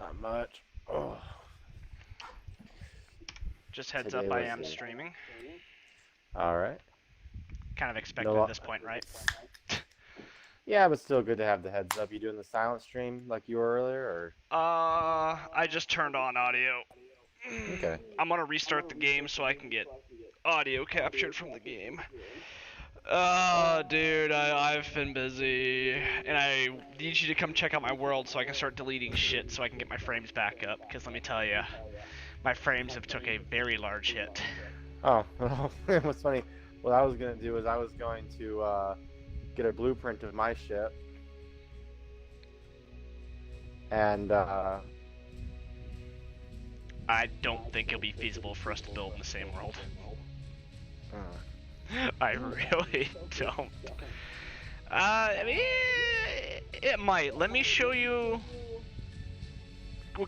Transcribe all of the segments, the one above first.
Not much. Oh. Just heads Today up, I was am it. streaming. All right. Kind of expected No. at this point, right? Yeah, but still good to have the heads up. You doing the silent stream like you were earlier, or? I just turned on audio. Okay. I'm gonna restart the game so I can get audio captured from the game. Dude, I've been busy, and I need you to come check out my world so I can start deleting shit so I can get my frames back up. Because let me tell you, my frames have took a very large hit. Oh, well, it was funny. What I was gonna do is I was going to get a blueprint of my ship, and I don't think it'll be feasible for us to build in the same world. uh, I really don't. I mean, it might. Let me show you.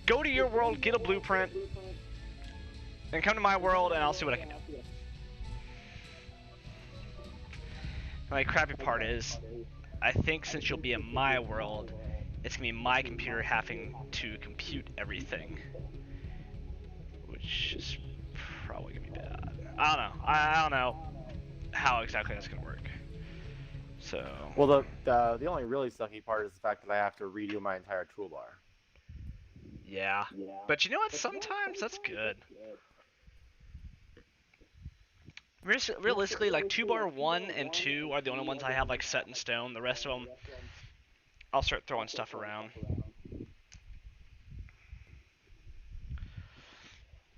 Go to your world, get a blueprint, then come to my world, and I'll see what I can do. My crappy part is, I think since you'll be in my world, it's gonna be my computer having to compute everything, which is probably gonna be bad. I don't know. I don't know how exactly that's gonna work. So. well, the only really sucky part is the fact that I have to redo my entire toolbar. Yeah. But you know what? Sometimes that's good. Realistically, like 2 bar 1 and 2 are the only ones I have like set in stone. The rest of them, I'll start throwing stuff around.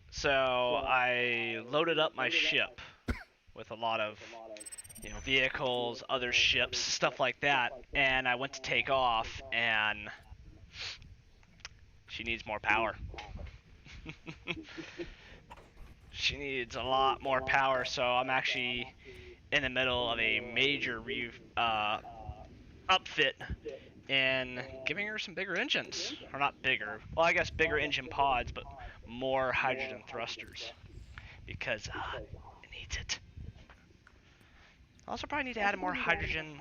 So I loaded up my ship with a lot of, vehicles, other ships, stuff like that, and I went to take off, and she needs more power. She needs a lot more power, so I'm actually in the middle of a major upfit and giving her some bigger engines. Or not bigger, well I guess bigger engine pods, but more hydrogen thrusters. Because it needs it. I also probably need to add more hydrogen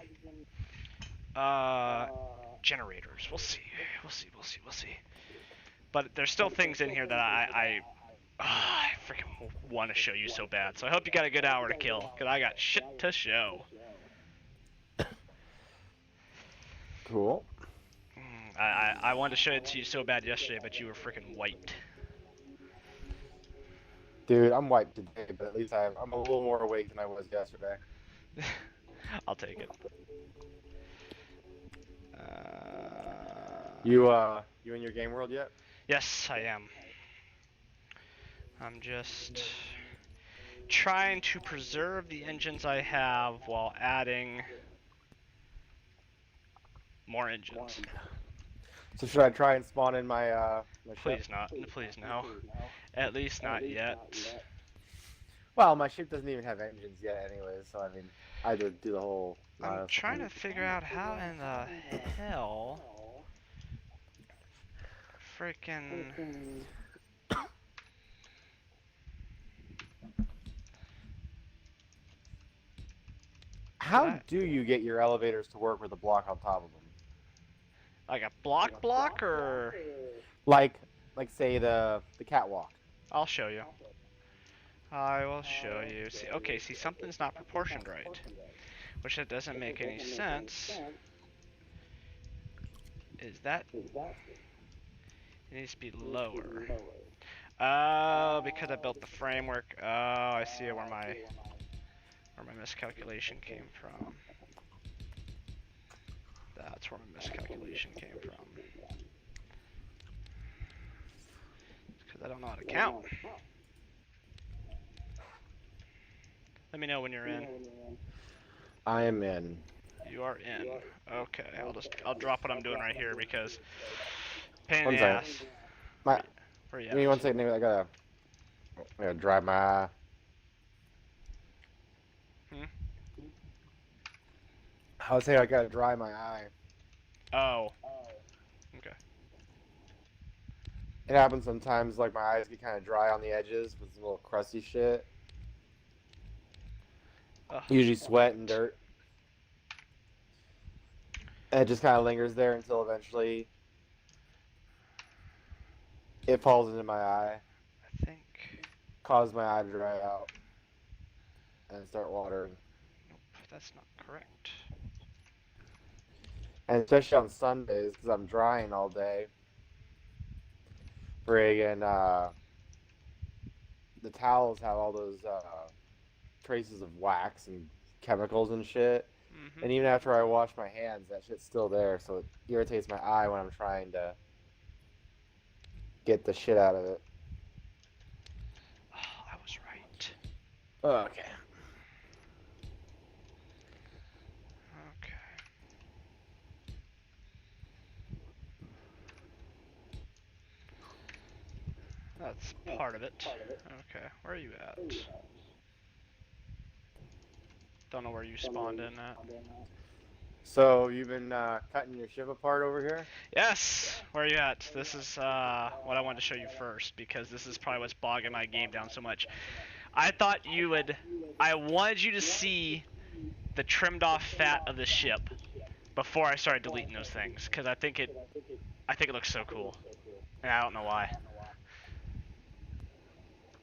generators. We'll see. We'll see. But there's still things in here that I freaking want to show you so bad. So I hope you got a good hour to kill, because I got shit to show. Cool. I wanted to show it to you so bad yesterday, but you were freaking wiped. Dude, I'm wiped today, but at least I'm a little more awake than I was yesterday. I'll take it. You in your game world yet? Yes, I am. I'm just trying to preserve the engines I have while adding more engines. So should I try and spawn in my my Please ship? not. Please no. At least not yet. Well, my ship doesn't even have engines yet, anyways. So I mean, I would do the whole. I'm trying to figure out how in the hell freaking. How do you get your elevators to work with a block on top of them? Like a block or? Like say the catwalk. I'll show you. I will show you. See, okay, see, something's not proportioned right. Which that doesn't make any sense. Is that... It needs to be lower. Oh, because I built the framework. Oh, I see where my miscalculation came from. That's where my miscalculation came from. Because I don't know how to count. Let me know when you're in. I am in. You are in. Okay, I'll drop what I'm doing right here because pain in One the second. ass. Where you at? Give me 1 second. I gotta dry my eye. I was saying I gotta dry my eye. Oh. Okay. It happens sometimes. Like my eyes get kind of dry on the edges with some little crusty shit. Usually sweat and dirt. And it just kind of lingers there until eventually It falls into my eye, I think. caused my eye to dry out and start watering. Nope, that's not correct. And especially on Sundays, because I'm drying all day. Friggin', the towels have all those traces of wax and chemicals and shit. Mm-hmm. And even after I wash my hands, that shit's still there, so it irritates my eye when I'm trying to get the shit out of it. Oh, I was right. Okay. Okay. That's part of it. Okay, where are you at? Don't know where you spawned in at. So you've been cutting your ship apart over here? Yes! Where are you at? This is what I wanted to show you first, because this is probably what's bogging my game down so much. I thought you would... I wanted you to see the trimmed off fat of the ship before I started deleting those things, because I think it looks so cool. And I don't know why.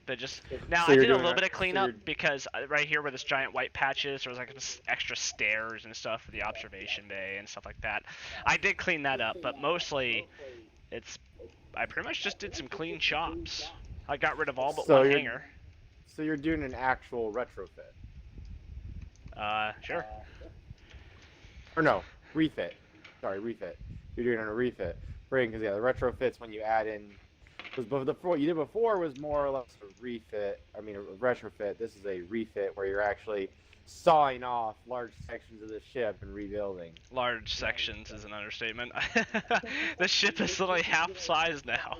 But just now, So I you're did a doing little a- bit of so cleanup you're- because right here where this giant white patch is, there was like extra stairs and stuff for the observation bay and stuff like that. I did clean that up, but mostly I pretty much just did some clean chops. I got rid of all but one hanger. So you're doing an actual retrofit? Sure. Or no, refit. Sorry, refit. You're doing a refit. Because yeah, the retrofit's when you add in. Because what you did before was more or less a refit. I mean, a retrofit. This is a refit where you're actually sawing off large sections of the ship and rebuilding. Large sections is an understatement. The ship is literally half size now.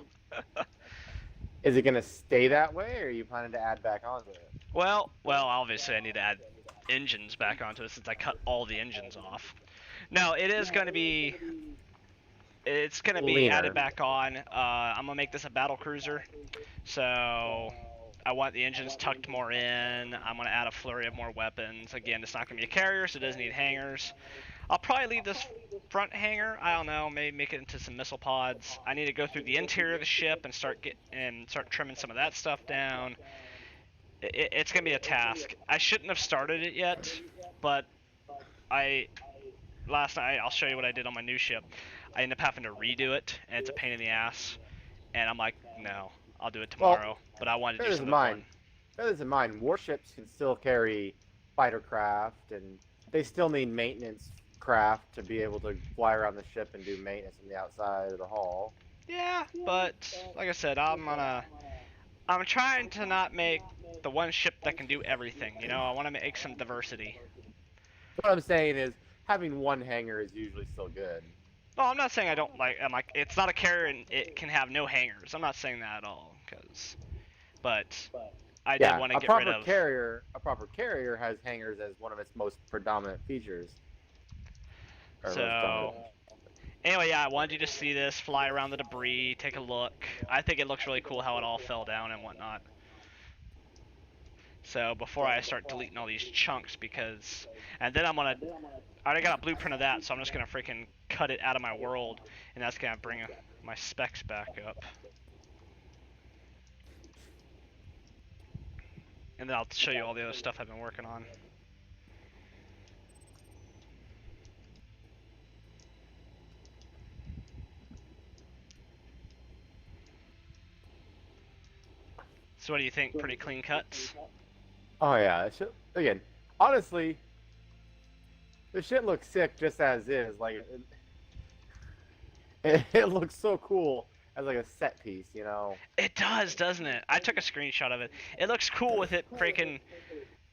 Is it gonna stay that way, or are you planning to add back onto it? Well, obviously I need to add engines back onto it since I cut all the engines off. No, it is going to be... It's going to be Leaner. added back on. I'm going to make this a battle cruiser. So I want the engines tucked more in. I'm going to add a flurry of more weapons. Again, it's not going to be a carrier, so it doesn't need hangars. I'll probably leave this front hangar. I don't know, maybe make it into some missile pods. I need to go through the interior of the ship and start trimming some of that stuff down. It's going to be a task. I shouldn't have started it yet, but last night, I'll show you what I did on my new ship. I end up having to redo it, and it's a pain in the ass. And I'm like, no, I'll do it tomorrow. Well, but I wanted to do something fun. Bear this in mind, warships can still carry fighter craft, and they still need maintenance craft to be able to fly around the ship and do maintenance on the outside of the hull. Yeah, but like I said, I'm trying to not make the one ship that can do everything. You know, I want to make some diversity. What I'm saying is, having one hangar is usually still good. No, I'm not saying I don't like. I'm like, it's not a carrier and it can have no hangers. I'm not saying that at all, but I did want to get rid of. A proper carrier has hangars as one of its most predominant features. So, anyway, yeah, I wanted you to see this, fly around the debris, take a look. I think it looks really cool how it all fell down and whatnot. So before I start deleting all these chunks, and then I already got a blueprint of that, so I'm just gonna freaking cut it out of my world, and that's gonna bring my specs back up. And then I'll show you all the other stuff I've been working on. So what do you think? Pretty clean cuts? Oh yeah, again, honestly, the shit looks sick just as is. Like, it looks so cool as like a set piece, you know? It does, doesn't it? I took a screenshot of it. It looks cool with it freaking,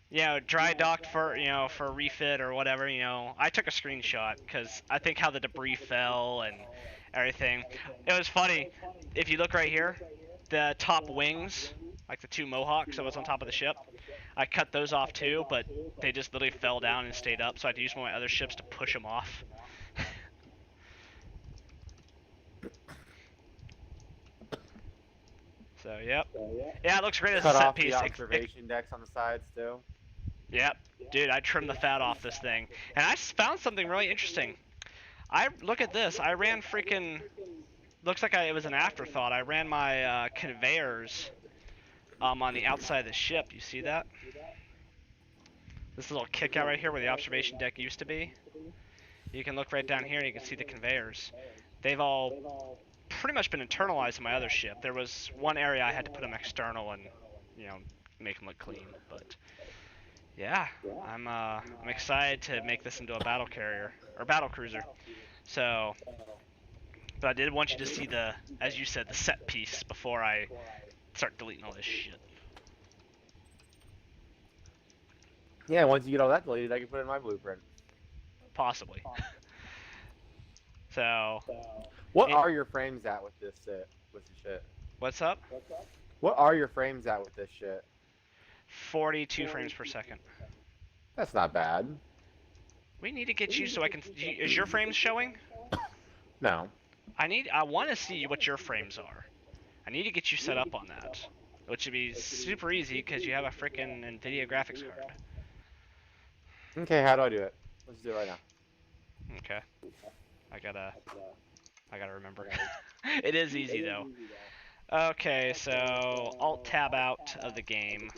you know, dry docked for, you know, for refit or whatever, you know. I took a screenshot because I think how the debris fell and everything. It was funny. If you look right here, the top wings, like the two Mohawks that was on top of the ship, I cut those off too, but they just literally fell down and stayed up, so I had to use one of my other ships to push them off. So, yep. Yeah, it looks great as a set piece. Cut off the observation decks on the sides too. Yep. Dude, I trimmed the fat off this thing. And I found something really interesting. Look at this. I ran freaking looks like it was an afterthought. I ran my conveyors on the outside of the ship. You see that? This little kick out right here where the observation deck used to be. You can look right down here and you can see the conveyors. They've all pretty much been internalized in my other ship. There was one area I had to put them external and, you know, make them look clean. But yeah, I'm excited to make this into a battle carrier or battle cruiser. So, but I did want you to see the, as you said, the set piece before I start deleting all this shit. Yeah, once you get all that deleted, I can put it in my blueprint. Possibly. So. What are your frames at with this shit? What's up? What are your frames at with this shit? 42 frames per second. That's not bad. We need to get you so I can. Is your frames showing? No. I want to see what your frames are. I need to get you set up on that, which would be super easy because you have a freaking Nvidia graphics card. Okay, how do I do it? Let's do it right now. Okay. I gotta remember. It is easy though. Okay, so Alt Tab out of the game.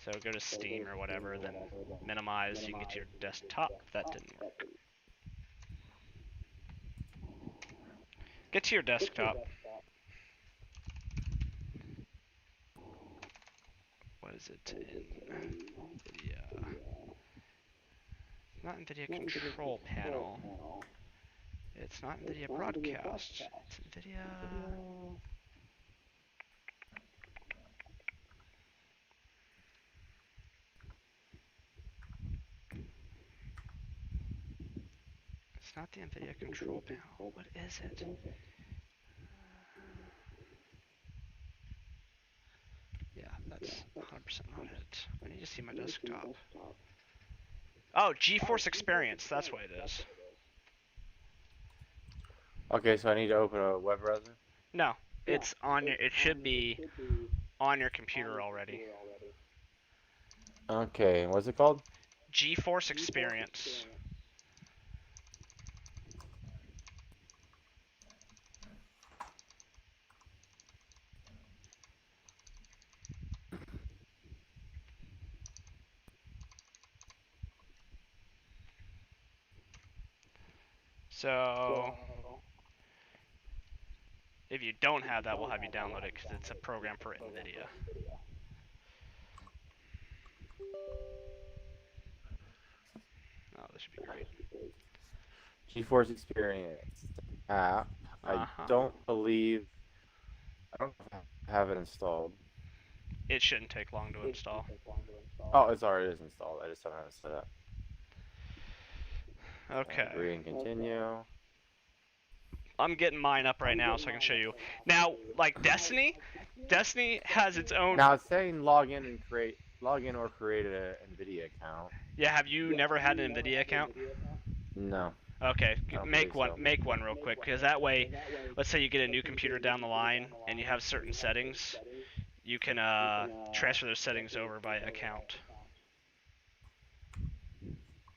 So go to Steam or whatever, then minimize so you can get to your desktop. That didn't work. Get to your desktop. What is it in NVIDIA? Not NVIDIA Control Panel. It's not NVIDIA Broadcast. It's NVIDIA... It's not the NVIDIA Control Panel. What is it? Yeah, that's 100% not it. I need to see my desktop. Oh, GeForce Experience. That's what it is. Okay, so I need to open a web browser? No, it's on your. It should be on your computer already. Okay, what's it called? GeForce Experience. So, if you don't have that, we'll have you download it because it's a program for NVIDIA. Oh, this should be great. GeForce Experience app. I don't have it installed. It shouldn't take long to install. Oh, it is installed. I just don't have it set up. Okay. Agree and continue. I'm getting mine up right now so I can show you. Now, like Destiny has its own. Now it's saying log in or create an Nvidia account. Yeah, have you never had an Nvidia account? No. Okay, make one real quick because that way, let's say you get a new computer down the line and you have certain settings, you can transfer those settings over by account.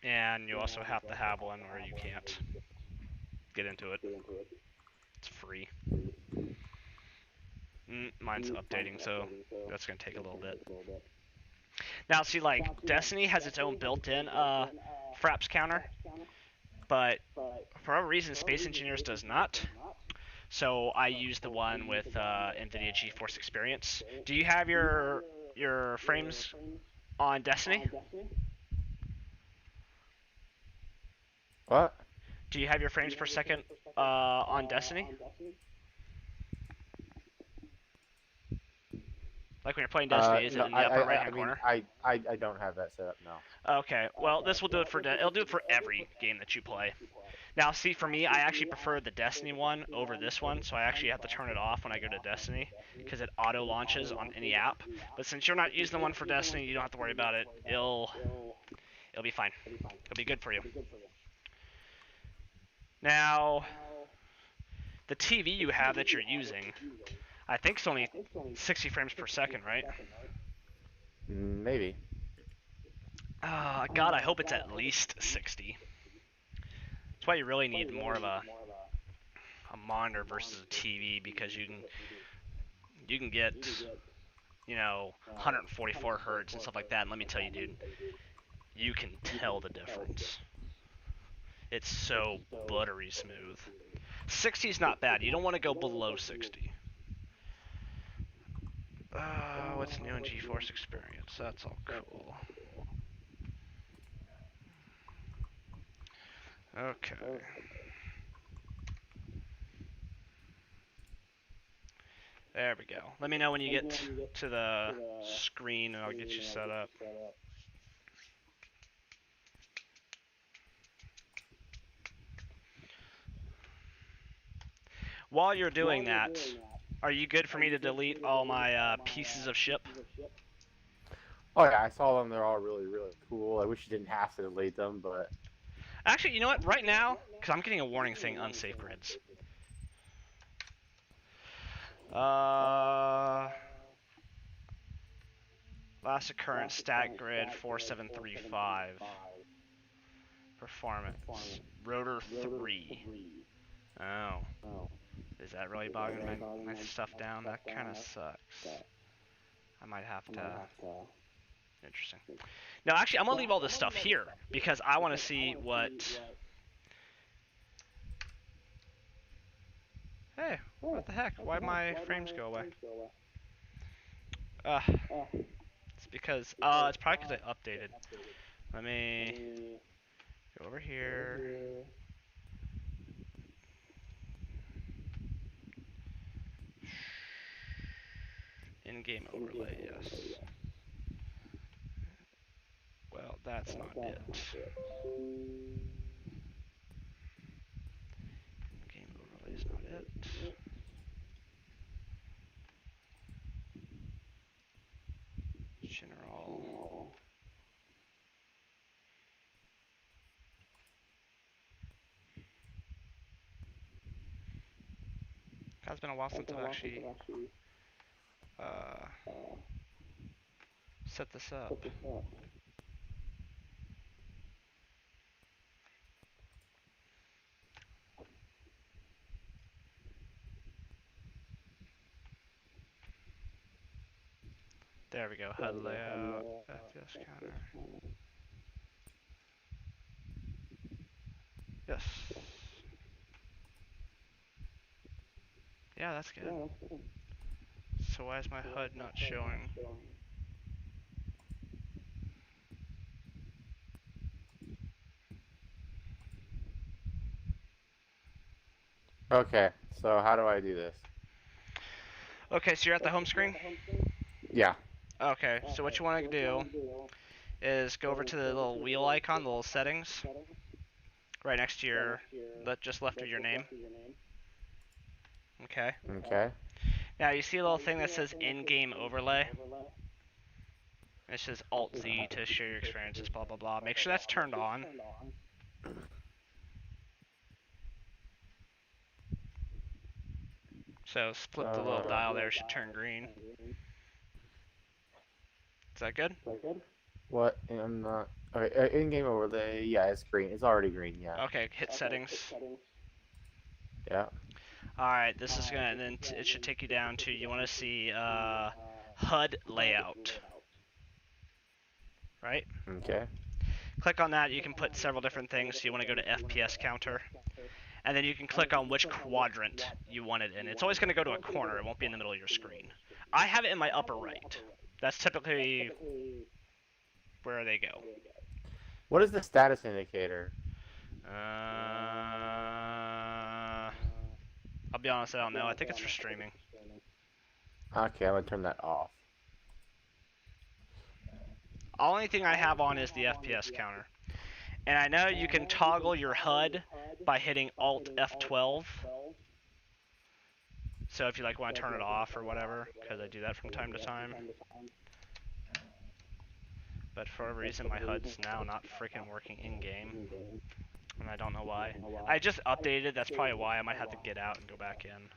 And you also have to have one or you can't get into it. It's free. Mine's updating, so that's going to take a little bit. Now, see, like, Destiny has its own built-in fraps counter, but for whatever reason, Space Engineers does not. So I use the one with NVIDIA GeForce Experience. Do you have your frames on Destiny? What? Do you have your frames per second on Destiny? Like when you're playing Destiny, is it in the upper right-hand corner? I don't have that set up, no. Okay, well, this will do it for it'll do it for every game that you play. Now, see, for me, I actually prefer the Destiny one over this one, so I actually have to turn it off when I go to Destiny because it auto-launches on any app. But since you're not using the one for Destiny, you don't have to worry about it. It'll be fine. It'll be good for you. Now, the TV you have that you're using, I think it's only 60 frames per second, right? Maybe. God, I hope it's at least 60. That's why you really need more of a monitor versus a TV because you can get, you know, 144 hertz and stuff like that. And let me tell you, dude, you can tell the difference. It's so buttery smooth. 60 is not bad. You don't want to go below 60. What's new in GeForce Experience? That's all cool. Okay. There we go. Let me know when you get to the screen and I'll get you set up. While you're doing that, are you good for me to delete all my pieces of ship? Oh yeah, I saw them. They're all really, really cool. I wish you didn't have to delete them, but... Actually, you know what? Right now, because I'm getting a warning saying unsafe grids. Last occurrence stat grid 4735. Performance. Rotor 3. Oh. Is that really bogging my stuff down? That kind of sucks. I might have to... Interesting. No, actually, I'm going to leave all this stuff here because I want to see what... Hey, what the heck? Why'd my frames go away? It's because... it's probably because I updated. Let me go over here. In-game overlay, yes. Well, that's not it. In-game overlay is not it. General. God, it's been a while since I've actually set this up. There we go, HUD layout, FPS counter. Yes. Yeah, that's good. So why is my HUD not showing? Okay, so how do I do this? Okay, so you're at the home screen? Yeah. Okay, so what you want to do is go over to the little wheel icon, the little settings, right next to your, just left of your name. Okay. Okay. Now you see a little thing that says in-game overlay. It says Alt-Z to share your experiences, blah blah blah. Make sure that's turned on. So split the little dial there, should turn green. Is that good? What? I'm not... Okay, in-game overlay, yeah, it's green. It's already green, yeah. Okay, hit settings. Yeah. Alright, this is gonna, and then it should take you down to, you want to see HUD layout. Right? Okay. Click on that, you can put several different things. So you want to go to FPS counter. And then you can click on which quadrant you want it in. It's always going to go to a corner, it won't be in the middle of your screen. I have it in my upper right. That's typically where they go. What is the status indicator? I'll be honest, I don't know. I think it's for streaming. Okay, I'm gonna turn that off. Only thing I have on is the FPS counter. And I know you can toggle your HUD by hitting Alt F12. So if you like want to turn it off or whatever, because I do that from time to time. But for whatever reason, my HUD's now not freaking working in-game. And I don't know why. I just updated it, that's probably why. I might have to get out and go back in.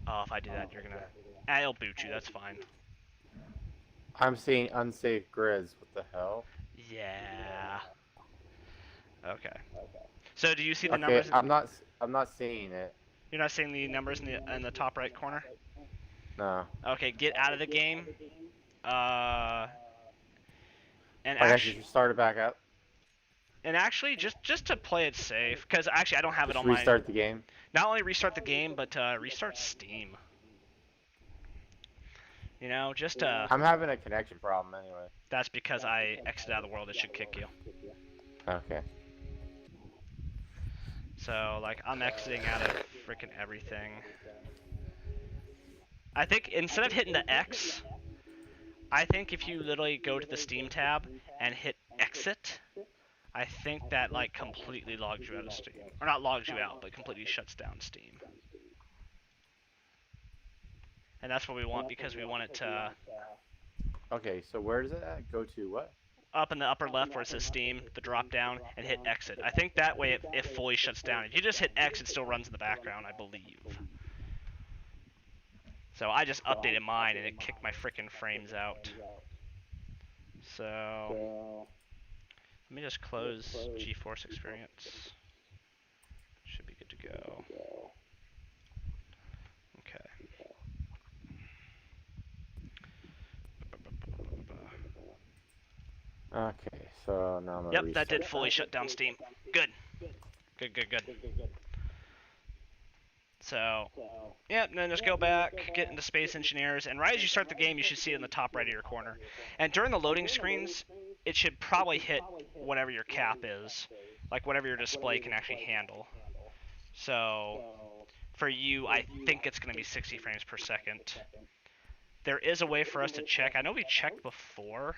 Oh, if I do that, you're gonna... it'll boot you, that's fine. I'm seeing unsafe grids. What the hell? Yeah. Okay. So do you see the numbers? I'm not seeing it. You're not seeing the numbers in the top right corner? No. Okay, get out of the game. Uh, and Like I should actually, just start it back up. just to play it safe, because actually I don't have it Just on my. restart the game. Not only restart the game, but restart Steam. You know, just I'm having a connection problem anyway. That's because I exited out of the world. It should kick you. Okay. So like I'm exiting out of freaking everything. I think instead of hitting the X, I think if you literally go to the Steam tab and hit exit, I think that like completely logs you out of Steam. Or not logs you out, but completely shuts down Steam. And that's what we want because we want it to... Okay, so where does it at? Go to what? Up in the upper left where it says Steam, the drop down, and hit exit. I think that way it fully shuts down. If you just hit X, it still runs in the background, I believe. So I just updated mine and it kicked my freaking frames out. So let me just close GeForce Experience. Should be good to go. Okay. Okay, so now I'm gonna Yep, restart. that did fully shut down Steam. Good. Good. So, yeah, and then just go back, get into Space Engineers, and right as you start the game, you should see it in the top right of your corner. And during the loading screens, it should probably hit whatever your cap is, like whatever your display can actually handle. So, for you, I think it's going to be 60 frames per second. There is a way for us to check. I know we checked before.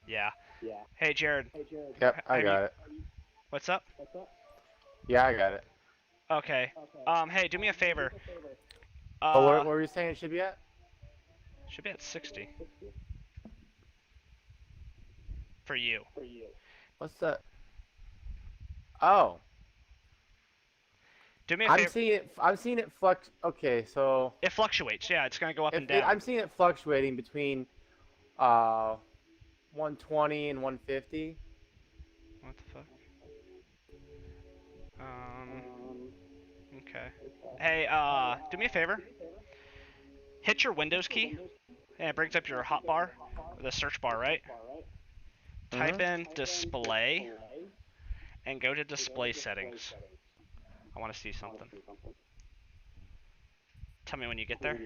Yeah. Hey, Jared. Yep, I got it. What's up? Yeah, I got it. Okay. Hey, do me a favor. Oh, what were you saying it should be at? Should be at 60. For you. What's that? Oh. Do me a favor. I'm seeing it flux. Okay, so It fluctuates. Yeah, it's gonna go up and down. I'm seeing it fluctuating between 120 and 150. What the fuck? Okay. Hey, do me a favor. Hit your Windows key, and it brings up your hotbar, the search bar, right? Type in display, and go to display settings. I want to see something. Tell me when you get there.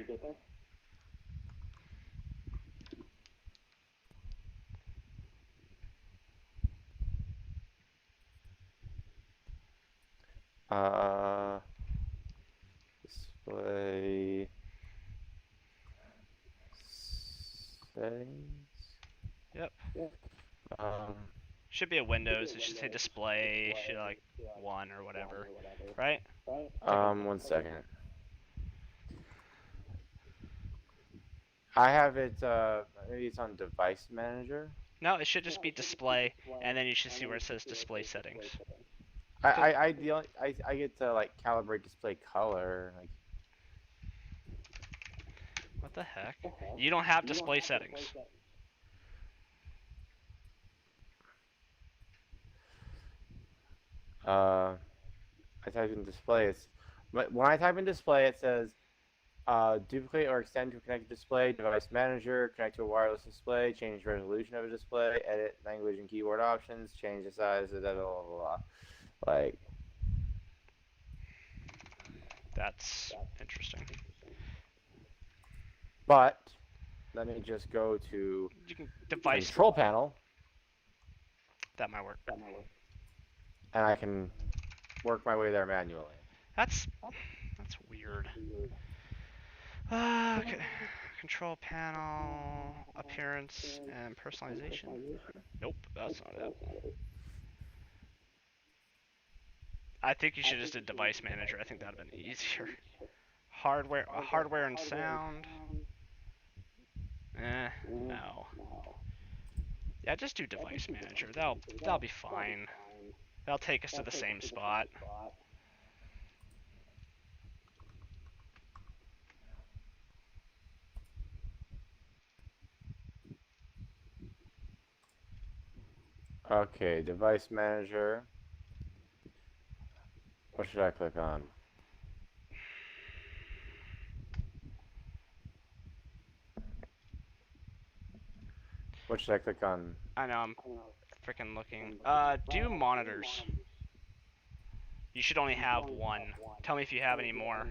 Display settings. Yep. Um, Should be a Windows. It should say display, should like 1 or whatever, right? 1 second. I have it. Maybe it's on device manager. No, it should just be display, and then you should see where it says display settings. I get to like calibrate display color. Like, What the heck? You don't have display settings. I type in display. When I type in display, it says duplicate or extend to a connected display, device manager, connect to a wireless display, change resolution of a display, edit language and keyboard options, change the size, blah, blah, blah, blah. Like, That's interesting. but let me just go to You can device. control panel, That might work. and I can work my way there manually. That's weird. Okay. Control panel, appearance, and personalization. Nope, that's not it. I think you should just do device manager. I think that'd have been easier. Hardware and sound. No. Yeah, just do device manager. That'll be fine. That'll take us to the same spot. Okay, device manager. What should I click on? What should I click on? I know, I'm freaking looking. Do monitors. You should only have one. Tell me if you have any more.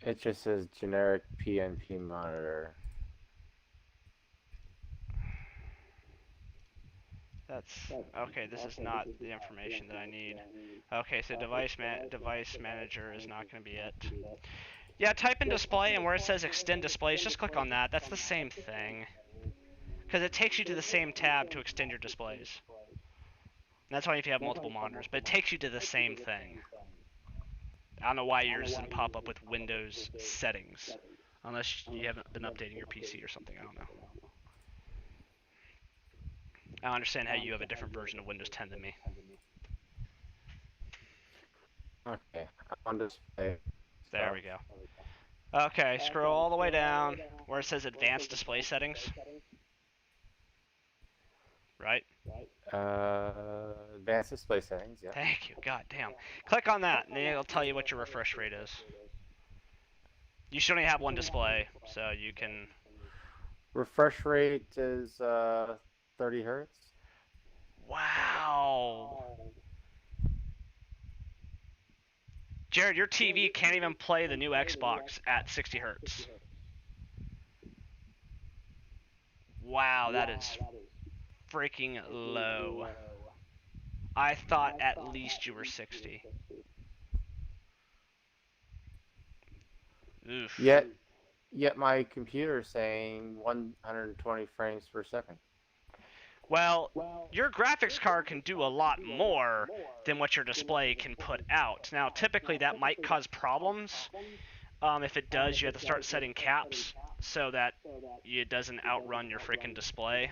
It just says generic PNP monitor. That's okay. This is not the information that I need. Okay, so device manager is not going to be it. Yeah, type in display, and where it says extend displays, just click on that. That's the same thing, because it takes you to the same tab to extend your displays. And that's why if you have multiple monitors, but it takes you to the same thing. I don't know why yours doesn't pop up with Windows settings, unless you haven't been updating your PC or something. I don't know. I understand how you have a different version of Windows 10 than me. Okay, on display. There we go. Okay, scroll all the way down where it says advanced display settings. Right? Advanced display settings, yeah. Thank you, god damn. Click on that, and then it'll tell you what your refresh rate is. You should only have one display, so you can... Refresh rate is 30 hertz. Wow. Jared, your TV can't even play the new Xbox at 60 hertz. Wow, that is freaking low. I thought at least you were 60. Oof. Yet my computer is saying 120 frames per second. Well, your graphics card can do a lot more than what your display can put out. Now, typically that might cause problems. If it does, you have to start setting caps so that it doesn't outrun your freaking display.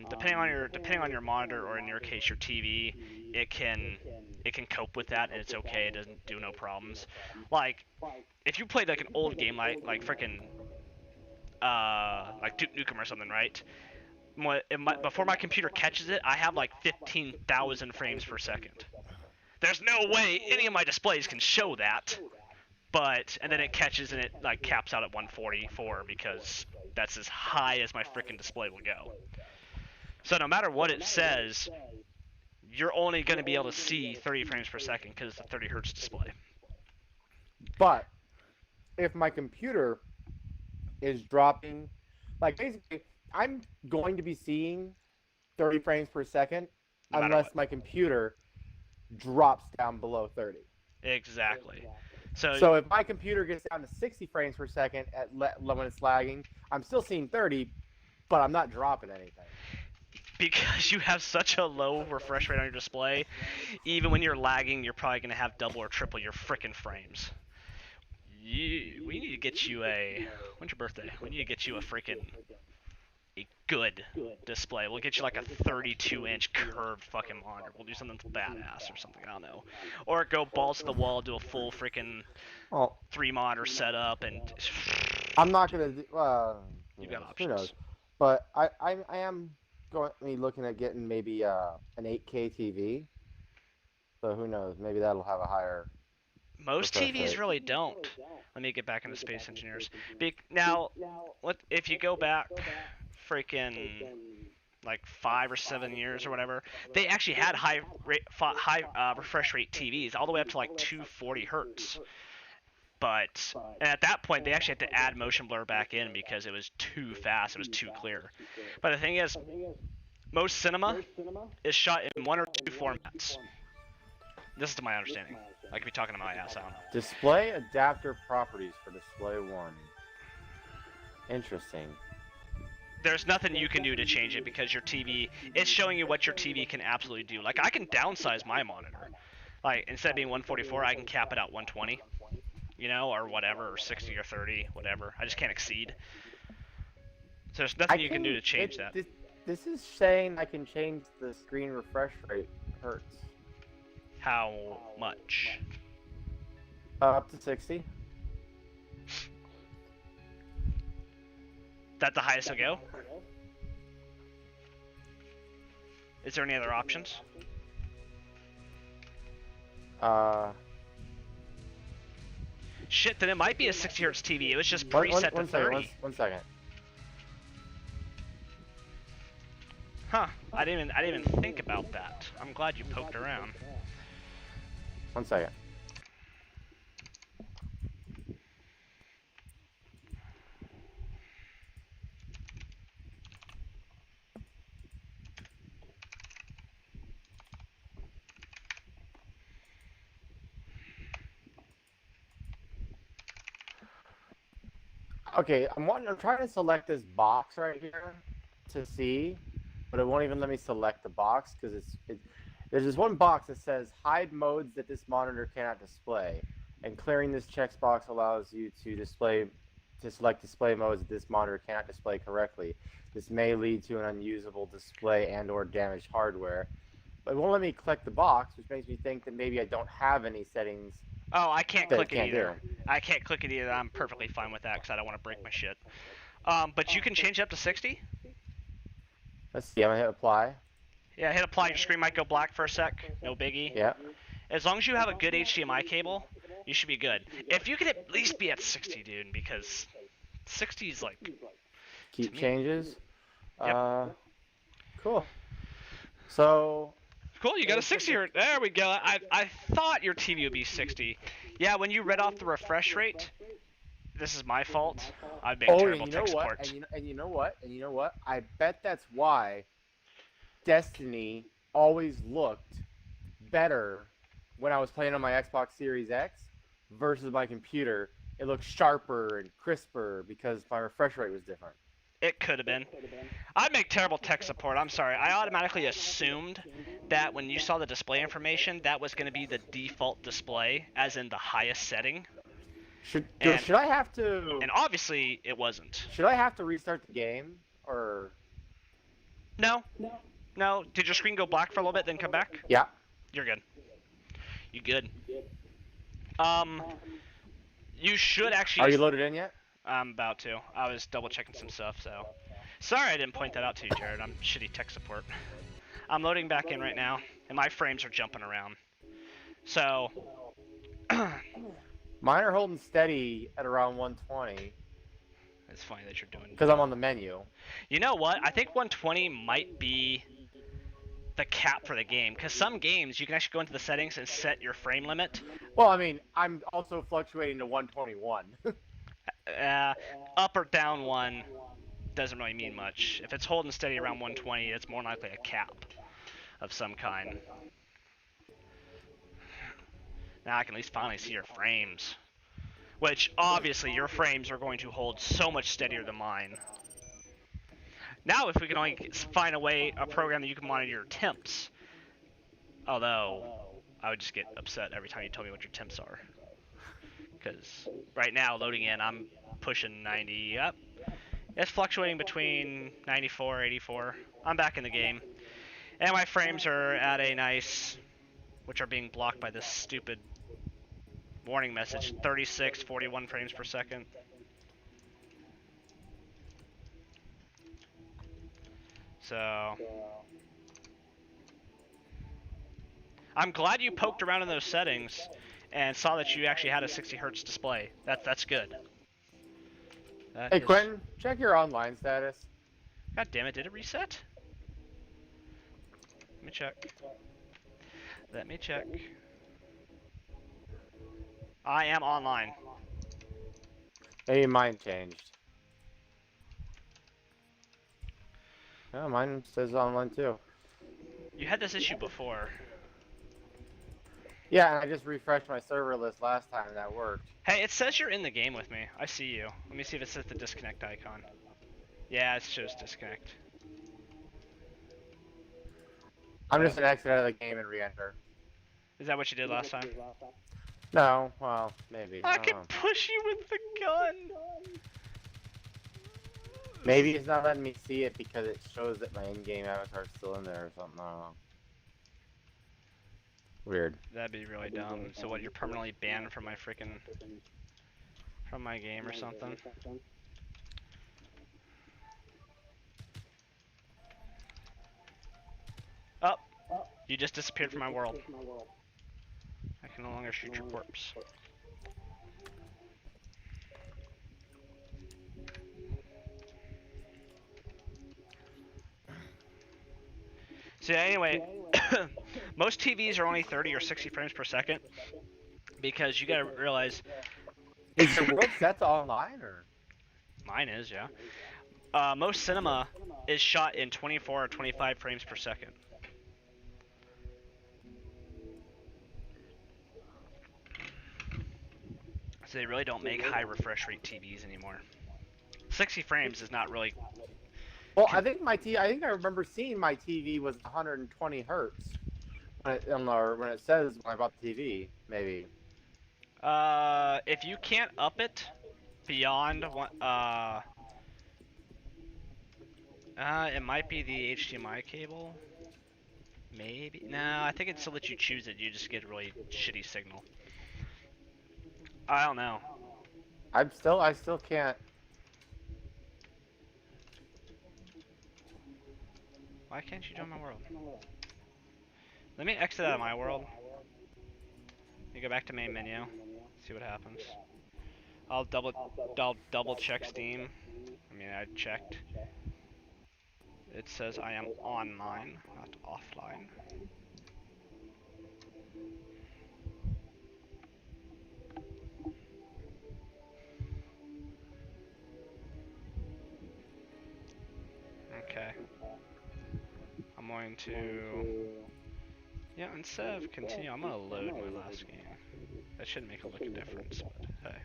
Depending on your monitor, or in your case your TV, it can cope with that, and it's okay. It doesn't do no problems. Like if you played like an old game like freaking like Duke Nukem or something, right? Before my computer catches it, I have like 15,000 frames per second. There's no way any of my displays can show that. And then it catches and it like caps out at 144 because that's as high as my freaking display will go. So no matter what it says, you're only going to be able to see 30 frames per second because it's a 30 hertz display. But if my computer is dropping, like basically, I'm going to be seeing 30 frames per second unless my computer drops down below 30. Exactly. So if my computer gets down to 60 frames per second when it's lagging, I'm still seeing 30, but I'm not dropping anything. Because you have such a low refresh rate on your display, even when you're lagging, you're probably going to have double or triple your frickin' frames. We need to get you a... When's your birthday? We need to get you a good display. We'll get you like a 32-inch curved fucking monitor. We'll do something badass or something, I don't know. Or go balls to the wall, do a full freaking 3-monitor setup, and... I'm not going to do... You've got options. Who knows? But I am going to be looking at getting maybe an 8K TV. So who knows? Maybe that'll have a higher... Most TVs really don't. Let me get back into Space Engineers. Now, if you go back freaking like 5 or 7 years or whatever, they actually had high refresh rate TVs all the way up to like 240 hertz. But at that point, they actually had to add motion blur back in because it was too fast. It was too clear. But the thing is, most cinema is shot in 1 or 2 formats. This is to my understanding. I could be talking to my ass out. Display adapter properties for Display 1. Interesting. There's nothing you can do to change it because your TV, it's showing you what your TV can absolutely do. Like, I can downsize my monitor. Like, instead of being 144, I can cap it at 120. You know, or whatever, or 60 or 30, whatever. I just can't exceed. So there's nothing you can do to change that. This is saying I can change the screen refresh rate hertz. How much? Up to 60. That the highest it'll go? Is there any other options? Shit, then it might be a 60 hertz TV. It was just preset to 30. One second. Huh? I didn't even think about that. I'm glad you poked around. 1 second. Okay, I'm trying to select this box right here to see, but it won't even let me select the box because there's this one box that says hide modes that this monitor cannot display, and clearing this checkbox allows you to select display modes that this monitor cannot display correctly. This may lead to an unusable display and/or damaged hardware. But it won't let me click the box, which makes me think that maybe I don't have any settings. Oh, I can't click it either. I can't click it either. I'm perfectly fine with that because I don't want to break my shit. But you can change it up to 60? Let's see, I'm gonna hit apply. Yeah, hit apply. Your screen might go black for a sec. No biggie. Yeah. As long as you have a good HDMI cable, you should be good. If you could at least be at 60, dude, because 60 is like... Keep changes. Yep. Cool. So... Cool, you got a 60 hertz. There we go. I thought your TV would be 60. Yeah, when you read off the refresh rate, this is my fault. I've been terrible tech support. And you know what? I bet that's why Destiny always looked better when I was playing on my Xbox Series X versus my computer. It looked sharper and crisper because my refresh rate was different. It could have been. I make terrible tech support. I'm sorry. I automatically assumed that when you saw the display information, that was going to be the default display, as in the highest setting. Should I have to... And obviously, it wasn't. Should I have to restart the game, or... No. No. Did your screen go black for a little bit, then come back? Yeah. You're good. You good. You should actually... Are you loaded in yet? I'm about to. I was double checking some stuff, so... Sorry I didn't point that out to you, Jared. I'm shitty tech support. I'm loading back in right now, and my frames are jumping around. So... Mine are holding steady at around 120. It's funny that you're doing... Because I'm on the menu. You know what? I think 120 might be the cap for the game. Because some games, you can actually go into the settings and set your frame limit. Well, I mean, I'm also fluctuating to 121. Up or down one doesn't really mean much. If it's holding steady around 120, it's more likely a cap of some kind. Now I can at least finally see your frames. Which, obviously, your frames are going to hold so much steadier than mine. Now, if we can only find a program that you can monitor your temps. Although, I would just get upset every time you tell me what your temps are. Because right now, loading in, I'm pushing 90 up. It's fluctuating between 94, 84. I'm back in the game. And my frames are at a nice, which are being blocked by this stupid warning message, 36, 41 frames per second. So, I'm glad you poked around in those settings and saw that you actually had a 60 hertz display. That's good. Hey Quentin, check your online status. God damn it, did it reset? Let me check. Let me check. I am online. Maybe mine changed. Yeah, mine says online too. You had this issue before. Yeah, and I just refreshed my server list last time and that worked. Hey, it says you're in the game with me. I see you. Let me see if it says the disconnect icon. Yeah, it shows disconnect. I'm just gonna exit out of the game and re-enter. Is that what you did last time? No, well, maybe. I can push you with the gun! Maybe it's not letting me see it because it shows that my in-game avatar is still in there or something. I don't know. Weird. That'd be really dumb. So what, you're permanently banned from my freaking... from my game or something? You just disappeared from my world. I can no longer shoot your corpse. So anyway, most TVs are only 30 or 60 frames per second because you gotta realize. Is your world set to online or? Mine is, yeah. Most cinema is shot in 24 or 25 frames per second. So they really don't make high refresh rate TVs anymore. 60 frames is not really. Well, I think I think I remember seeing my TV was 120 hertz when it says when I bought the TV, maybe. If you can't up it beyond one, it might be the HDMI cable. Maybe. No, I think it still lets you choose it. You just get a really shitty signal. I don't know. I still can't. Why can't you join my world? Let me exit out of my world. You go back to main menu. See what happens. I'll double check Steam. I mean, I checked. It says I am online, not offline. Okay. I'm going to... Yeah, instead of continue, I'm going to load my last game. That shouldn't make a lick of difference, but hey.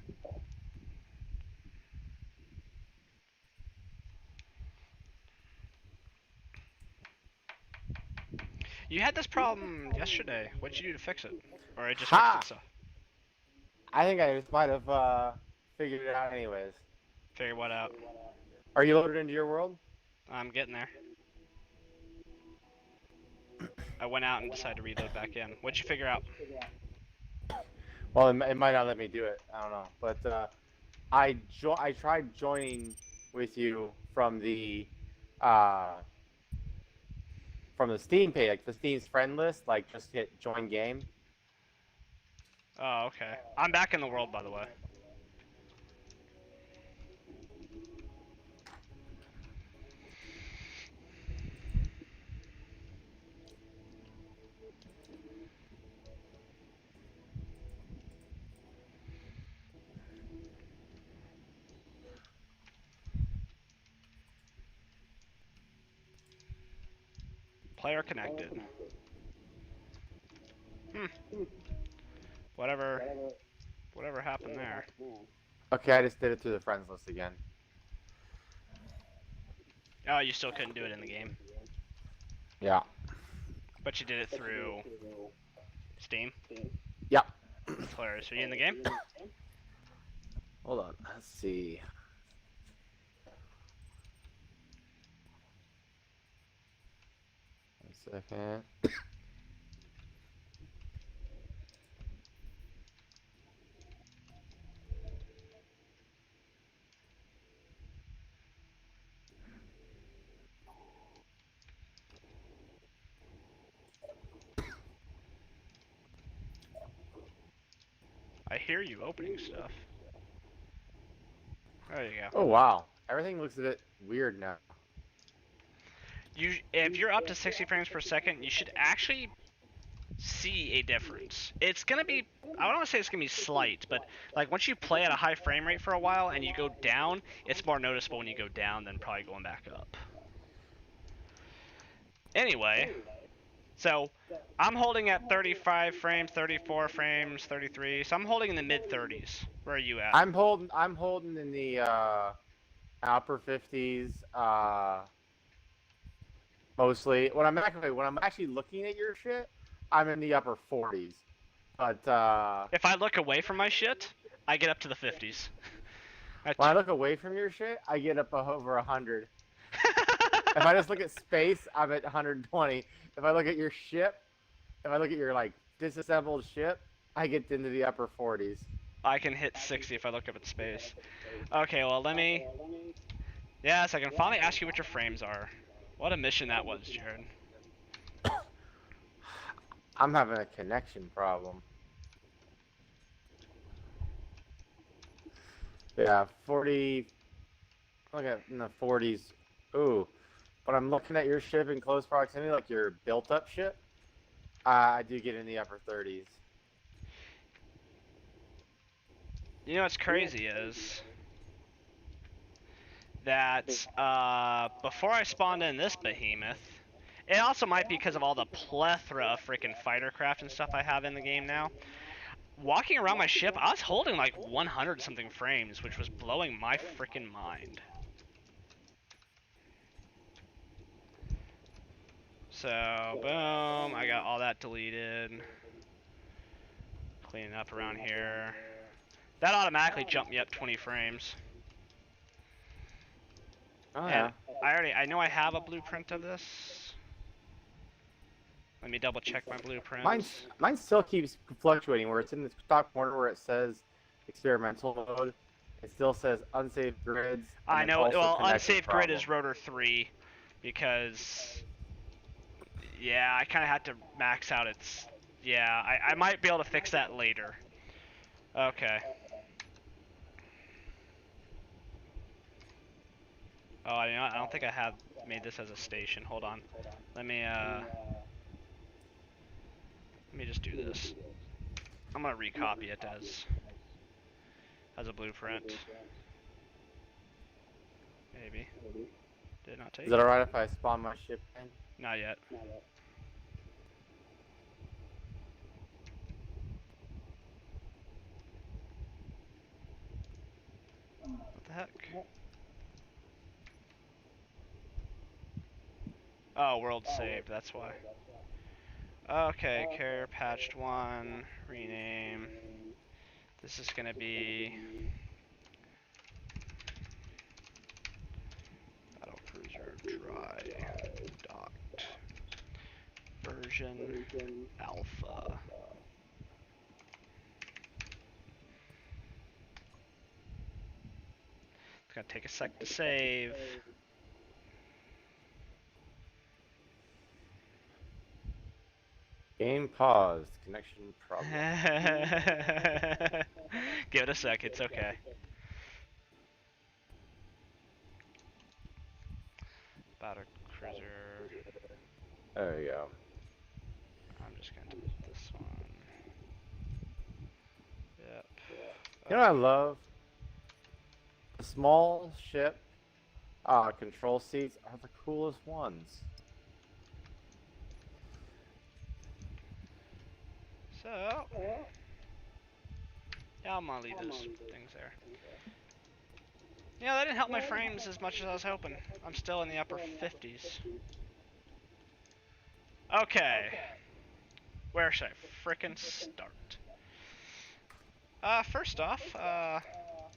You had this problem yesterday. What'd you do to fix it? Or it just fixed itself? I think I just might have figured it out anyways. Figure what out? Are you loaded into your world? I'm getting there. I went out and decided to reload back in. What'd you figure out? Well, it might not let me do it. I don't know. But I tried joining with you from the Steam page, like the Steam's friend list. Like just hit join game. Oh, okay. I'm back in the world, by the way. Player connected. Whatever happened there. Okay, I just did it through the friends list again. Oh, you still couldn't do it in the game. Yeah. But you did it through Steam? Yep. That's hilarious. Are you in the game? Hold on. Let's see. One second. I hear you opening stuff. There you go. Oh wow. Everything looks a bit weird now. If you're up to 60 frames per second, you should actually see a difference. It's gonna be, I don't want to say it's gonna be slight, but like once you play at a high frame rate for a while and you go down, it's more noticeable when you go down than probably going back up. Anyway, so I'm holding at 35 frames, 34 frames, 33. So I'm holding in the mid 30s. Where are you at? I'm holding in the upper 50s. Mostly when I'm actually looking at your shit, I'm in the upper 40s. But if I look away from my shit, I get up to the 50s. When I look away from your shit, I get up over 100. If I just look at space, I'm at 120. If I look at your ship, if I look at your like disassembled ship, I get into the upper 40s. I can hit 60 if I look up at space. Okay, well let me... Yes, I can finally ask you what your frames are. What a mission that was, Jared. I'm having a connection problem. Yeah, 40. Look at in the 40s. Ooh, but I'm looking at your ship in close proximity, like your built-up ship. I do get in the upper 30s. You know what's crazy is that before I spawned in this behemoth, it also might be because of all the plethora of freaking fighter craft and stuff I have in the game now. Walking around my ship, I was holding like 100 something frames, which was blowing my freaking mind. So, boom, I got all that deleted. Cleaning up around here. That automatically jumped me up 20 frames. Oh And yeah. I know I have a blueprint of this. Let me double check my Mine, blueprints. mine still keeps fluctuating. Where it's in the top corner where it says experimental mode, it still says unsafe grids, and I then know, also well, connection unsafe grid problem. is rotor 3 because, yeah, I kind of had to max out its, yeah, I might be able to fix that later. Okay. Oh, you know, I don't think I have made this as a station. Hold on. Let me just do this. I'm gonna recopy it as a blueprint. Maybe. Did it not Is take? that alright if I spawn my ship in? Not yet. What the heck? Oh, world saved, that's why. Okay, carrier patched 1, rename. This is gonna be Battlecruiser dry docked version alpha. It's gonna take a sec to save. Game paused. Connection problem. Give it a sec, it's okay. Battlecruiser. There we go. I'm just gonna delete this one. Yep. You know what I love? The small ship control seats are the coolest ones. So, yeah, I'm gonna leave those things there. Yeah, that didn't help my frames as much as I was hoping. I'm still in the upper 50s. Okay. Where should I frickin' start? First off, oh,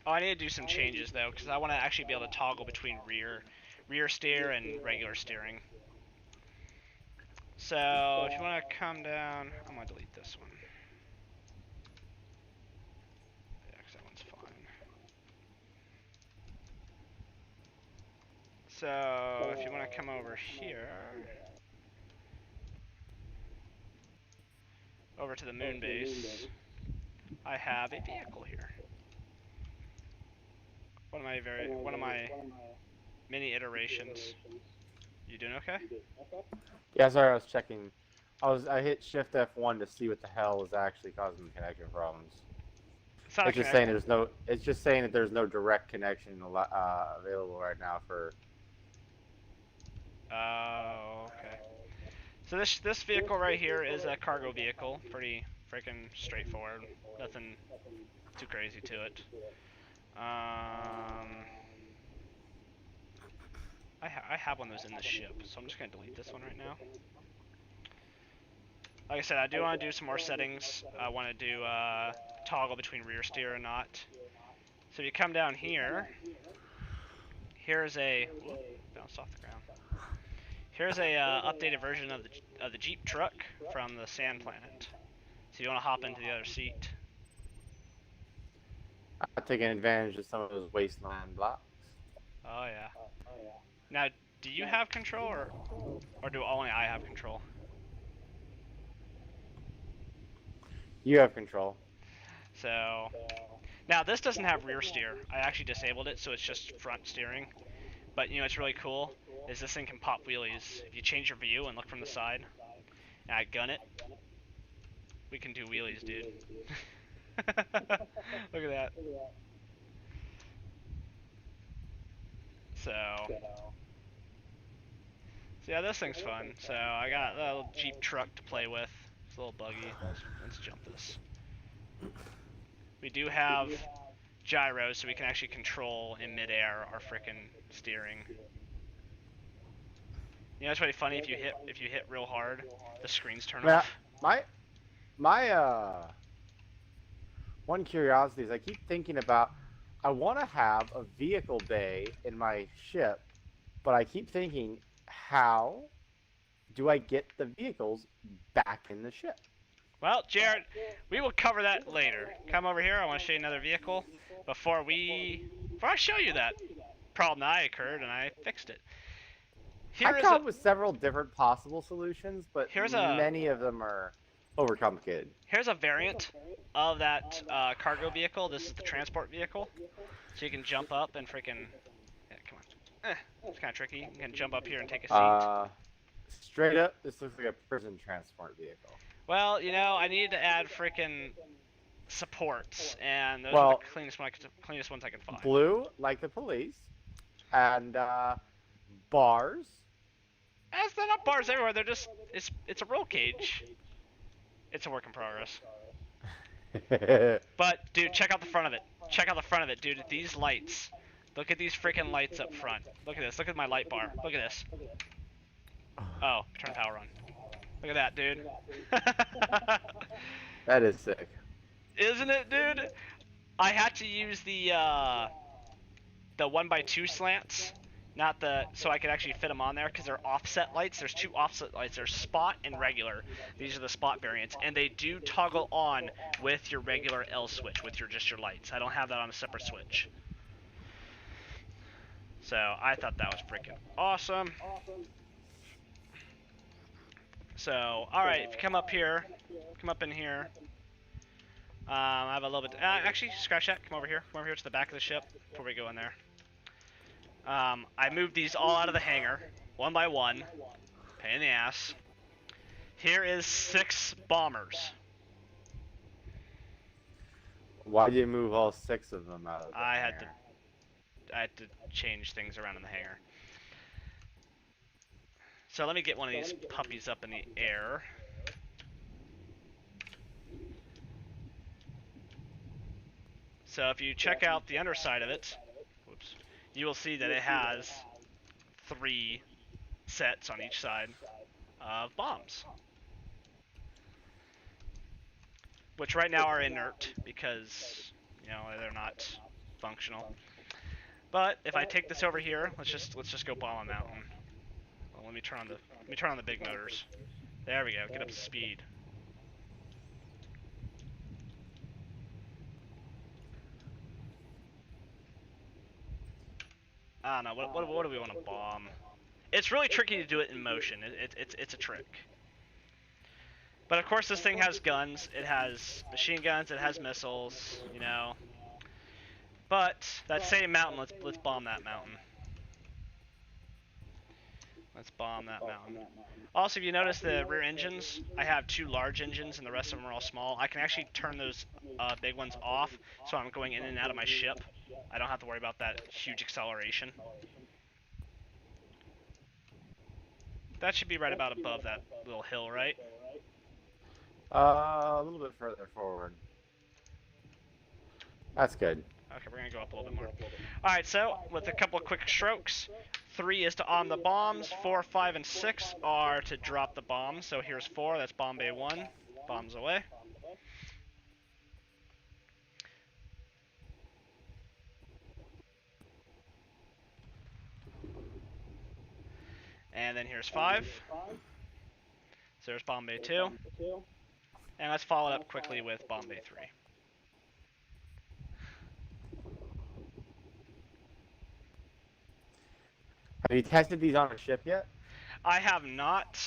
I need to do some changes though, because I want to actually be able to toggle between rear steer and regular steering. So, if you want to come down, I'm gonna delete this one. Yeah, 'cause that one's fine. So, if you want to come over here, over to the moon base, I have a vehicle here. One of my mini iterations. You doing okay? Yeah, sorry, I was checking. I hit Shift F1 to see what the hell is actually causing the connection problems. It's not a It's just saying connection. there's no. It's just saying that there's no direct connection available right now for. Oh, okay. So this vehicle right here is a cargo vehicle. Pretty freaking straightforward. Nothing too crazy to it. I have one of those in the ship, so I'm just gonna delete this one right now. Like I said, I do want to do some more settings. I want to do toggle between rear steer and not. So if you come down here, here's a whoop, bounced off the ground. Here's a updated version of the Jeep truck from the Sand Planet. So you want to hop into the other seat. I'm taking advantage of some of those wasteland blocks. Oh yeah. Now, do you have control or do only I have control? You have control. So now this doesn't have rear steer. I actually disabled it, so it's just front steering. But you know what's really cool is this thing can pop wheelies. If you change your view and look from the side, and I gun it, we can do wheelies, dude. Look at that. So yeah, this thing's fun. So I got a little Jeep truck to play with. It's a little buggy. Let's jump this. We do have gyros, so we can actually control in midair our frickin' steering. You know, it's really funny if you hit real hard, the screens turn off. My one curiosity is I keep thinking about I want to have a vehicle bay in my ship, but I keep thinking how do I get the vehicles back in the ship? Well, Jared, we will cover that later. Come over here. I want to show you another vehicle before I show you that problem that I occurred and I fixed it. I come up with several different possible solutions, but many of them are overcomplicated. Here's a variant of that cargo vehicle. This is the transport vehicle, so you can jump up and freaking. Yeah, come on. It's kind of tricky. You can jump up here and take a seat. Straight up, this looks like a prison transport vehicle. Well, you know, I needed to add freaking supports, and those are the cleanest ones I can find. Blue, like the police, and bars. They're not bars everywhere. They're just it's a roll cage. It's a work in progress. But dude, check out the front of it. Check out the front of it, dude. These lights. Look at these freaking lights up front. Look at this. Look at my light bar. Look at this. Oh, turn the power on. Look at that, dude. That is sick. Isn't it, dude? I had to use the 1x2 slants, so I could actually fit them on there because they're offset lights. There's two offset lights. There's spot and regular. These are the spot variants, and they do toggle on with your regular L switch, with just your lights. I don't have that on a separate switch. So I thought that was freaking awesome. So, alright, if you come up here, come up in here. I have a little bit, actually, scratch that, come over here to the back of the ship, before we go in there. I moved these all out of the hangar, one by one, pain in the ass. Here is 6 bombers. Why did you move all 6 of them out of the hangar? I had to change things around in the hangar. So let me get one of these puppies up in the air. So if you check out the underside of it, whoops, you will see that it has 3 sets on each side of bombs. Which right now are inert because, you know, they're not functional. But if I take this over here, let's just go bomb a mountain. Well, let me turn on the big motors. There we go. Get up to speed. I don't know. What do we want to bomb? It's really tricky to do it in motion. It's a trick. But of course, this thing has guns. It has machine guns. It has missiles. You know. But that same mountain. Let's bomb that mountain. Let's bomb that mountain. Also, if you notice the rear engines, I have 2 large engines and the rest of them are all small. I can actually turn those big ones off, so I'm going in and out of my ship. I don't have to worry about that huge acceleration. That should be right about above that little hill, right? A little bit further forward. That's good. Okay, we're gonna go up a little bit more. Alright, so with a couple of quick strokes, 3 is to arm the bombs, 4, 5, and 6 are to drop the bombs. So here's 4, that's bomb bay 1, bombs away. And then here's 5. So there's bomb bay 2. And let's follow it up quickly with bomb bay 3. Have you tested these on a ship yet? I have not.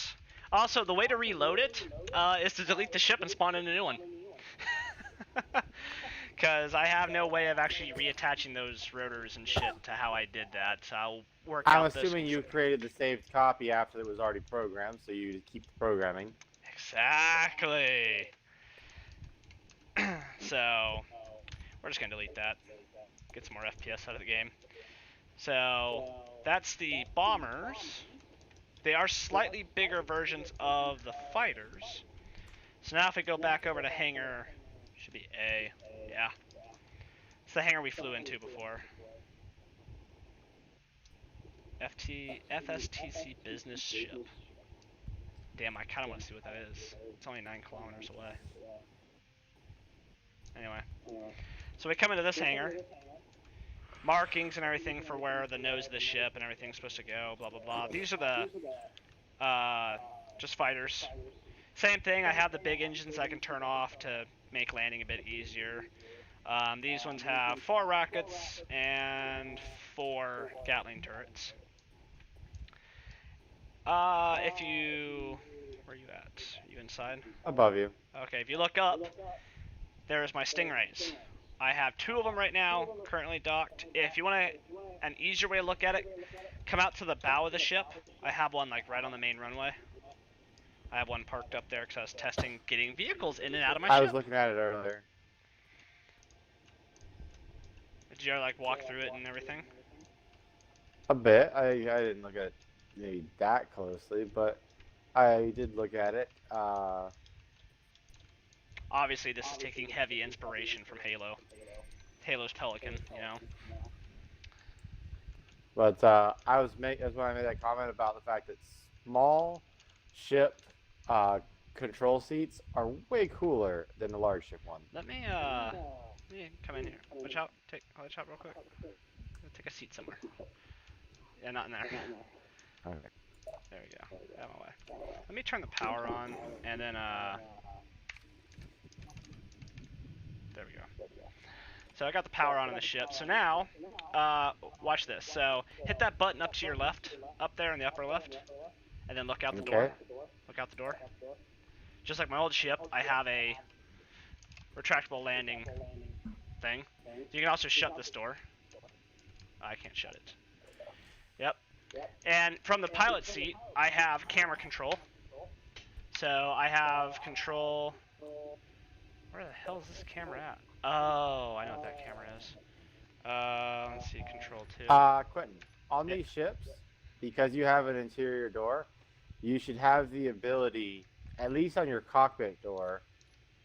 Also, the way to reload it is to delete the ship and spawn in a new one. Because I have no way of actually reattaching those rotors and shit to how I did that. So I'll work I'm out this. assuming you created the saved copy after it was already programmed, so you keep the programming. Exactly. So we're just gonna delete that. Get some more FPS out of the game. So that's the bombers. They are slightly bigger versions of the fighters. So now if we go back over to hangar, should be A. Yeah. It's the hangar we flew into before. FSTC business ship. Damn, I kind of want to see what that is. It's only 9 kilometers away. Anyway. So we come into this hangar. Markings and everything for where the nose of the ship and everything's supposed to go, blah, blah, blah. These are the, just fighters. Same thing, I have the big engines I can turn off to make landing a bit easier. These ones have 4 rockets and 4 Gatling turrets. If you... Where are you at? Are you inside? Above you. Okay, if you look up, there's my Stingrays. I have 2 of them right now, currently docked. If you want an easier way to look at it, come out to the bow of the ship. I have one like right on the main runway. I have one parked up there because I was testing getting vehicles in and out of my ship. I was looking at it earlier. Did you ever like walk through it and everything? A bit. I didn't look at it maybe that closely, but I did look at it. Obviously, this is taking heavy inspiration from Halo. Halo's Pelican, you know. But that's why I made that comment about the fact that small ship control seats are way cooler than the large ship one. Let me come in here. Watch out. Watch out real quick. Take a seat somewhere. Yeah, not in there. Okay. There we go. Out of my way. Let me turn the power on, and then there we go. So I got the power on in the ship. So now, watch this. So hit that button up to your left, up there in the upper left, and then look out the door. Look out the door. Just like my old ship, I have a retractable landing thing. You can also shut this door. I can't shut it. Yep. And from the pilot seat, I have camera control. So I have control. Where the hell is this camera at? Oh, I know what that camera is. Let's see, control 2. Quentin, on these ships, because you have an interior door, you should have the ability, at least on your cockpit door,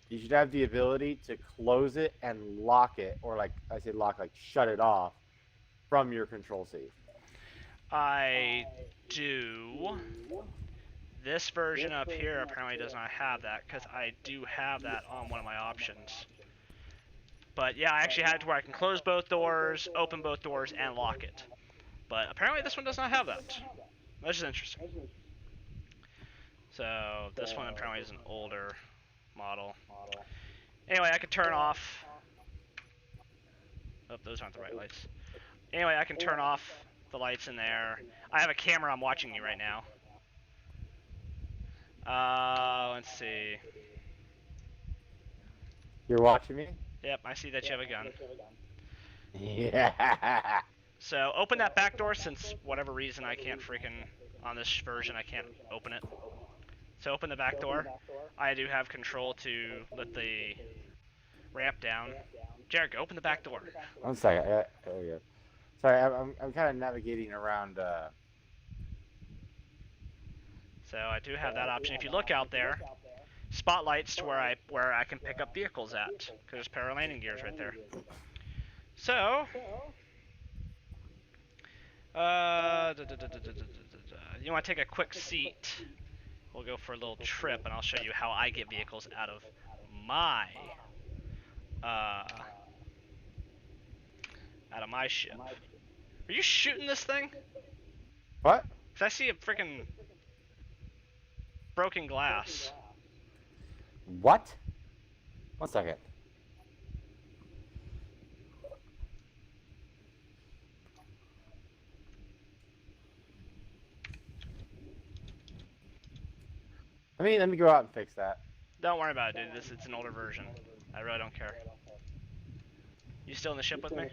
you should have the ability to close it and lock it, or like I say lock, like shut it off from your control seat. I do. This version up here apparently does not have that, because I do have that on one of my options. But yeah, I actually had it to where I can close both doors, open both doors, and lock it. But apparently this one does not have that. That's just interesting. So this one apparently is an older model. Anyway, I can turn off. Oh, those aren't the right lights. Anyway, I can turn off the lights in there. I have a camera. I'm watching you right now. Let's see. You're watching me? Yep, I see that you have a gun. Yeah. So open that back door, since whatever reason I can't freaking, on this version I can't open it. So open the back door. I do have control to let the ramp down. Jared, open the back door. 1 second. There we go. Sorry, I'm kind of navigating around. So I do have that option. If you look out there, spotlights to where I can pick up vehicles at, because there's power landing gears right there. So, you want to take a quick seat? We'll go for a little trip, and I'll show you how I get vehicles out of my ship. Are you shooting this thing? What? Cause I see a freaking broken glass. What? 1 second. Let me go out and fix that. Don't worry about it, dude. It's an older version. I really don't care. You still in the ship with me?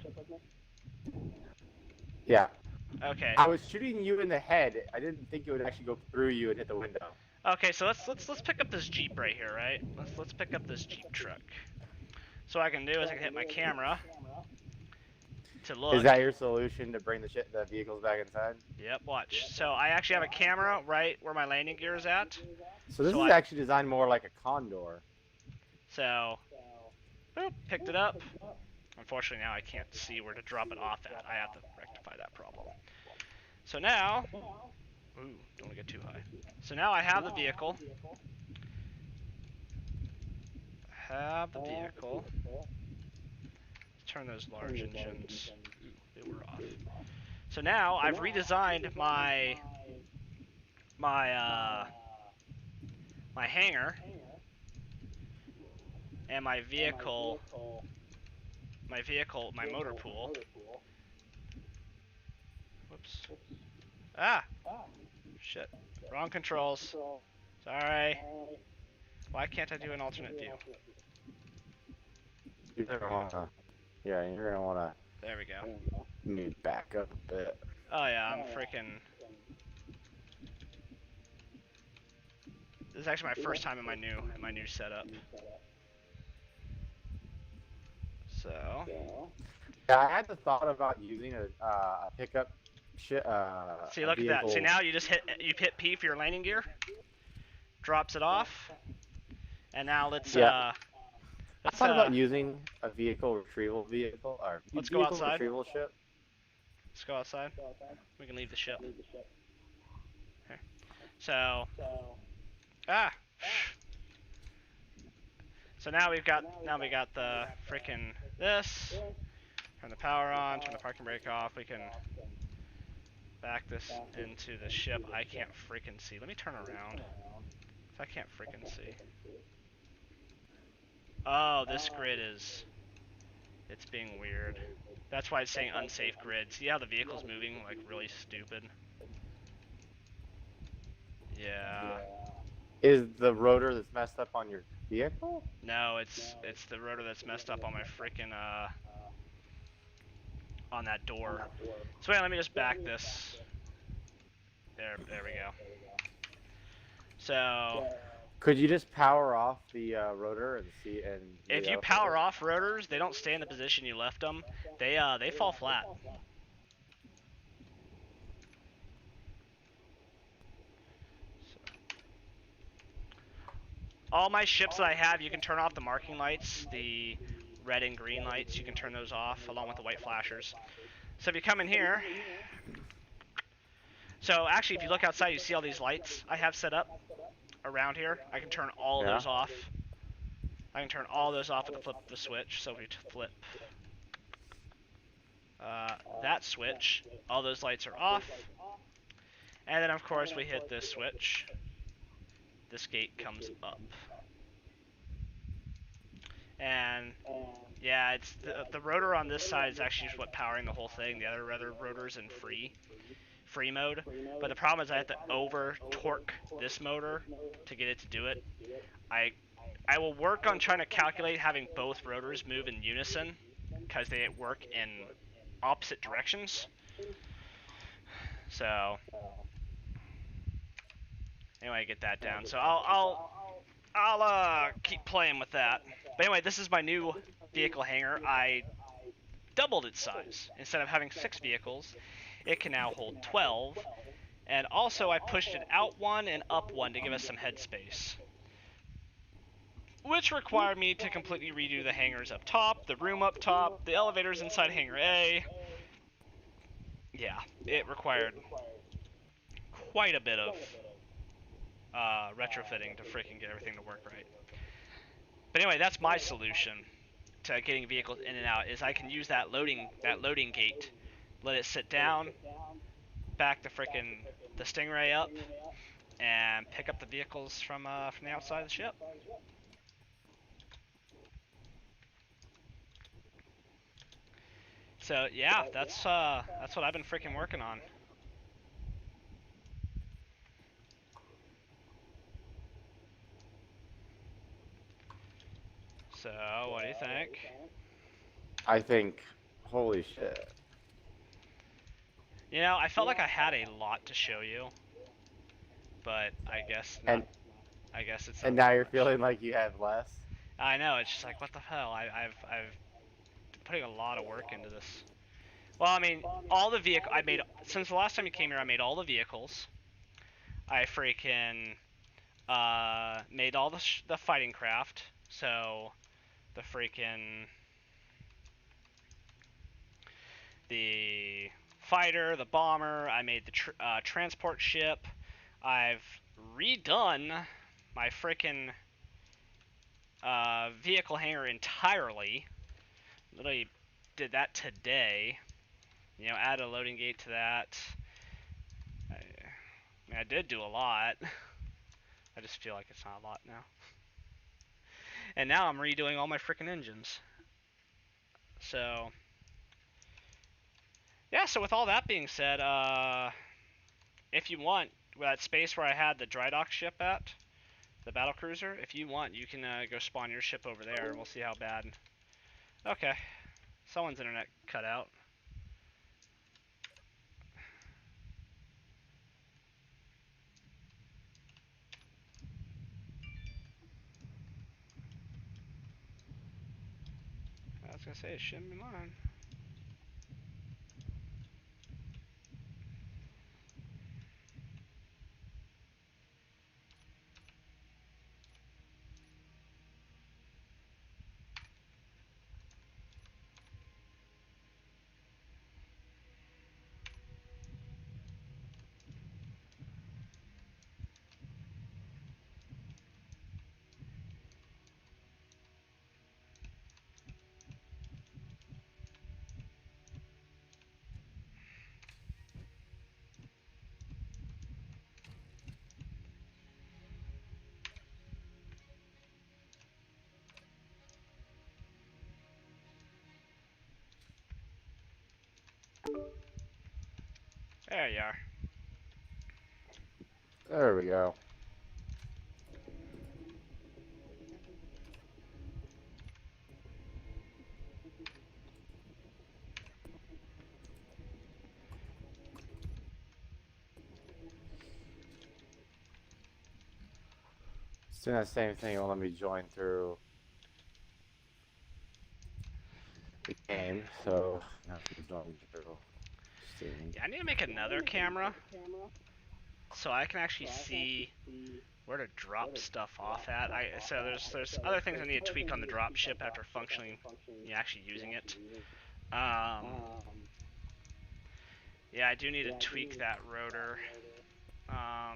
Yeah. Okay. I was shooting you in the head. I didn't think it would actually go through you and hit the window. Okay, so let's pick up this Jeep right here, right? Let's pick up this Jeep truck. So what I can do is I can hit my camera to look. Is that your solution to bring the vehicles back inside? Yep, watch. So I actually have a camera right where my landing gear is at. So this is actually designed more like a condor. So, boop, picked it up. Unfortunately now I can't see where to drop it off at. I have to rectify that problem. So now, ooh, don't get too high. So now I have the vehicle. Turn those large engines. Ooh, they were off. So now I've redesigned my hangar and my motor pool. Whoops. Ah! Shit. Wrong controls. Sorry. Why can't I do an alternate view? You're gonna wanna, yeah, you're gonna wanna. There we go. Move back up a bit. Oh yeah, I'm freaking. This is actually my first time in my new setup. So. Yeah, I had the thought about using a pickup. See, look at that. See, now you hit P for your landing gear. Drops it off. And now let's I thought about using a vehicle retrieval vehicle or let's go outside. Retrieval ship. Let's go outside. We can leave the ship. Okay. So. Ah. So now we got the freaking this. Turn the power on. Turn the parking brake off. We can back this into the ship. I can't freaking see. Let me turn around. I can't freaking see. Oh, this grid it's being weird. That's why it's saying unsafe grid. See how the vehicle's moving like really stupid? Yeah. Is the rotor that's messed up on your vehicle? No, it's the rotor that's messed up on my freaking on that door. So wait, let me just back this. There we go. So. Could you just power off the rotor and see and? If you power off rotors, they don't stay in the position you left them. They fall flat. So. All my ships that I have, you can turn off the marking lights, the red and green lights. You can turn those off along with the white flashers. So if you come in here, so actually if you look outside, you see all these lights I have set up around here. I can turn all of those off. I can turn all those off with the flip of the switch. So if we flip that switch, all those lights are off. And then of course we hit this switch. This gate comes up. And yeah, it's the rotor on this side is actually what powering the whole thing. The other rotor's in free mode. But the problem is I have to over torque this motor to get it to do it. I will work on trying to calculate having both rotors move in unison because they work in opposite directions. So anyway, get that down. So I'll keep playing with that. But anyway, this is my new vehicle hangar. I doubled its size. Instead of having 6 vehicles, it can now hold 12. And also I pushed it out 1 and up 1 to give us some headspace. Which required me to completely redo the hangars up top, the room up top, the elevators inside hangar A. Yeah, it required quite a bit of retrofitting to freaking get everything to work right. But anyway, that's my solution to getting vehicles in and out, is I can use that loading gate, let it sit down, back the Stingray up, and pick up the vehicles from the outside of the ship. So yeah, that's what I've been freaking working on. So what do you think? I think, holy shit. You know, I felt like I had a lot to show you, but I guess not. And I guess it's and not now that you're much. feeling like you have less. I know, it's just like, what the hell? I've been putting a lot of work into this. Well, I mean, all the vehicle I made since the last time you came here. I made all the vehicles. I freaking made all the fighting craft. So the freaking the fighter, the bomber. I made the transport ship. I've redone my freaking vehicle hangar entirely. Literally did that today. You know, add a loading gate to that. I did do a lot. I just feel like it's not a lot now. And now I'm redoing all my freaking engines. So, yeah, so with all that being said, if you want, that space where I had the dry dock ship at, the battle cruiser, if you want, you can go spawn your ship over there, and we'll see how bad. Okay. Someone's internet cut out. I was gonna say, it shouldn't be mine. There you are. There we go. It's doing that same thing. It won't let me join through the game, so now I can join through Steam. Yeah, I need to make another camera so I can actually see where to drop stuff off at. So there's other things I need to tweak on the drop ship after functionally, actually using it. Yeah, I do need to tweak that rotor. I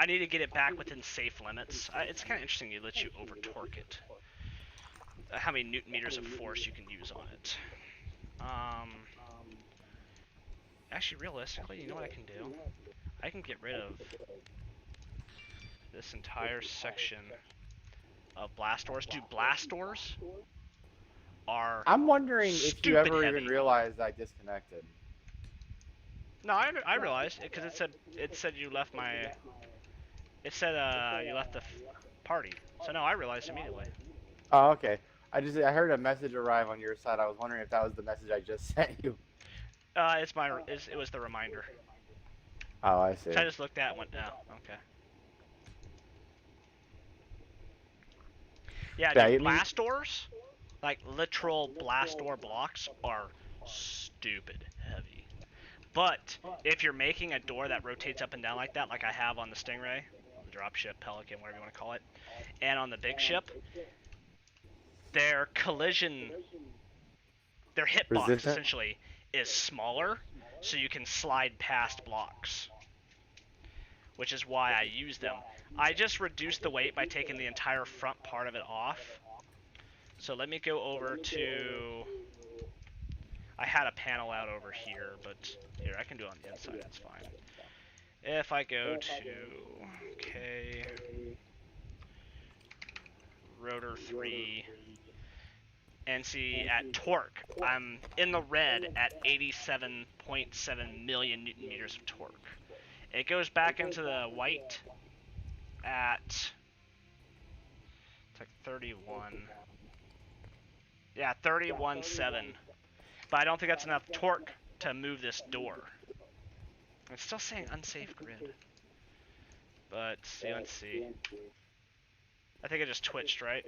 need to get it back within safe limits. It's kind of interesting. It lets you over torque it. How many newton meters of force you can use on it. Actually, realistically, you know what I can do? I can get rid of this entire section of blast doors. Dude, blast doors are I'm wondering if you stupid ever even heavy. realized I disconnected. No, I realized it because it said you left my. It said you left the party. So no, I realized immediately. Oh, okay. I heard a message arrive on your side. I was wondering if that was the message I just sent you. It was the reminder. Oh, I see. So I just looked at it and went, oh, okay. Yeah, Yeah, dude, I mean, blast doors, like literal blast door blocks, are stupid heavy. But if you're making a door that rotates up and down like that, like I have on the Stingray, the dropship, Pelican, whatever you want to call it, and on the big ship, their hitbox resistant. essentially is smaller, so you can slide past blocks, which is why I use them. I just reduced the weight by taking the entire front part of it off. So let me go over to... I had a panel out over here, but here, I can do it on the inside, it's fine. If I go to... Okay... Rotor 3... And see, at torque, I'm in the red at 87.7 million newton meters of torque. It goes back into the white at... It's like 31. Yeah, 31.7. But I don't think that's enough torque to move this door. It's still saying unsafe grid. But let's see. I think it just twitched, right?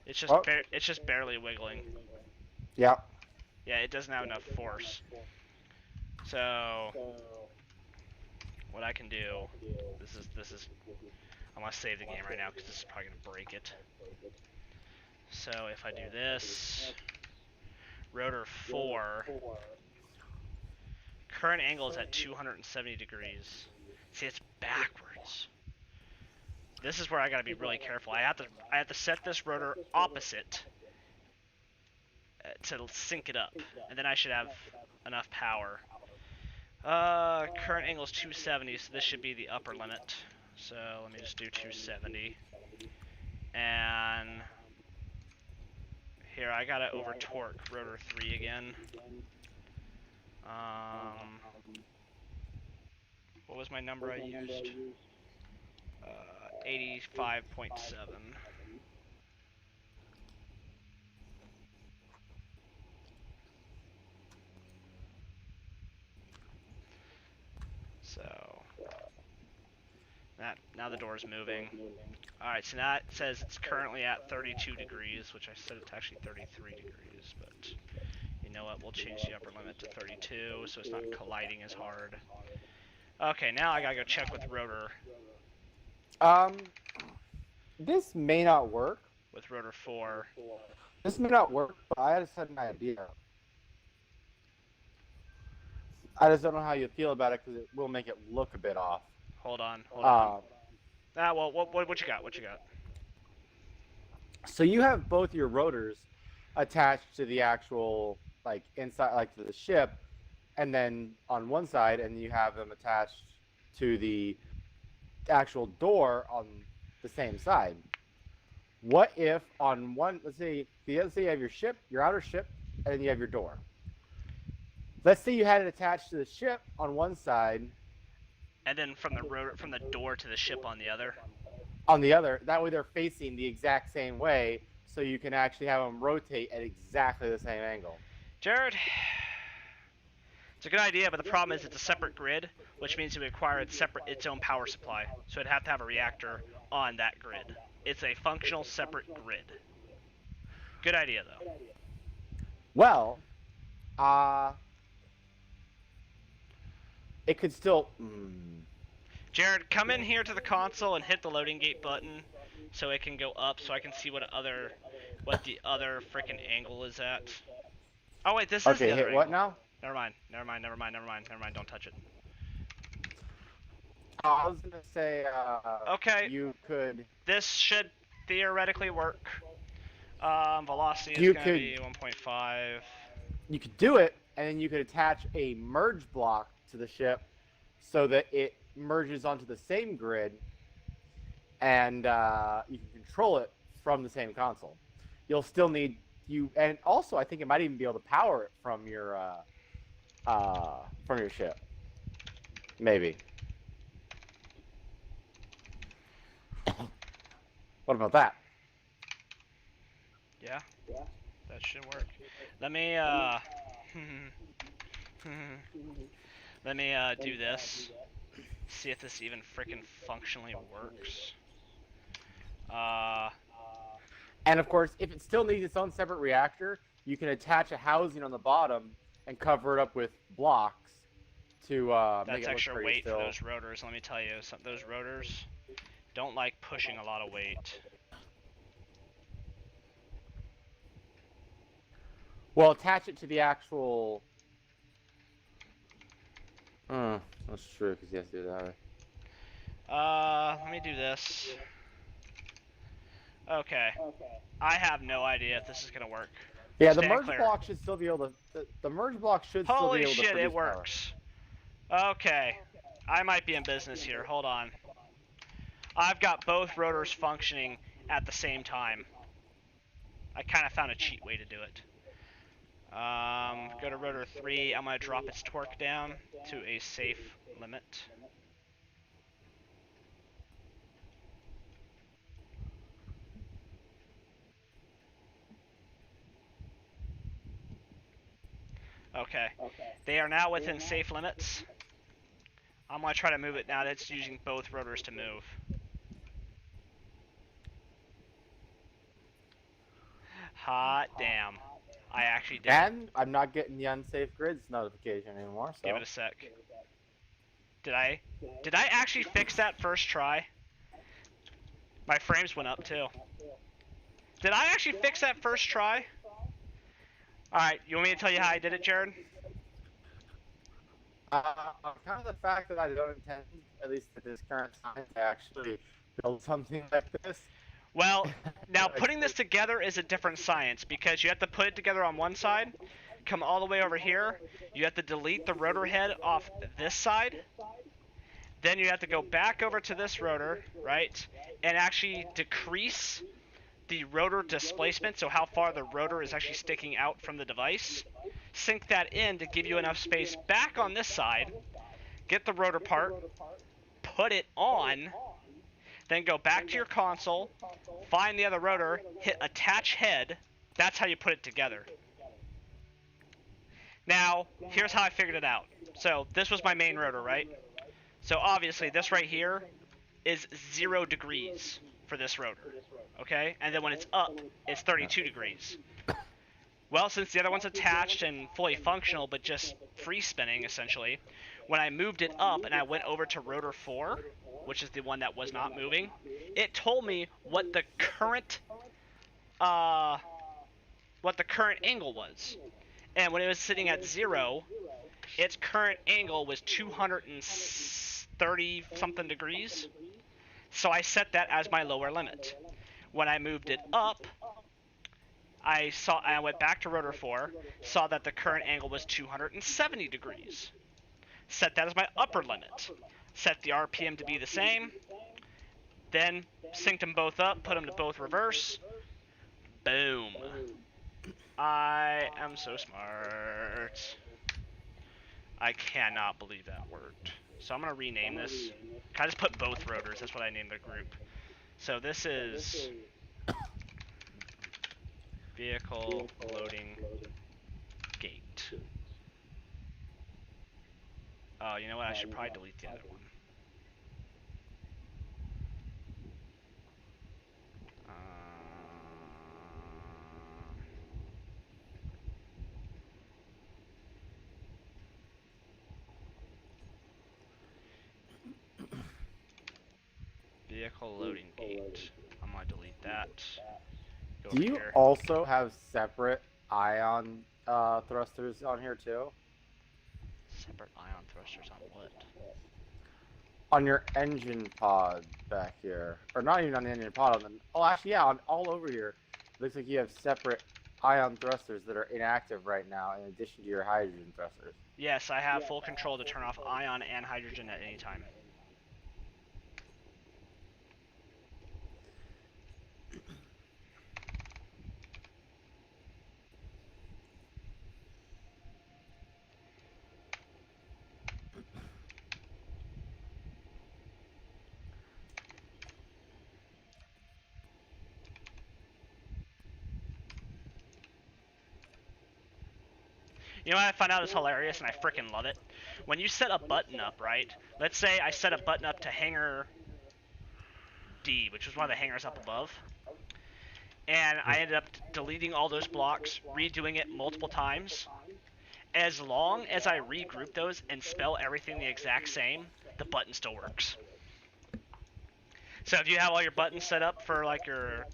It's just it's just barely wiggling. Yeah. Yeah, it doesn't have enough force. So what I can do, this is I'm gonna save the game right now because this is probably gonna break it. So if I do this, rotor 4, current angle is at 270 degrees. See, it's backwards. This is where I gotta be really careful. I have to set this rotor opposite to sync it up, and then I should have enough power. Current angle is 270, so this should be the upper limit. So let me just do 270. And here I gotta over torque rotor 3 again. What was my number I used? 85.7. So now the door is moving. Alright, so now it says it's currently at 32 degrees, which I set it to actually 33 degrees, but you know what, we'll change the upper limit to 32 so it's not colliding as hard. Okay, now I gotta go check with rotor. This may not work. With rotor 4. This may not work, but I just had an idea. I just don't know how you feel about it because it will make it look a bit off. Hold on. Well, what you got? What you got? So you have both your rotors attached to the actual, like, inside, like, to the ship, and then on one side, and you have them attached to the actual door on the same side. What if on one, let's say you have your ship, your outer ship, and then you have your door. Let's say you had it attached to the ship on one side, and then from the door to the ship on the other. On the other, that way they're facing the exact same way, so you can actually have them rotate at exactly the same angle. Jared, it's a good idea, but the problem is it's a separate grid, which means it would require its own power supply. So it'd have to have a reactor on that grid. It's a functional separate grid. Good idea, though. Well, it could still. Jared, come in here to the console and hit the loading gate button, so it can go up, so I can see what the other freaking angle is at. Oh wait, this is the other hit what now? Never mind. Don't touch it. I was gonna say. Okay. You could. This should theoretically work. Velocity is gonna be 1.5. You could do it, and then you could attach a merge block to the ship, so that it merges onto the same grid, and you can control it from the same console. You'll still need and also I think it might even be able to power it from your ship. Maybe. What about that? Yeah, that should work. Let me let me do this. See if this even freaking functionally works. And of course, if it still needs its own separate reactor, you can attach a housing on the bottom and cover it up with blocks to make it look extra pretty weight still. for those rotors. Let me tell you, those rotors don't like pushing a lot of weight. Well, attach it to the actual. That's true because you have to do it that way. Let me do this. Okay. I have no idea if this is gonna work. Yeah, the merge block should still be able to. The merge block should still be able to. Holy shit, it works. Power. Okay. I might be in business here. Hold on. I've got both rotors functioning at the same time. I kind of found a cheat way to do it. Go to rotor 3. I'm going to drop its torque down to a safe limit. Okay. They are now within safe limits. I'm going to try to move it now that it's using both rotors to move. Hot damn. I actually did it. And I'm not getting the unsafe grids notification anymore, so. Give it a sec. Did I actually fix that first try? My frames went up too. Did I actually fix that first try? Alright, you want me to tell you how I did it, Jared? Kind of the fact that I don't intend, at least at this current time, to actually build something like this. Well, now putting this together is a different science because you have to put it together on one side, come all the way over here, you have to delete the rotor head off this side, then you have to go back over to this rotor, right, and actually decrease the rotor displacement, so how far the rotor is actually sticking out from the device, sync that in to give you enough space back on this side, get the rotor part, put it on, then go back to your console, find the other rotor, hit attach head. That's how you put it together. Now, here's how I figured it out. So this was my main rotor, right? So obviously this right here is 0 degrees for this rotor, okay? And then when it's up, it's 32 degrees. Well, since the other one's attached and fully functional, but just free spinning essentially, when I moved it up and I went over to rotor 4, which is the one that was not moving, it told me what the current angle was. And when it was sitting at 0, its current angle was 230 something degrees. So I set that as my lower limit. When I moved it up, I went back to rotor 4, saw that the current angle was 270 degrees. Set that as my upper limit. Set the RPM to be the same. Then synced them both up, put them to both reverse. Boom. I am so smart. I cannot believe that worked. So I'm going to rename this. I just put both rotors. That's what I named the group. So this is vehicle loading gate. Oh, you know what? I should probably delete the other one. Vehicle loading gate. I'm gonna delete that. Go Do you here. also have separate ion thrusters on here too? Separate ion thrusters on what? On your engine pod back here, or not even on the engine pod. On the actually, yeah, on all over here. Looks like you have separate ion thrusters that are inactive right now, in addition to your hydrogen thrusters. Yes, I have full control to turn off ion and hydrogen at any time. You know what I find out is hilarious, and I freaking love it? When you set a button up, right? Let's say I set a button up to hangar D, which was one of the hangars up above. And I ended up deleting all those blocks, redoing it multiple times. As long as I regroup those and spell everything the exact same, the button still works. So if you have all your buttons set up for like your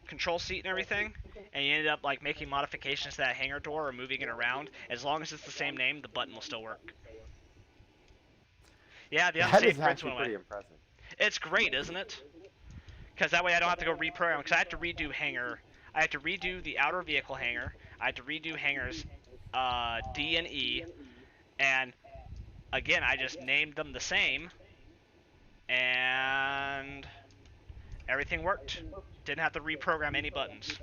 control seat and everything, and you ended up like making modifications to that hangar door or moving it around, as long as it's the same name, the button will still work. Yeah, the That unsafe is grids actually went away. pretty impressive. It's great, isn't it? Because that way I don't have to go reprogram, because I have to redo hangar. I have to redo the outer vehicle hangar. I have to redo hangars D and E. And again, I just named them the same. And everything worked. Didn't have to reprogram any buttons.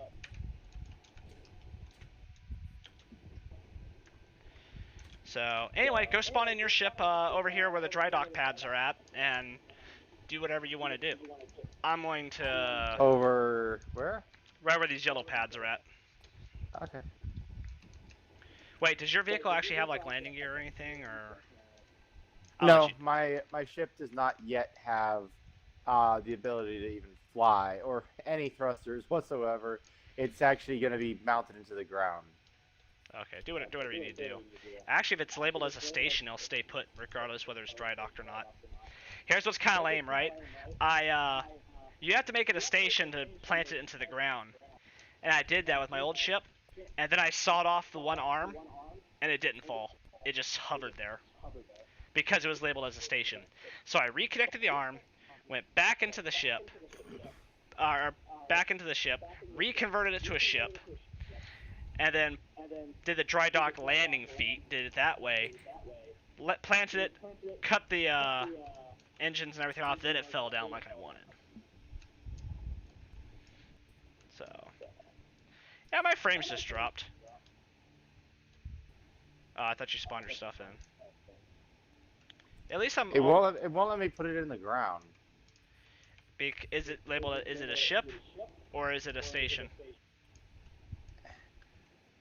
So anyway, go spawn in your ship over here where the dry dock pads are at, and do whatever you want to do. I'm going to... Over where? Right where these yellow pads are at. Okay. Wait, does your vehicle actually have like landing gear or anything, or? No, my ship does not yet have the ability to even fly or any thrusters whatsoever. It's actually going to be mounted into the ground. Okay, do whatever you need to do. Actually, if it's labeled as a station, it'll stay put regardless whether it's dry docked or not. Here's what's kind of lame, right? You have to make it a station to plant it into the ground, and I did that with my old ship, and then I sawed off the one arm, and it didn't fall. It just hovered there because it was labeled as a station. So I reconnected the arm, went back into the ship, reconverted it to a ship, and then did the dry dock landing feat, did it that way, planted it, cut the engines and everything off, then it fell down like I wanted. So, yeah, my frames just dropped. Oh, I thought you spawned your stuff in. At least I'm... It won't let me put it in the ground. Is it labeled, is it a ship, or is it a station?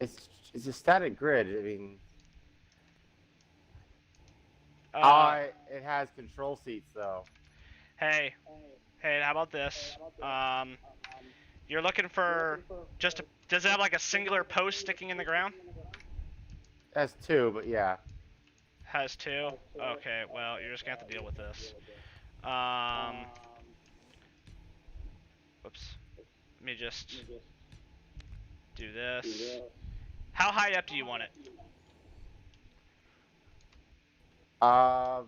It's a static grid. I mean, it has control seats though. Hey, how about this? You're looking for just a... Does it have like a singular post sticking in the ground? It has two, but yeah. Has two? Okay, well, you're just gonna have to deal with this. Whoops. Let me just do this. How high up do you want it? Uh,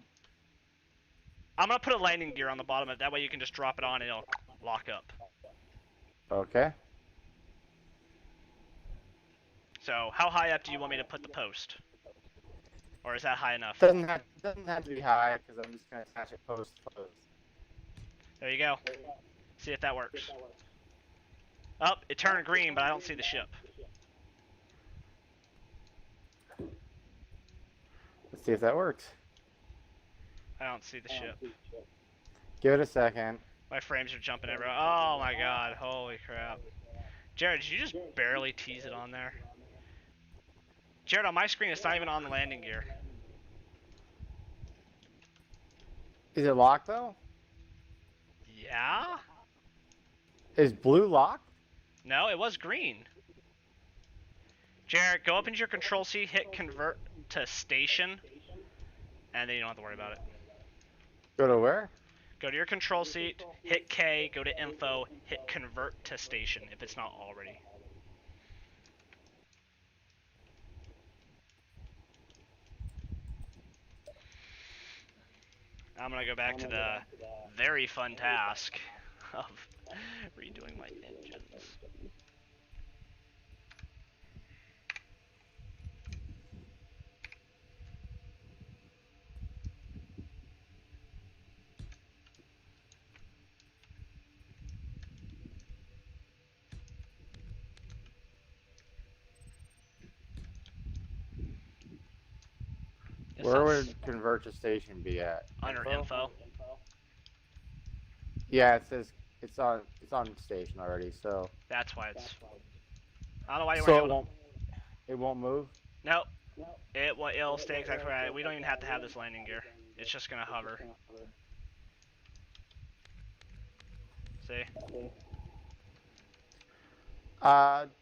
I'm gonna put a landing gear on the bottom of it. That way you can just drop it on and it'll lock up. Okay. So, how high up do you want me to put the post? Or is that high enough? Doesn't have to be high because I'm just gonna attach it post. There you go. See if that works. Oh, it turned green, but I don't see the ship. Let's see if that works. I don't see the ship. Give it a second. My frames are jumping everywhere. Oh my god, holy crap. Jared, did you just barely tease it on there? Jared, on my screen, it's not even on the landing gear. Is it locked though? Yeah? Is blue locked? No, it was green. Jared, go up into your control seat, hit convert to station, and then you don't have to worry about it. Go to where? Go to your control seat, hit K, go to info, hit convert to station if it's not already. I'm gonna go back to the very fun task of redoing my engines. Where would convert to station be at? Under info. Yeah, it says it's on station already, so. That's why it's. I don't know why you So weren't able to... it won't move. Nope. It'll stay exactly right. We don't even have to have this landing gear. It's just gonna hover. See?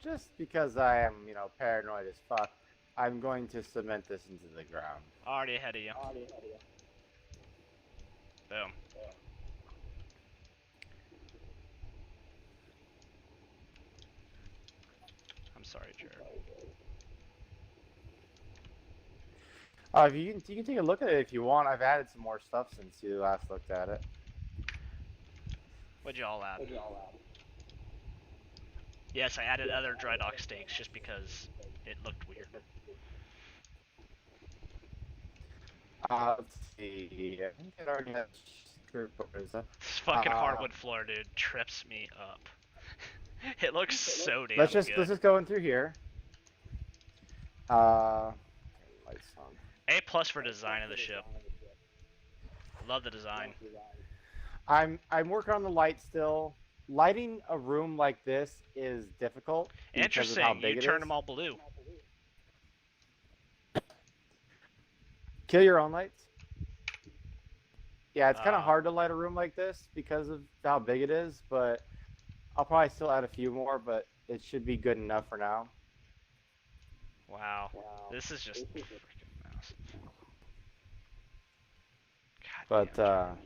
Just because I am, paranoid as fuck, I'm going to cement this into the ground. Already ahead of you. Boom. I'm sorry, Jared. You can take a look at it if you want. I've added some more stuff since you last looked at it. What'd you all add? Yes, I added other dry dock stakes just because it looked weird. Let's see. I think it already has. This fucking hardwood floor, dude, trips me up. It looks so damn let's just go in through here. Lights on. A+ for design of the ship. Love the design. I'm working on the light still. Lighting a room like this is difficult. Interesting. You turned them all blue. Kill your own lights. Yeah, it's kind of Uh, hard to light a room like this because of how big it is, but I'll probably still add a few more, but it should be good enough for now. wow. This is just freaking massive. God But damn,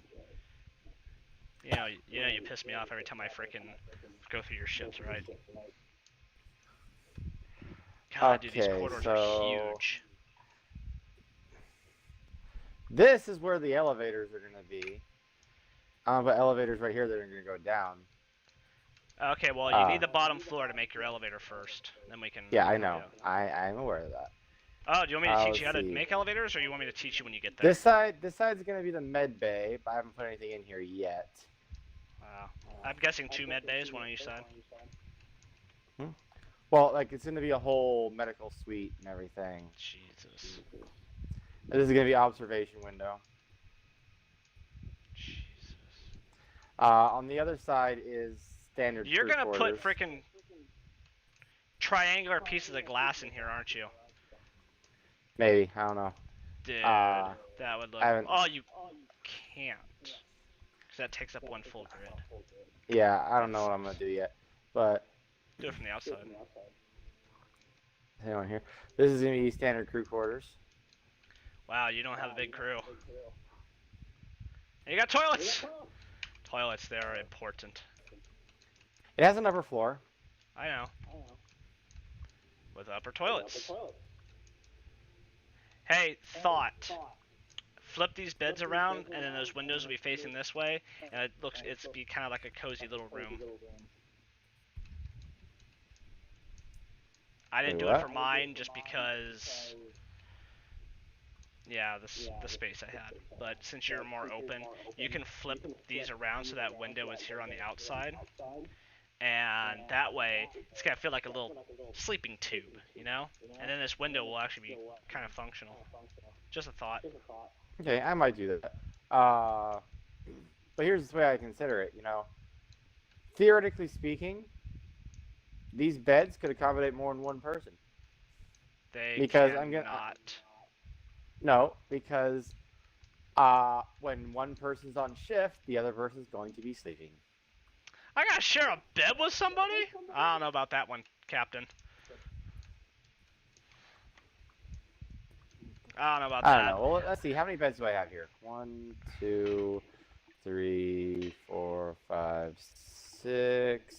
Jared. You piss me off every time I freaking go through your ships, right? God, dude, these okay, corridors are so huge. this is where the elevators are gonna be. But elevators right here that are gonna go down. Okay, well, you need the bottom floor to make your elevator first. Then we can Yeah, I help you know. out. I'm aware of that. Oh, do you want me to teach Let's you how to see. make elevators, or you want me to teach you when you get there? This side's gonna be the med bay, but I haven't put anything in here yet. Wow. I'm guessing 2 med bays, one on each side. Well, like it's gonna be a whole medical suite and everything. Jesus. This is gonna be observation window. Jesus. On the other side is standard. You're crew gonna quarters. put freaking triangular pieces of glass in here, aren't you? Maybe, I don't know. Dude, that would look. I haven't. Oh, you can't. Because that takes up one full grid. Yeah, I don't know what I'm gonna do yet, but Do it from the outside. hang on here. This is gonna be standard crew quarters. Wow, you don't have a big crew. And you got toilets! Toilets, they are important. It has an upper floor. I know. With upper toilets. Hey, thought. Flip these beds around, and then those windows will be facing this way, and it's be kind of like a cozy little room. I didn't do it for mine just because, yeah, the space I had. But since you're more open, you can flip these around so that window is here on the outside. And that way, it's gonna feel like a little sleeping tube, you know? And then this window will actually be kind of functional. Just a thought. Okay, I might do that. But here's the way I consider it, you know. Theoretically speaking, these beds could accommodate more than one person. Because I'm gonna not. No, because when one person's on shift, the other person's going to be sleeping. I gotta share a bed with somebody? I don't know about that one, Captain. I don't know about that. I don't know. Well, let's see. How many beds do I have here? 1, 2, 3, 4, 5, 6.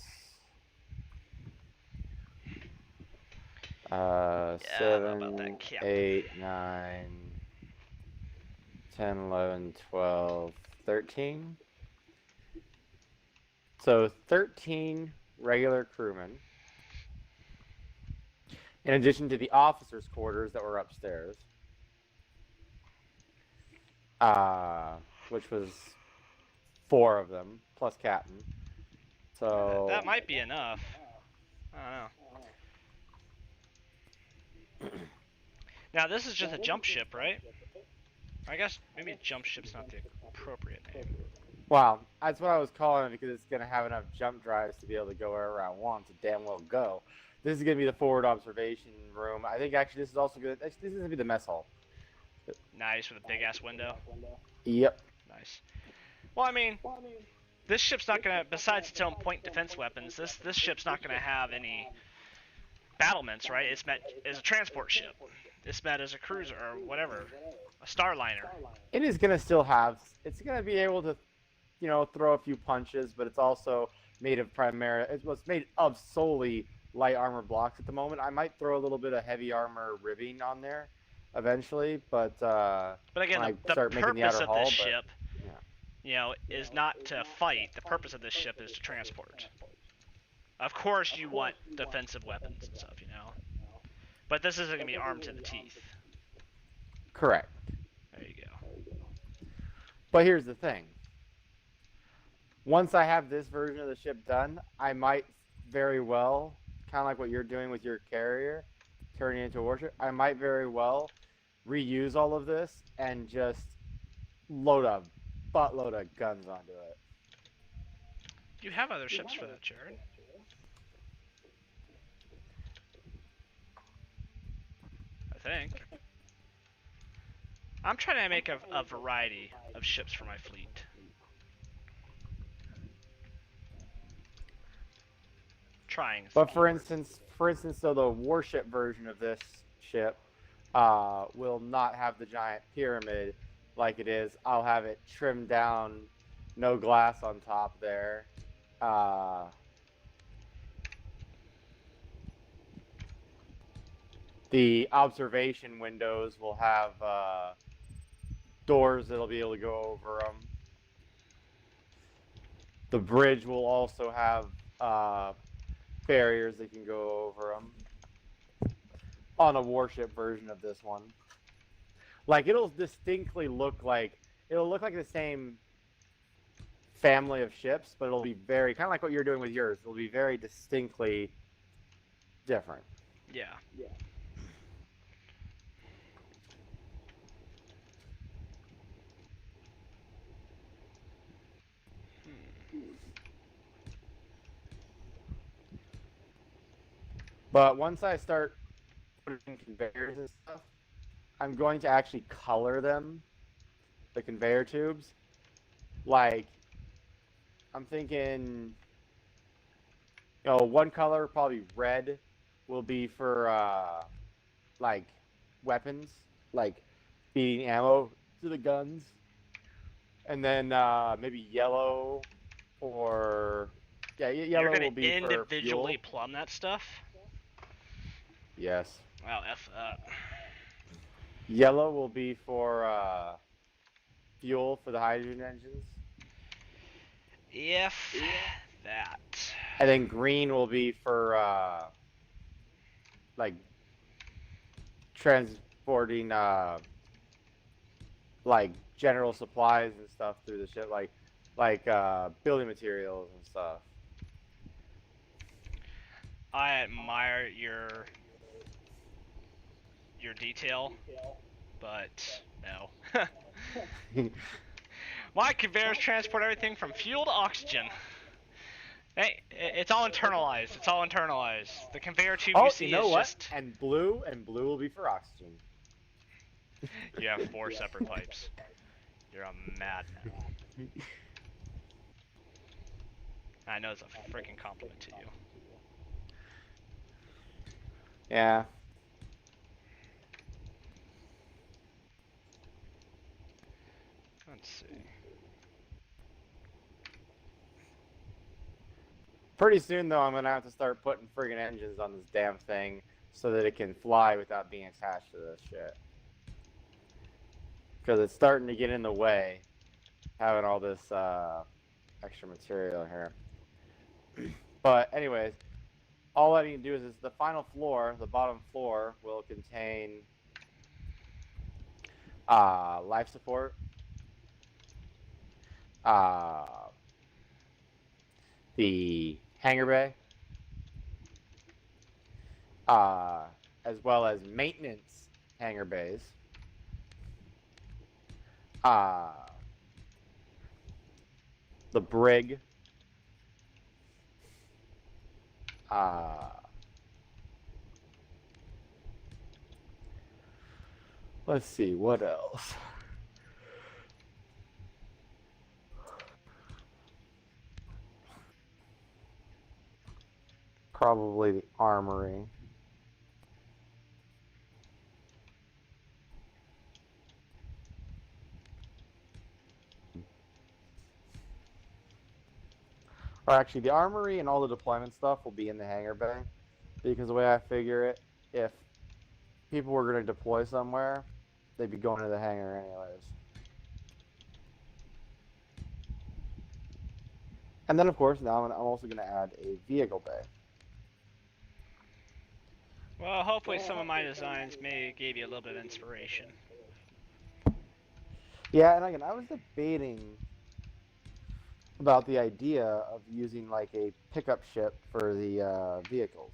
7, 8, 9, 10, 11, 12, 13. So 13 regular crewmen, in addition to the officers' quarters that were upstairs, which was 4 of them plus captain. So that might be enough. I don't know. Now this is just a jump ship, right? I guess maybe jump ship's not the appropriate name. Wow, that's what I was calling it because it's going to have enough jump drives to be able to go wherever I want to damn well go. This is going to be the forward observation room. I think actually this is also good. This is going to be the mess hall. Nice, with a big ass window. Yep. Nice. Well, I mean, this ship's not gonna, besides its own point defense weapons, this ship's not gonna have any battlements, right? It's meant as a transport ship. It's meant as a cruiser or whatever, a starliner. It is going to still have. It's going to be able to, you know, throw a few punches, but it's also made of it's made of solely light armor blocks at the moment. I might throw a little bit of heavy armor ribbing on there eventually, but again, the purpose of this ship, you know, is not to fight. The purpose of this ship is to transport. Of course, you want defensive weapons and stuff, you know, but this isn't gonna be armed to the teeth. Correct. There you go. But here's the thing. Once I have this version of the ship done, I might very well, kind of like what you're doing with your carrier, turning it into a warship, I might very well reuse all of this and just load a buttload of guns onto it. You have other ships for that, Jared. I think. I'm trying to make a variety of ships for my fleet. Trying. But for instance, so the warship version of this ship will not have the giant pyramid like it is. I'll have it trimmed down, no glass on top there. The observation windows will have doors that'll be able to go over them. The bridge will also have barriers that can go over them. On a warship version of this one. Like, it'll distinctly look like, the same family of ships, but it'll be very, kind of like what you're doing with yours, it'll be very distinctly different. Yeah. But once I start putting conveyors and stuff, I'm going to actually color them, the conveyor tubes. Like, I'm thinking, one color, probably red, will be for, like, weapons, like feeding ammo to the guns. And then maybe yellow or... Yeah, yellow will be for fuel. You're gonna individually plumb that stuff? Yes. Wow, F that. Yellow will be for fuel for the hydrogen engines. If that. And then green will be for like transporting like general supplies and stuff through the ship, like building materials and stuff. I admire your detail, but no. My conveyors transport everything from fuel to oxygen. Hey, it's all internalized. It's all internalized. The conveyor tube you see is just... And blue will be for oxygen. You have 4 separate pipes. You're a madman. I know it's a freaking compliment to you. Yeah. Let's see. Pretty soon, though, I'm going to have to start putting friggin' engines on this damn thing so that it can fly without being attached to this shit. Because it's starting to get in the way, having all this extra material here. But anyways, all I need to do is the final floor, the bottom floor, will contain life support, the hangar bay, as well as maintenance hangar bays, the brig, let's see, what else? Probably the armory. Or actually, the armory and all the deployment stuff will be in the hangar bay. Because the way I figure it, if people were going to deploy somewhere, they'd be going to the hangar anyways. And then, of course, now I'm also going to add a vehicle bay. Well, hopefully some of my designs may give you a little bit of inspiration. Yeah, and again, I was debating about the idea of using like a pickup ship for the vehicles,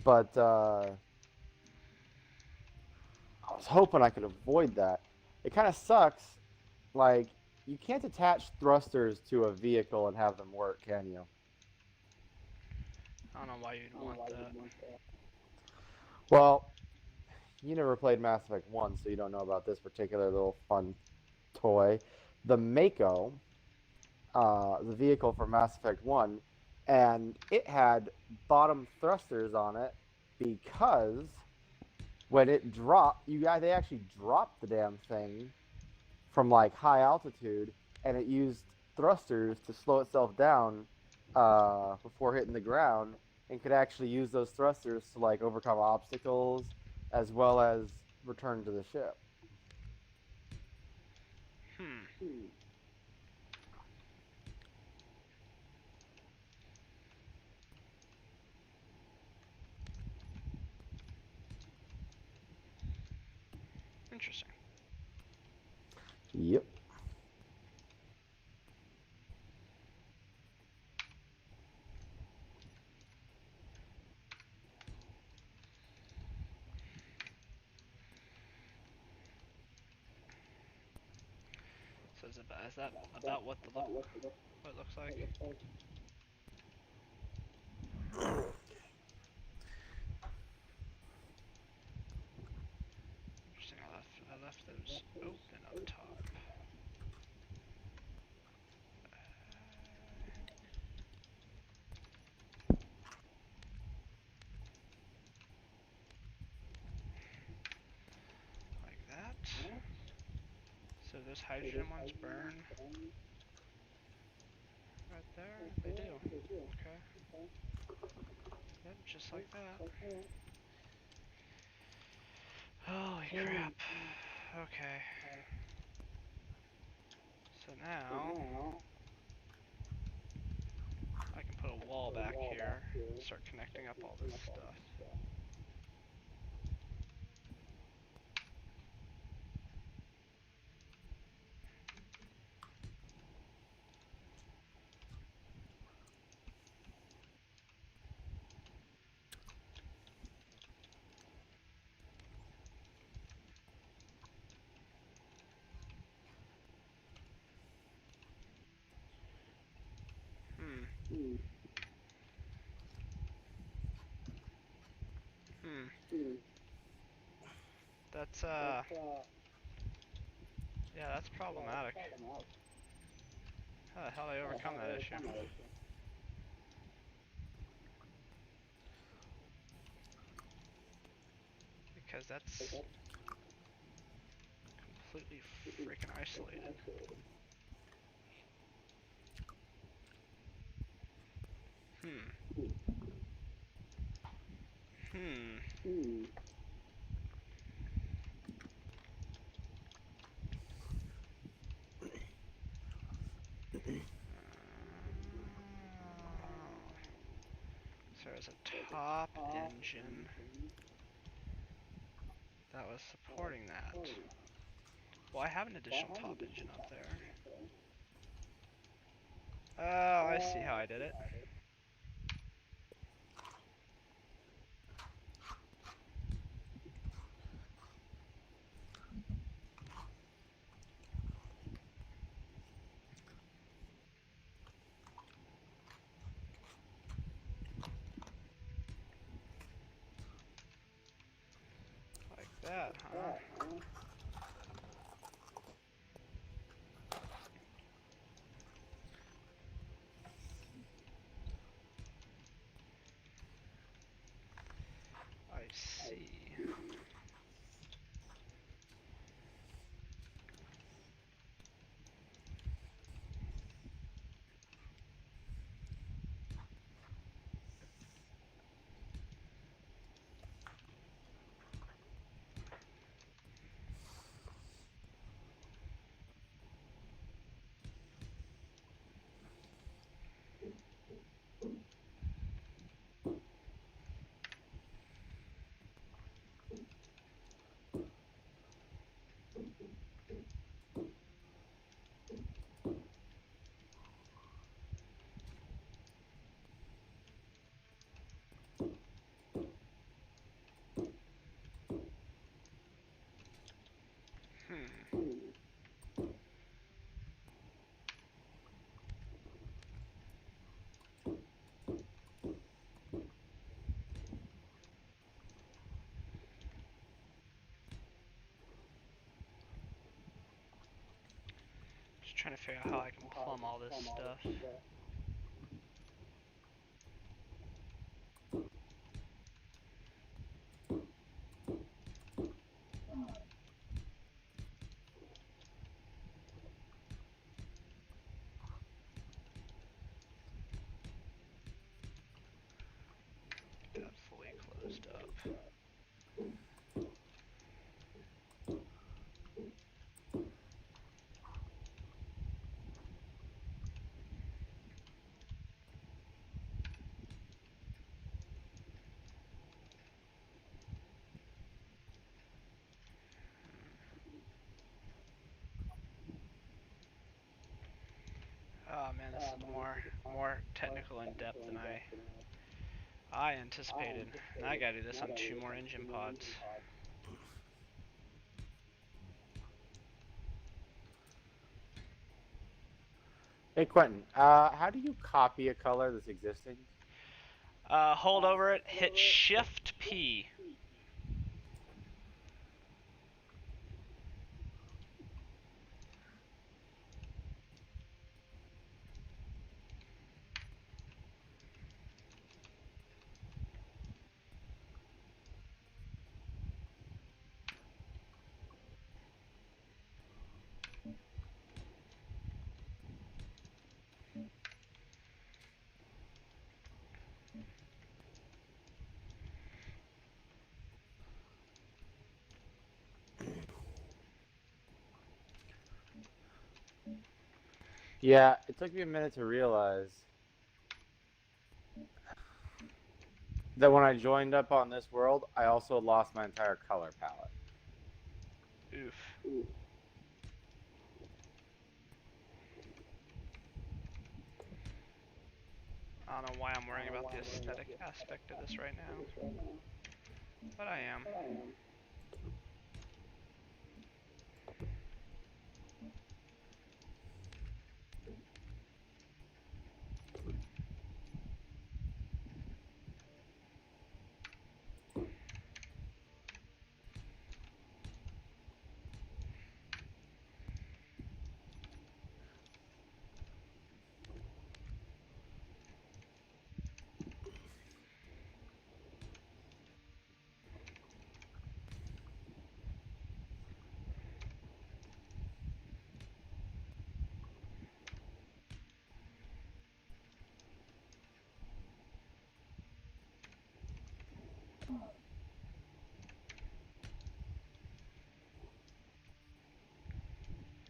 but I was hoping I could avoid that. It kind of sucks. Like, you can't attach thrusters to a vehicle and have them work, can you? I don't know why you'd want that. Well, you never played Mass Effect 1, so you don't know about this particular little fun toy. The Mako, the vehicle for Mass Effect 1, and it had bottom thrusters on it because when it dropped, they actually dropped the damn thing from like high altitude, and it used thrusters to slow itself down before hitting the ground, and could actually use those thrusters to like overcome obstacles as well as return to the ship. Hmm. Interesting. Yep. So is that about what what it looks like? Interesting. I left those open up top. Like that. So those hydrogen ones burn right there? They do. Okay. Yep, just like that. Holy crap. Okay. So now I can put a wall back here and start connecting up all this stuff. Hmm. That's yeah, that's problematic. How the hell do I overcome that issue? Because that's completely freaking isolated. Hmm. Hmm. So there's a top engine that was supporting that. Well, I have an additional top engine up there. Oh, I see how I did it. Like that, huh? I see. trying to figure out how I can plumb all this stuff. Get that fully closed up. Oh man, this is more technical in depth than I anticipated. Now I gotta do this on 2 more engine pods. Hey Quentin, how do you copy a color that's existing? Hold over it, hit Shift P. Yeah, it took me a minute to realize that when I joined up on this world, I also lost my entire color palette. Oof. I don't know why I'm worrying about the aesthetic aspect of this right now, but I am.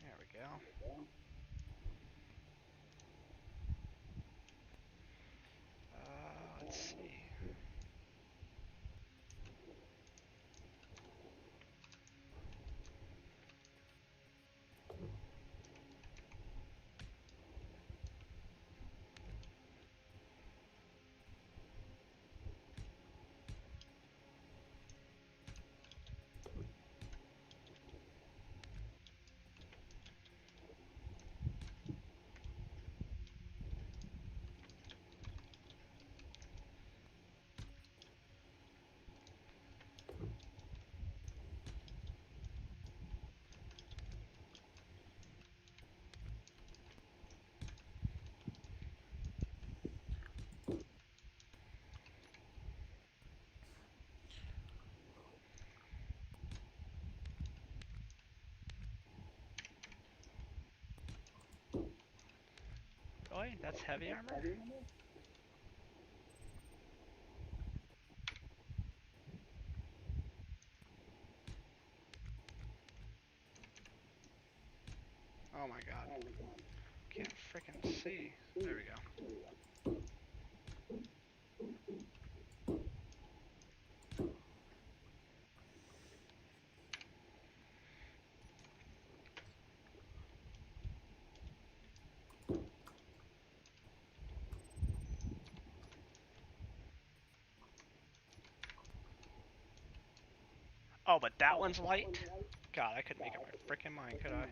There we go. Let's see. Really? That's heavy armor? Oh my god. Can't freaking see. There we go. Oh, but that one's light? God, I couldn't make up my freaking mind, could I?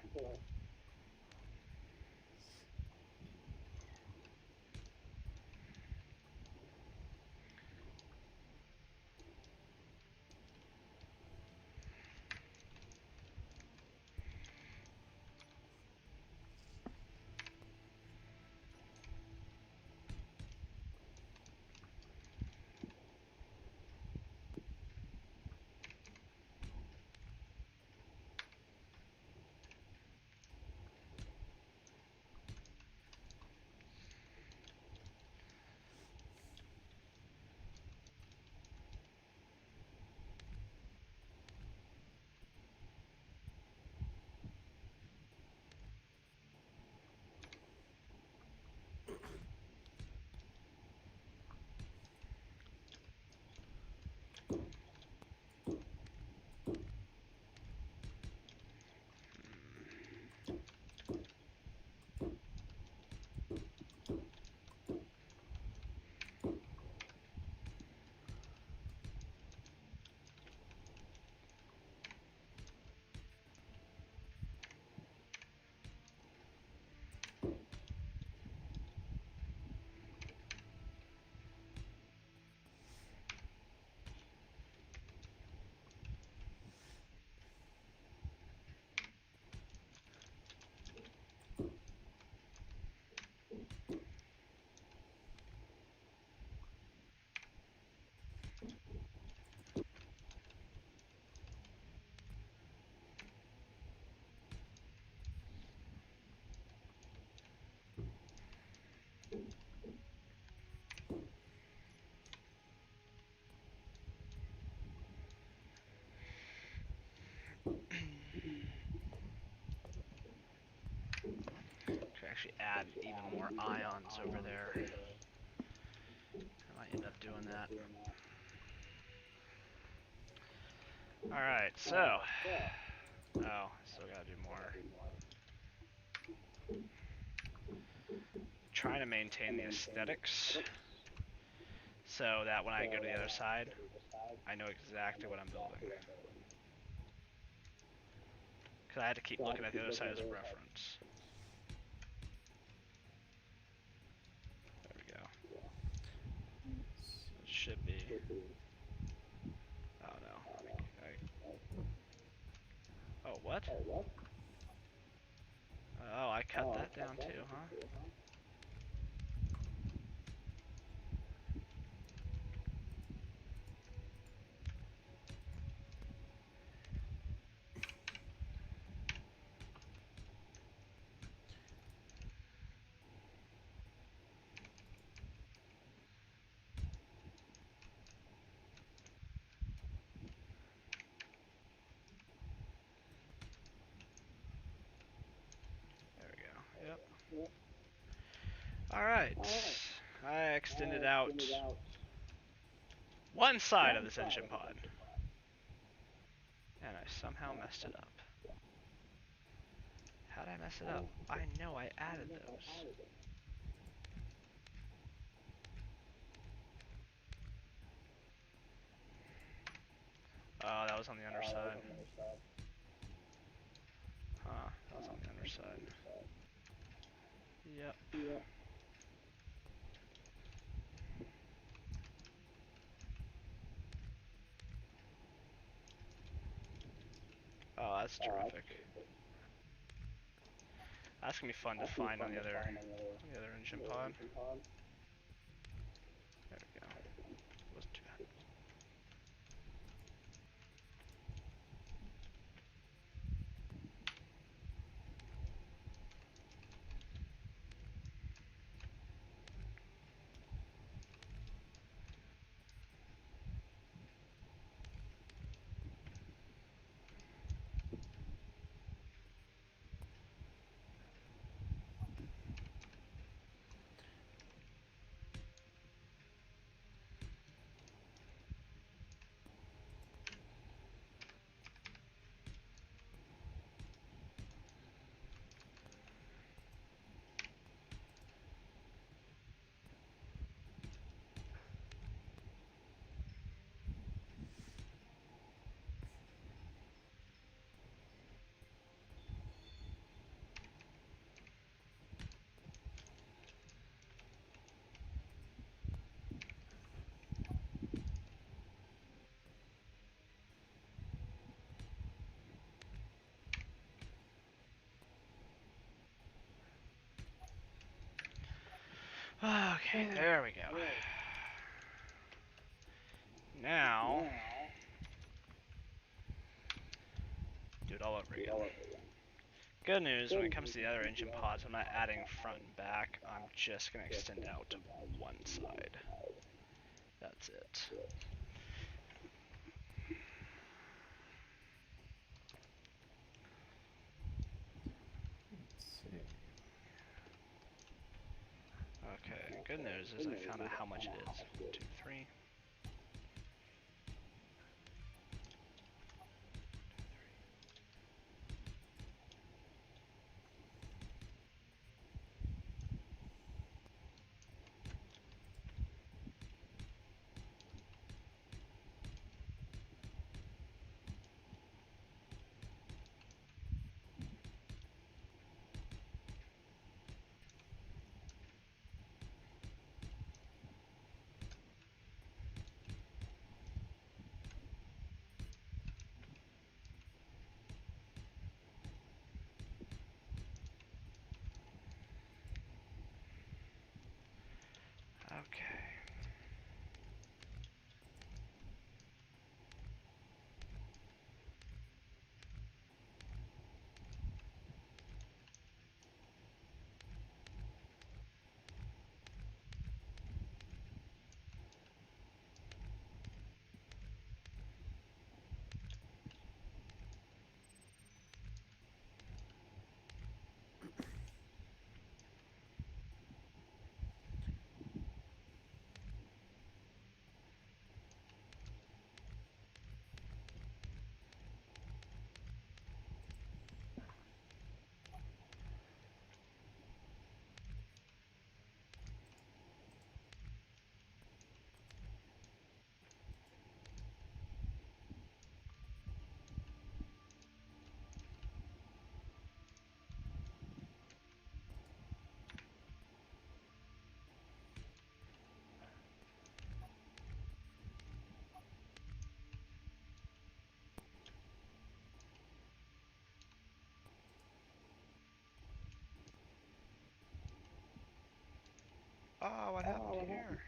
add even more ions over there. I might end up doing that. Alright, so. Oh, still gotta do more. Trying to maintain the aesthetics so that when I go to the other side, I know exactly what I'm building. Because I had to keep looking at the other side as a reference. There we go. It should be. Oh no. Oh, what? Oh, I cut that down too, huh? Yep. Alright. I extended out one side of this engine pod. And I somehow messed it up. How'd I mess it up? I know I added those. Oh, that was on the underside. Huh, that was on the underside. Yep. Oh, that's terrific. That's gonna be fun to find on the other engine pod. There we go. Wasn't too bad. Okay, there we go. Now, do it all over again. Good news, when it comes to the other engine pods, I'm not adding front and back. I'm just going to extend out to one side. That's it. Okay, good news is I found out how much it is. 1, 2, 3. Oh, what happened here?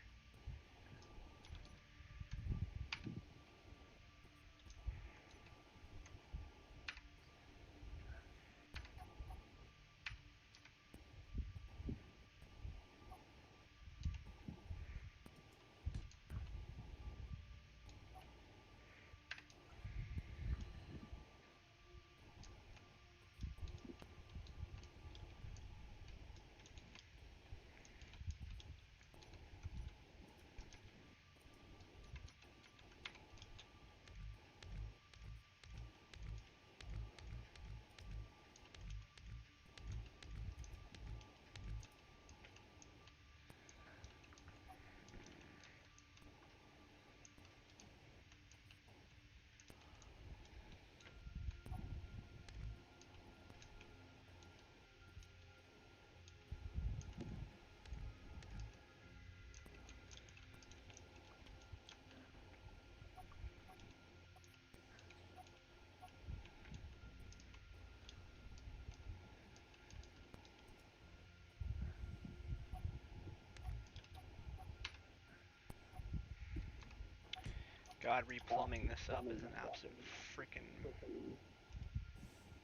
God, replumbing this up is an absolute freaking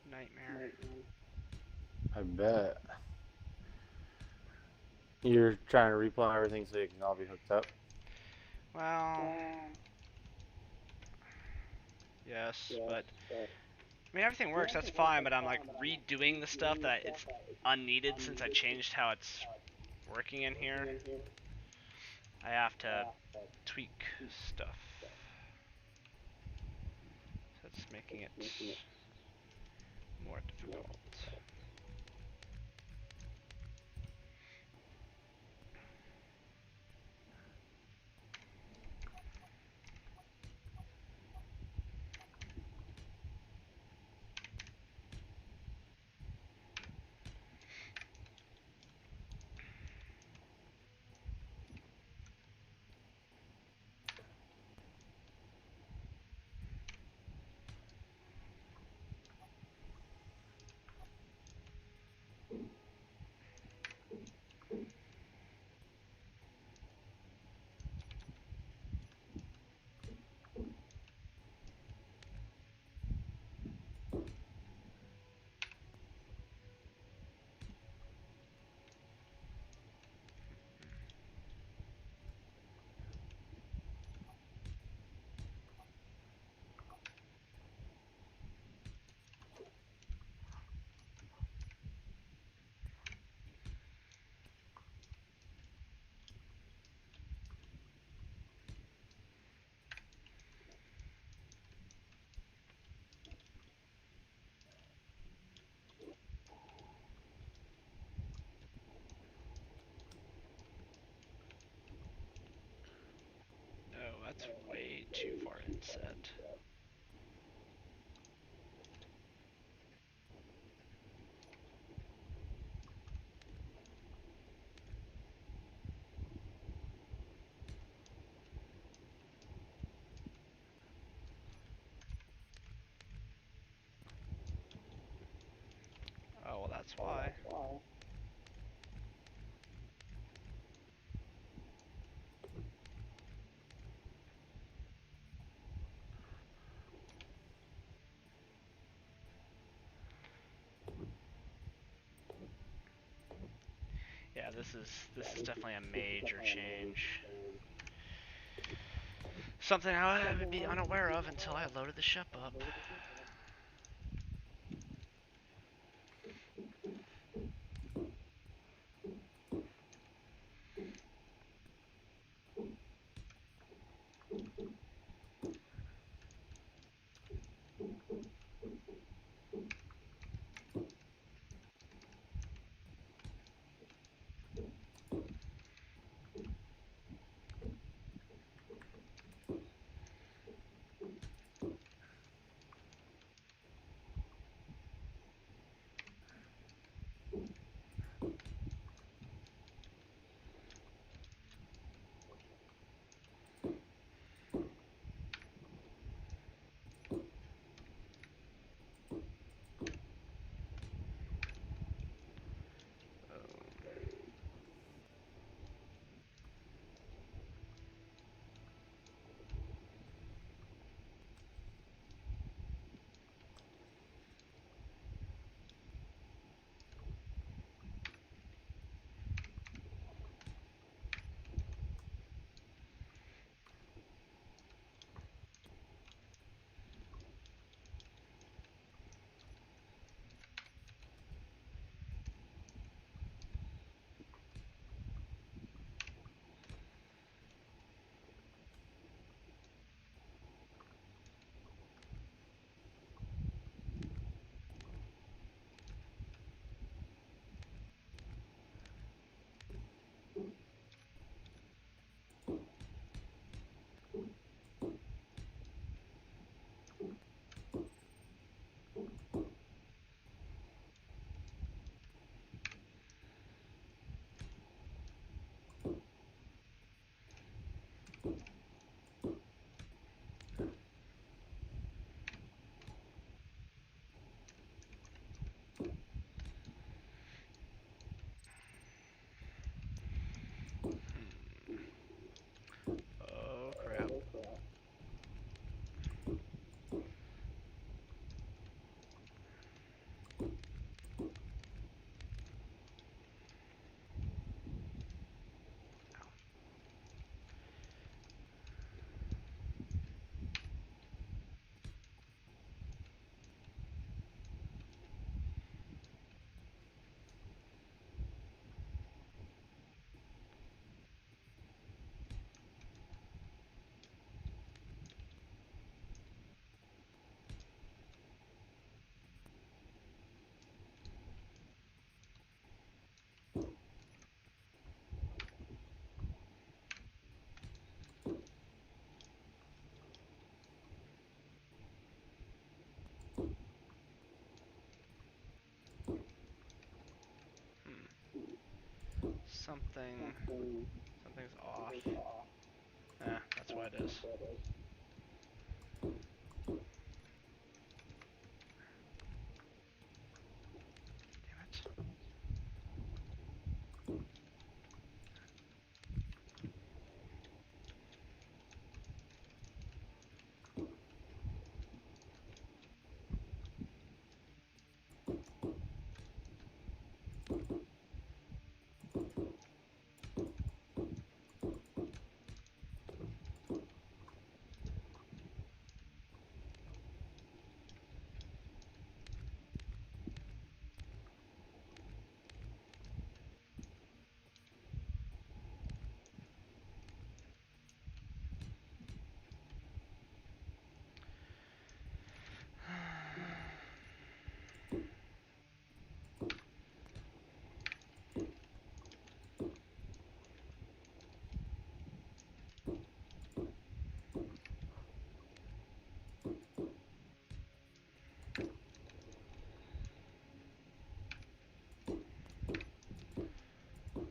nightmare. I bet. You're trying to replumb everything so you can all be hooked up? Well, yes, but I mean everything works, that's fine, but I'm like redoing the stuff that it's unneeded since I changed how it's working in here. I have to tweak stuff. So it's making it more difficult. No, that's way too far inset. Oh, well, that's why. Yeah, this is definitely a major change. Something I would be unaware of until I loaded the ship up. Something's off. That's what it is. Damn it.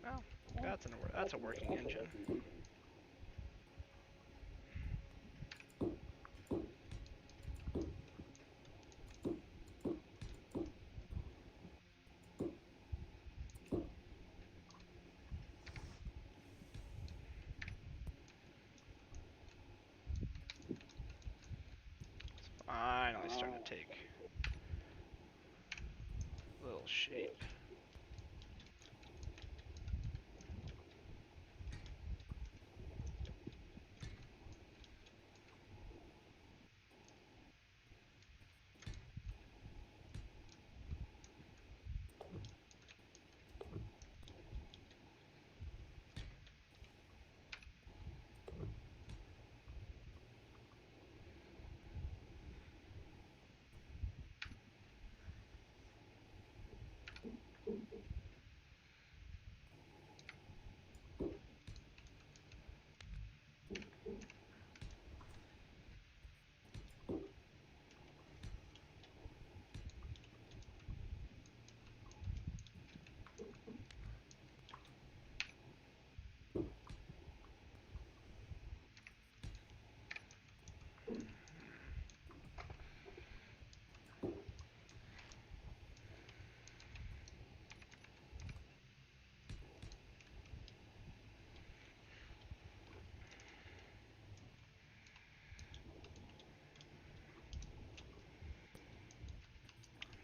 Well, that's a working engine. It's finally starting to take a little shape.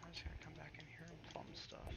I'm just gonna come back in here and plumb stuff.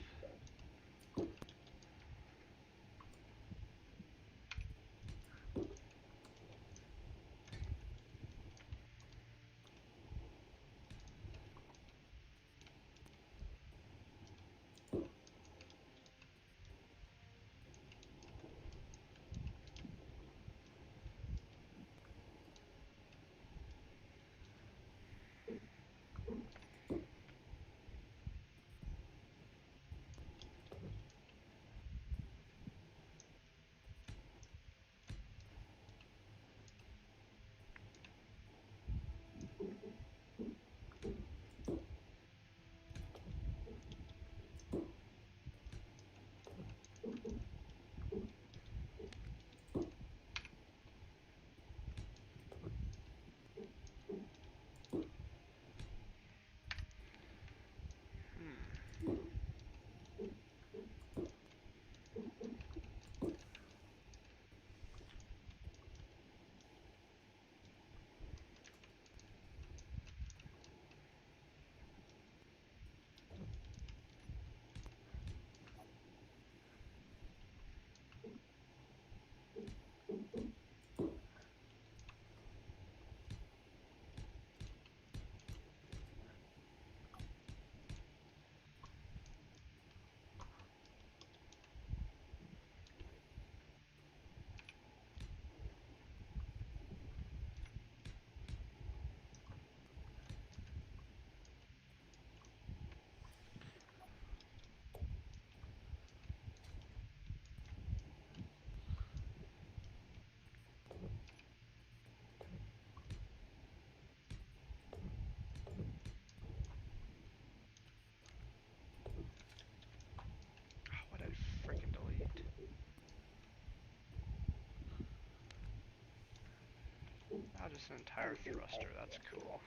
just an entire thruster. That's cool.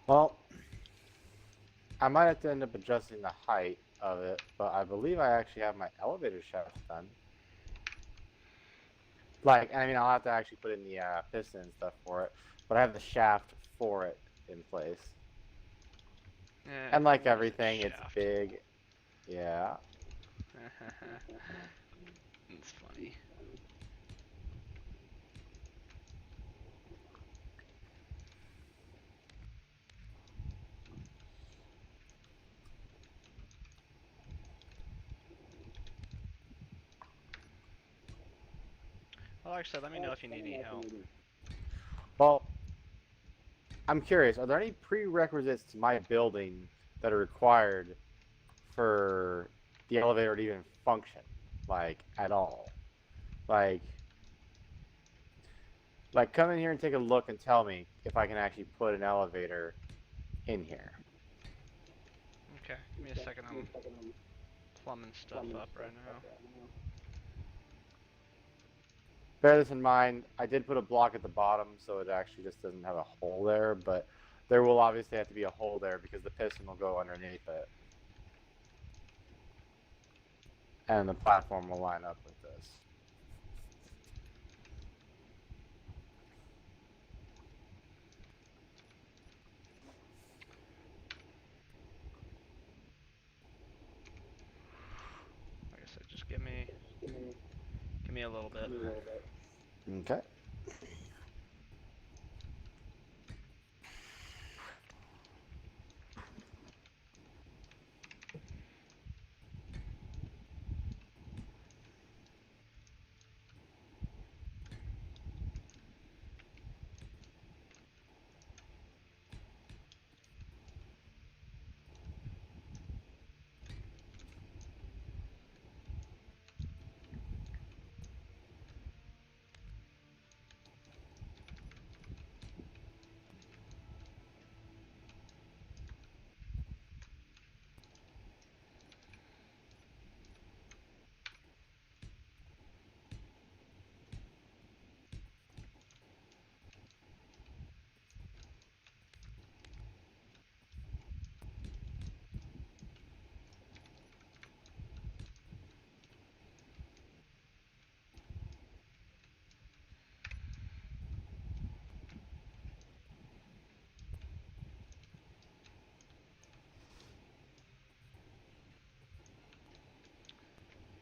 Well, I might have to end up adjusting the height of it, but I believe I actually have my elevator shaft done. Like, I mean, I'll have to actually put in the piston and stuff for it, but I have the shaft for it in place. Yeah, And like everything, it's big. Yeah. That's funny. Well, like I said, let me know if you need any help. Well, I'm curious, are there any prerequisites to my building that are required for the elevator to even function, like, at all? Like come in here and take a look and tell me if I can actually put an elevator in here. Okay, give me a second. I'm plumbing stuff up right now. Bear this in mind, I did put a block at the bottom so it actually just doesn't have a hole there, but there will obviously have to be a hole there because the piston will go underneath it. And the platform will line up with this. Like I said, just give me a little bit. Okay.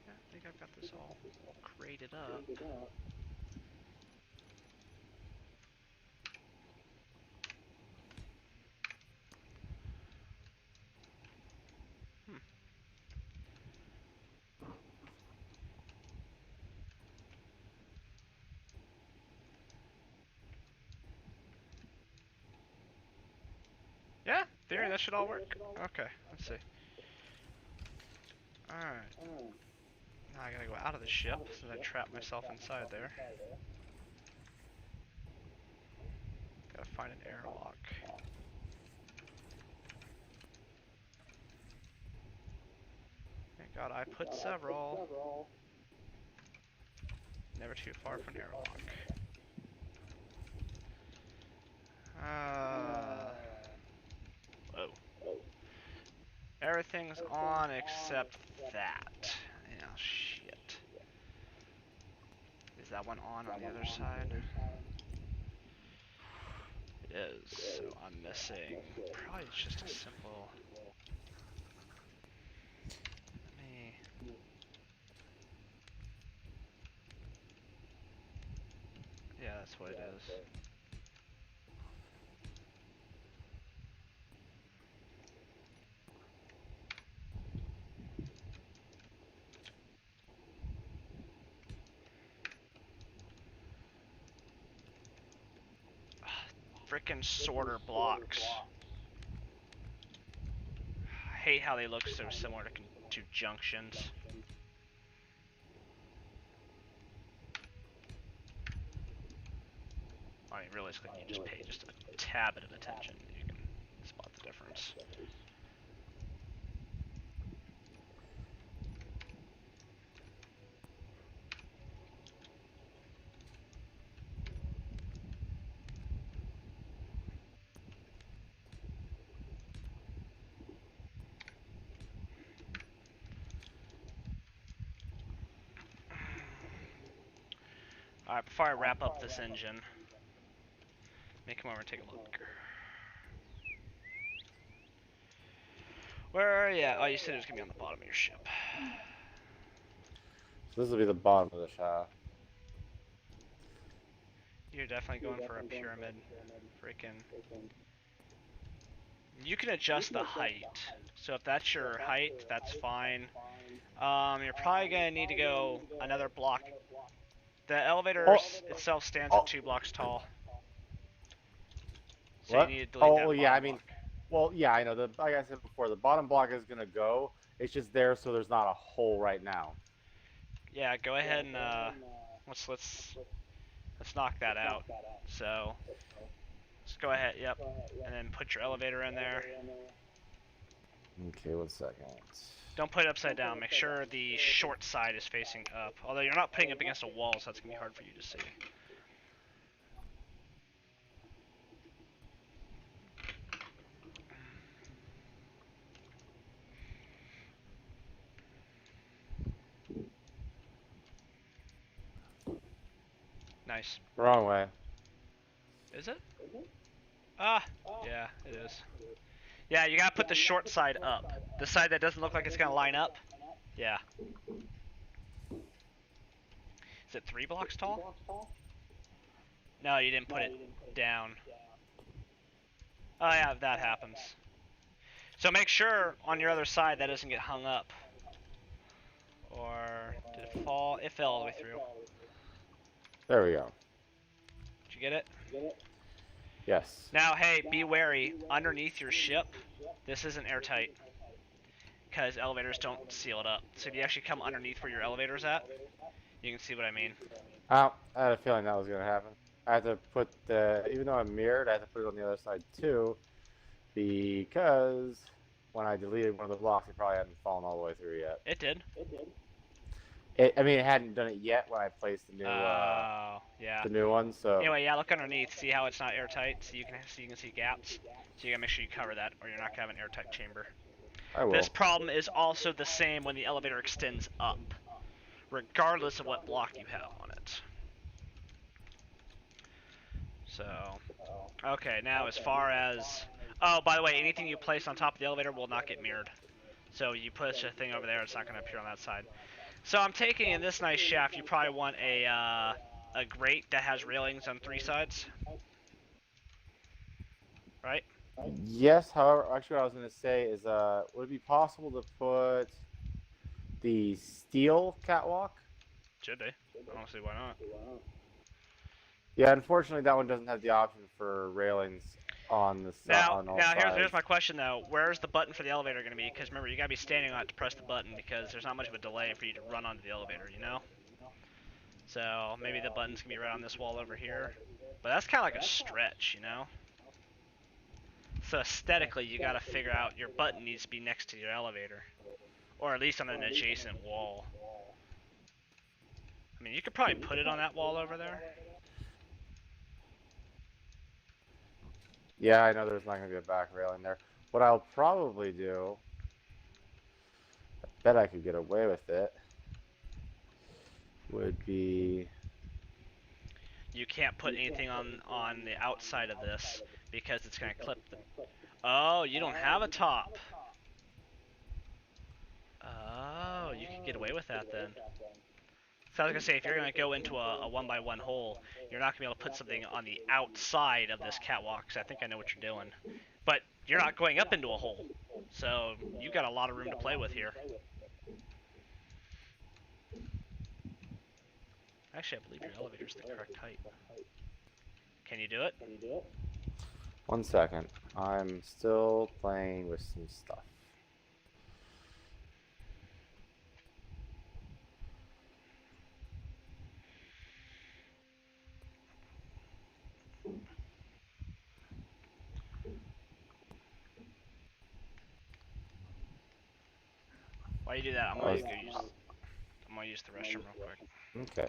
Yeah, I think I've got this all crated up. Yeah, theory, that should all work. Okay, let's see. Alright. Now I gotta go out of the ship, since I trapped myself inside there. Gotta find an airlock. Thank God I put several. Never too far from an airlock. Whoa. Everything's on except that. Oh, shit. Is that one on the other side? It is, so I'm missing. Probably it's just a simple that's what it is. Frickin' sorter blocks. I hate how they look so similar to junctions. I mean, realistically, you just pay just a tad bit of attention, you can spot the difference. Alright, before I wrap up this engine, let me come over and take a look. Where, yeah, oh, you said it was going to be on the bottom of your ship. So this will be the bottom of the shaft. You're definitely going for a pyramid. Freaking. You can adjust the height. So if that's your height, that's fine. You're probably going to need to go another block. The elevator itself stands at 2 blocks tall. So What? you need to delete that well, yeah, I mean, block. well, yeah, I know. Like I said before, the bottom block is gonna go. It's just there, so there's not a hole right now. Yeah, go ahead and let's knock that out. So let's go ahead. Yep, and then put your elevator in there. Okay, 1 second. Don't put it upside down. Make sure the short side is facing up. Although you're not putting it up against a wall, so that's gonna be hard for you to see. Nice. Wrong way. Is it? Ah, yeah, it is. Yeah, you gotta put the short side up. The side that doesn't look like it's gonna line up. Yeah. Is it 3 blocks tall? No, you didn't put it down. Oh yeah, that happens. So make sure on your other side that doesn't get hung up. Or did it fall? It fell all the way through. There we go. Did you get it? Yes. Now, hey, be wary. Underneath your ship, this isn't airtight. Because elevators don't seal it up. So if you actually come underneath where your elevator's at, you can see what I mean. Oh, I had a feeling that was gonna happen. I had to put even though I'm mirrored, I had to put it on the other side too, because when I deleted one of the blocks, it probably hadn't fallen all the way through yet. It did. I mean, it hadn't done it yet when I placed the new, yeah. the new one. So Anyway, yeah, look underneath. See how it's not airtight. So you can see gaps. So you gotta make sure you cover that, or you're not gonna have an airtight chamber. I will. This problem is also the same when the elevator extends up, regardless of what block you have on it. So, okay, now as far as, oh, by the way, anything you place on top of the elevator will not get mirrored. So you push a thing over there, it's not going to appear on that side. So I'm taking in this nice shaft, you probably want a grate that has railings on 3 sides. Right? Yes, however, actually what I was going to say is, would it be possible to put the steel catwalk? Should be. I don't see why not. Yeah, unfortunately that one doesn't have the option for railings on the side. Now here's my question though. Where's the button for the elevator going to be? Because remember, you got to be standing on it to press the button because there's not much of a delay for you to run onto the elevator, you know? So maybe the button's going to be right on this wall over here. But that's kind of like a stretch, you know? So aesthetically, you got to figure out your button needs to be next to your elevator. Or at least on an adjacent wall. I mean, you could probably put it on that wall over there. Yeah, I know there's not going to be a back railing there. What I'll probably do, I bet I could get away with it, would be... You can't put anything on the outside of this because it's going to clip them. Oh, you don't have a top. Oh, you can get away with that then. So I was gonna say, if you're gonna go into a 1x1 hole, you're not gonna be able to put something on the outside of this catwalk. So I think I know what you're doing, but you're not going up into a hole, so you got a lot of room to play with here. Actually, I believe your elevator's the correct height. Can you do it? 1 second. I'm still playing with some stuff. While you do that, I'm gonna use the restroom real quick. Okay.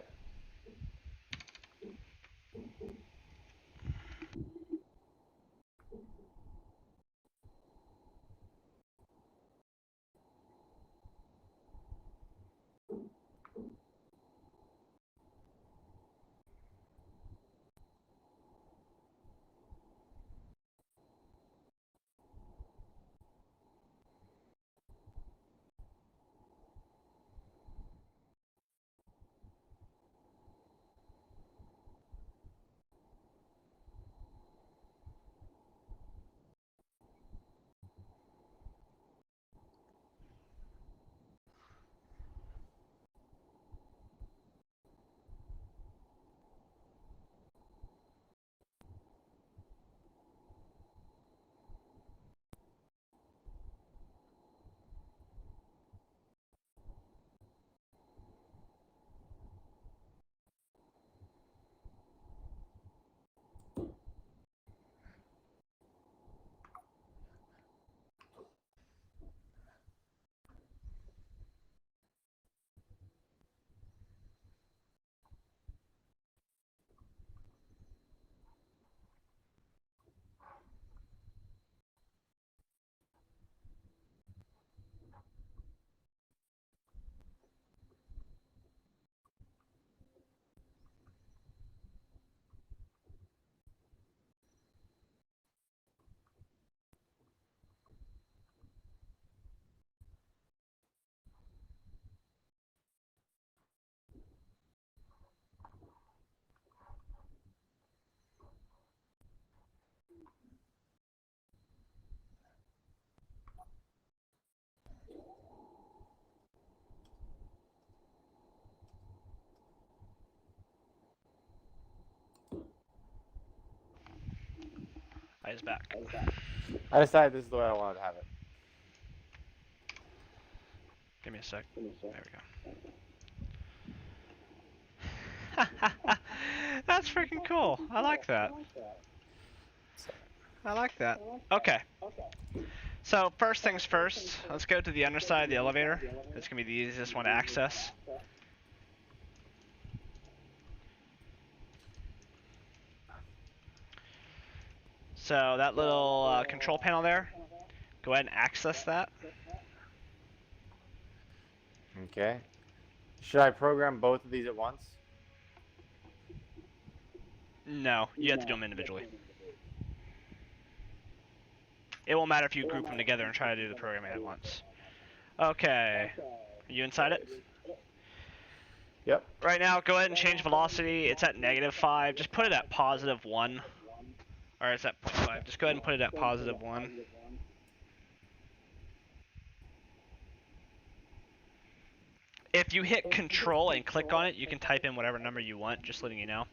Eyes back. I decided this is the way I wanted to have it. Give me a sec. There we go. That's freaking cool. I like that. I like that. Okay. So first things first, let's go to the underside of the elevator. It's gonna be the easiest one to access. So that little control panel there, go ahead and access that. Okay. Should I program both of these at once? No, you have to do them individually. It won't matter if you group them together and try to do the programming at once. Okay, are you inside it? Yep. Right now, go ahead and change velocity. It's at -5. Just put it at +1. Or it's at 0.5. Just go ahead and put it at +1. If you hit Control and click on it, you can type in whatever number you want, just letting you know.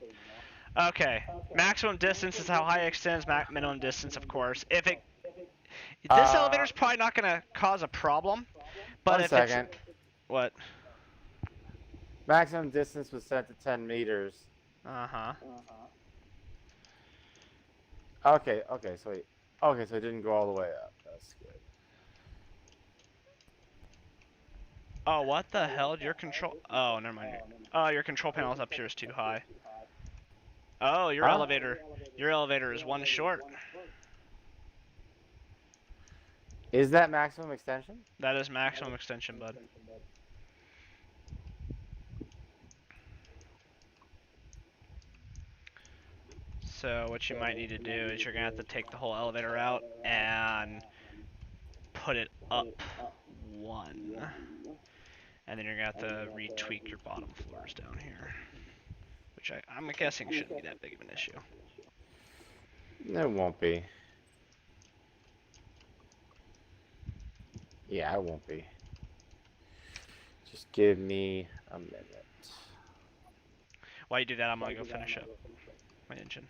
Okay, maximum distance is how high it extends, minimum distance, of course. If it... This elevator's probably not going to cause a problem, but if second. it's... What? Maximum distance was set to 10 meters. Uh-huh. Okay, so wait. Okay, so it didn't go all the way up. That's good. Oh, what the hell? Your control... Oh, never mind. Oh, your control panel up here is too high. Oh, your elevator is one short. Is that maximum extension? That is maximum extension, bud. So what you might need to do is you're gonna have to take the whole elevator out and put it up 1. And then you're gonna have to retweak your bottom floors down here, which I'm guessing shouldn't be that big of an issue. It won't be. Yeah, it won't be. Just give me a minute. While you do that, I'm gonna go finish up my engine.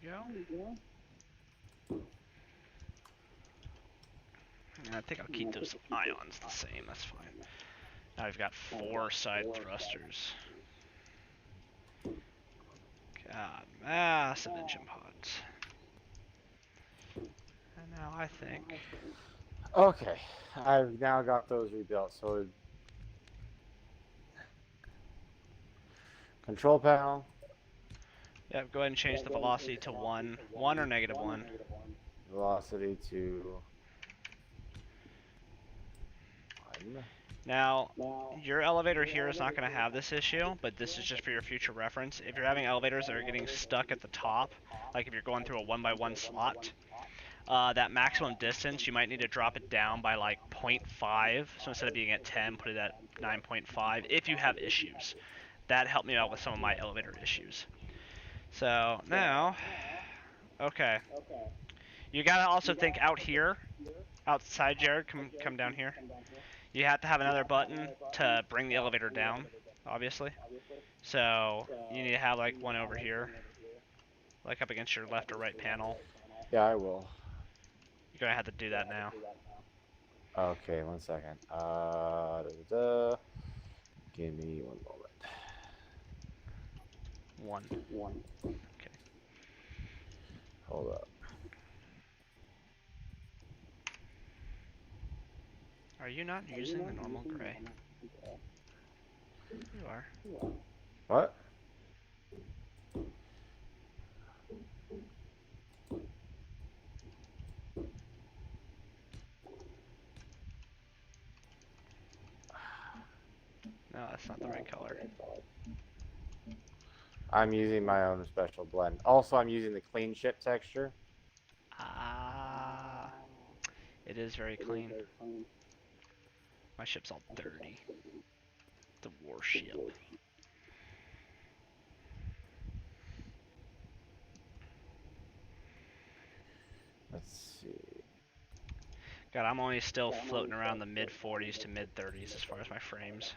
we go. And I think I'll keep those ions the same, that's fine. Now we've got 4 side thrusters. God, massive engine pods. And now I think... Okay, I've now got those rebuilt, so... Control panel. Yeah, go ahead and change the velocity to 1. 1 or -1. Velocity to... 1. Now, your elevator here is not going to have this issue, but this is just for your future reference. If you're having elevators that are getting stuck at the top, like if you're going through a 1x1 slot, that maximum distance, you might need to drop it down by like 0.5. So instead of being at 10, put it at 9.5 if you have issues. That helped me out with some of my elevator issues. So now, okay. You gotta also think out here, outside Jared, come down here. You have to have another button to bring the elevator down, obviously. So you need to have like one over here, like up against your left or right panel. Yeah, I will. You're gonna have to do that now. Okay, 1 second. Give me 1 moment. 1. Okay. Hold up. Are you not using the normal gray? You are. What? No, that's not the right color. I'm using my own special blend. Also, I'm using the clean ship texture. Ah, it is very clean. My ship's all dirty. The warship. Let's see. God, I'm only still floating around the mid-40s to mid-30s as far as my frames.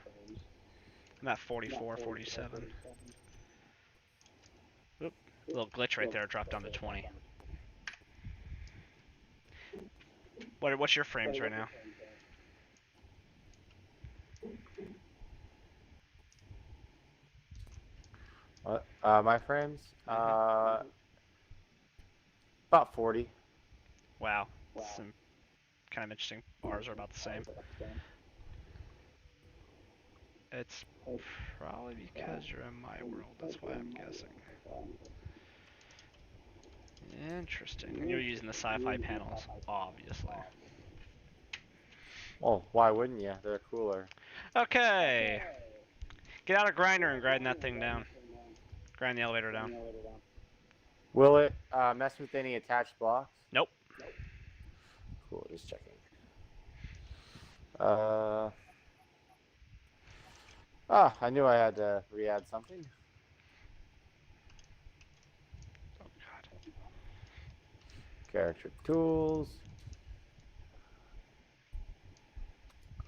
I'm at 44, 47. Oop, little glitch right there, dropped down to 20. What's your frames right now? What? My frames? About 40. Wow, some kind of interesting. Ours are about the same. It's probably because you're in my world, that's why I'm guessing. Interesting. And you're using the sci-fi panels, obviously. Well, why wouldn't you? They're cooler. Okay. Get out a grinder and grind that thing down. Grind the elevator down. Will it mess with any attached blocks? Nope. Cool, just checking. I knew I had to re-add something. Oh god. Character tools.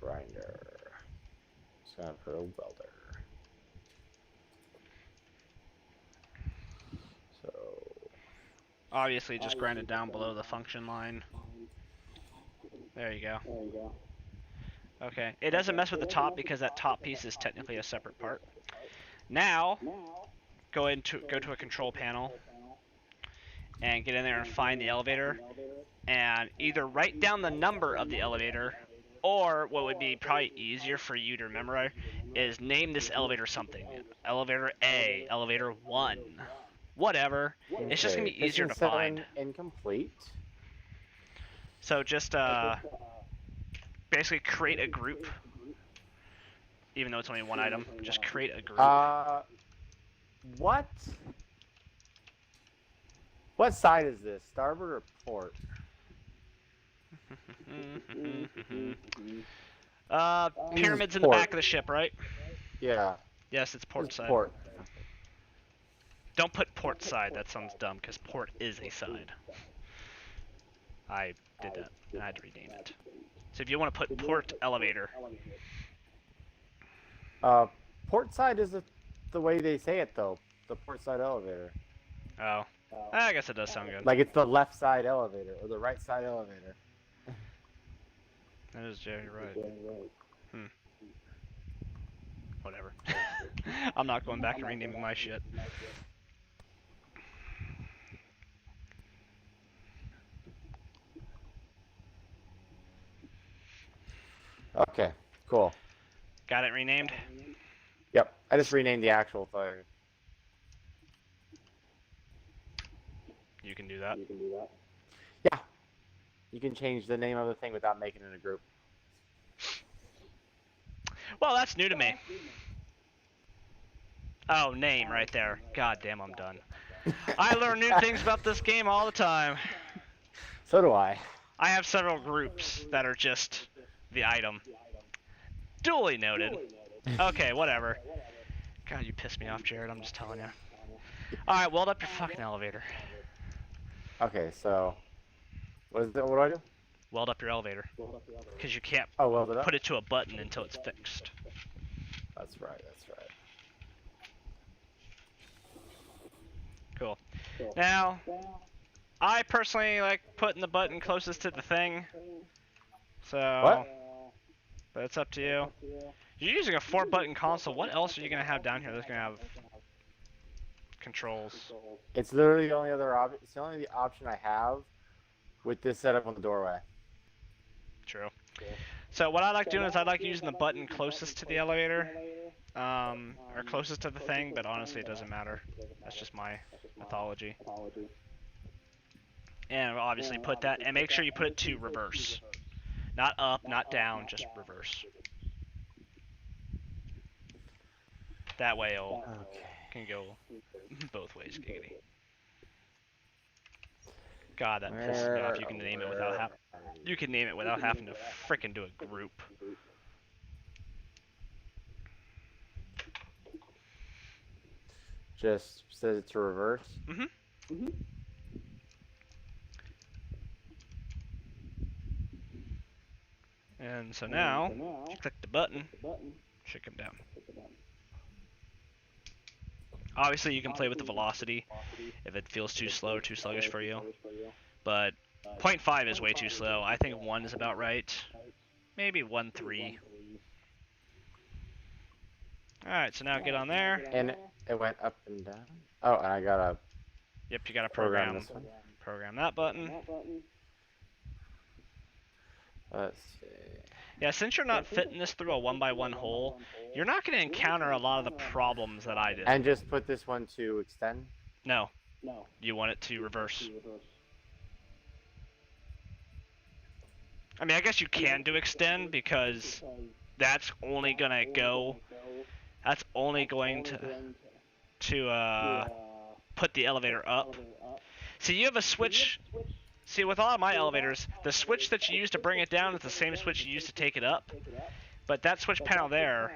Grinder. Just gonna put a welder. So Obviously just grind it down below the function line. There you go. Okay. It doesn't mess with the top because that top piece is technically a separate part. Now, go to a control panel and get in there and find the elevator and either write down the number of the elevator, or what would be probably easier for you to remember is name this elevator something. Elevator A, elevator 1, whatever. okay. It's just gonna be easier to find. Incomplete. So just basically create a group, even though it's only one item. Just create a group. What? What side is this? Starboard or port? Pyramids in the back of the ship, right? Yeah. Yes, it's port side. Port. Don't put port side. That sounds dumb because port is a side. I did that and I had to rename it. So if you want to put port elevator. Port side is the way they say it though. The port side elevator. Oh, I guess it does sound good. Like it's the left side elevator or the right side elevator. That is Jerry right. Whatever. I'm not going back and renaming my shit. Okay, cool. Got it renamed? Yep, I just renamed the actual thing. You can do that. Yeah, you can change the name of the thing without making it a group. Well, that's new to me. Oh, name right there. God damn, I'm done. I learn new things about this game all the time. So do I. I have several groups that are just the item. Duly noted. Okay, whatever. God, you pissed me off, Jared. I'm just telling you. Alright, weld up your fucking elevator. Okay, so what do I do? Weld up your elevator. Because you can't weld it up? put it to a button until it's fixed. That's right, that's right. Cool. Now, I personally like putting the button closest to the thing. So, What? But it's up to you. You're using a 4-button console. What else are you going to have down here that's going to have controls? It's literally the only other option. It's the only option I have with this setup on the doorway. True. So what I like doing is I like using the button closest to the elevator, or closest to the thing, but honestly it doesn't matter. That's just my mythology. And obviously put that, and make sure you put it to reverse. Not up, not down, just reverse. That way it can go both ways, giggity. God, that pisses me off. You can name it without having to frickin' do a group. Just says it to reverse. And so now, if you click the button, it should come down. Obviously, you can play with the velocity if it feels too slow or too sluggish for you. But 0.5 is way too slow. I think 1 is about right. Maybe 1.3. Alright, so now get on there. And it went up and down. Oh, and I gotta... Yep, you gotta program that button. Let's see. Yeah, since you're not fitting this through a 1x1 hole, you're not going to encounter a lot of the problems that I did. And just put this one to extend? No. You want it to reverse. I mean, I guess you can do extend because that's only going to go... That's only going to put the elevator up. So you have a switch... See, with a lot of my elevators, the switch that you use to bring it down is the same switch you use to take it up. But that switch panel there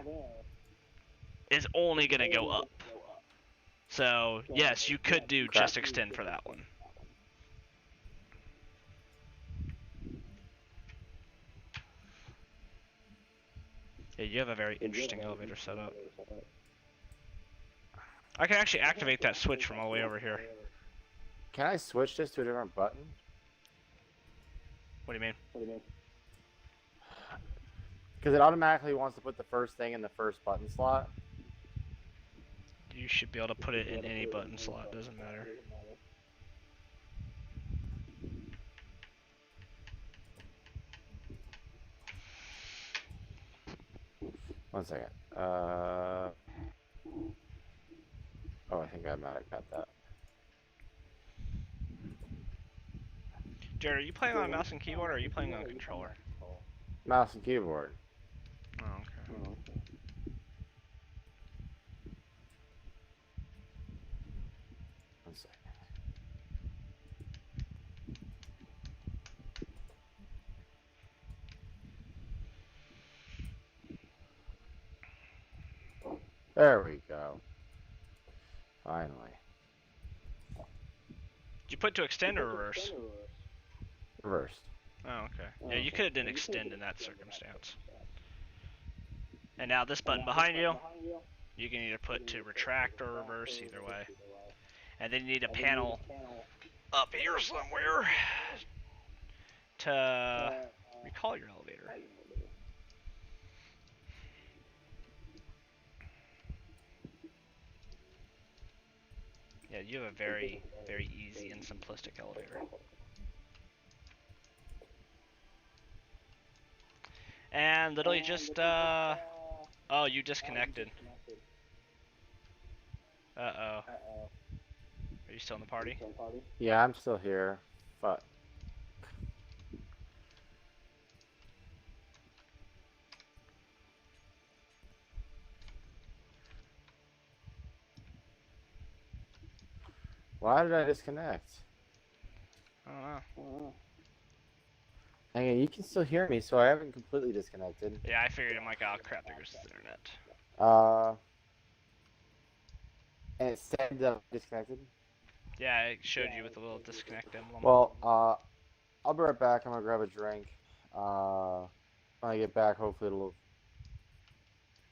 is only going to go up. So, yes, you could do just extend for that one. Yeah, you have a very interesting elevator setup. I can actually activate that switch from all the way over here. Can I switch this to a different button? What do you mean? Because it automatically wants to put the first thing in the first button slot. You should be able to put it in any button slot, doesn't matter. One second. Oh, I think I might have got that. Jared, are you playing on a mouse and keyboard or are you playing on a controller? Mouse and keyboard. Oh, okay. One second. There we go. Finally. Did you put to extend or reverse? Reversed. Oh, okay. Yeah, you could have done extend in that circumstance. And now this button behind you, you can either put to retract or reverse, either way. And then you need a panel up here somewhere to recall your elevator. Yeah, you have a very, very easy and simplistic elevator. And literally just, oh, you disconnected. Uh-oh. Are you still in the party? Yeah, I'm still here. Fuck. Why did I disconnect? I don't know. Hang on, you can still hear me, so I haven't completely disconnected. Yeah, I figured I'm like, oh crap, there goes the internet. And it said disconnected. Yeah, it showed you with a little disconnect emblem. Well, I'll be right back. I'm gonna grab a drink. When I get back, hopefully it'll.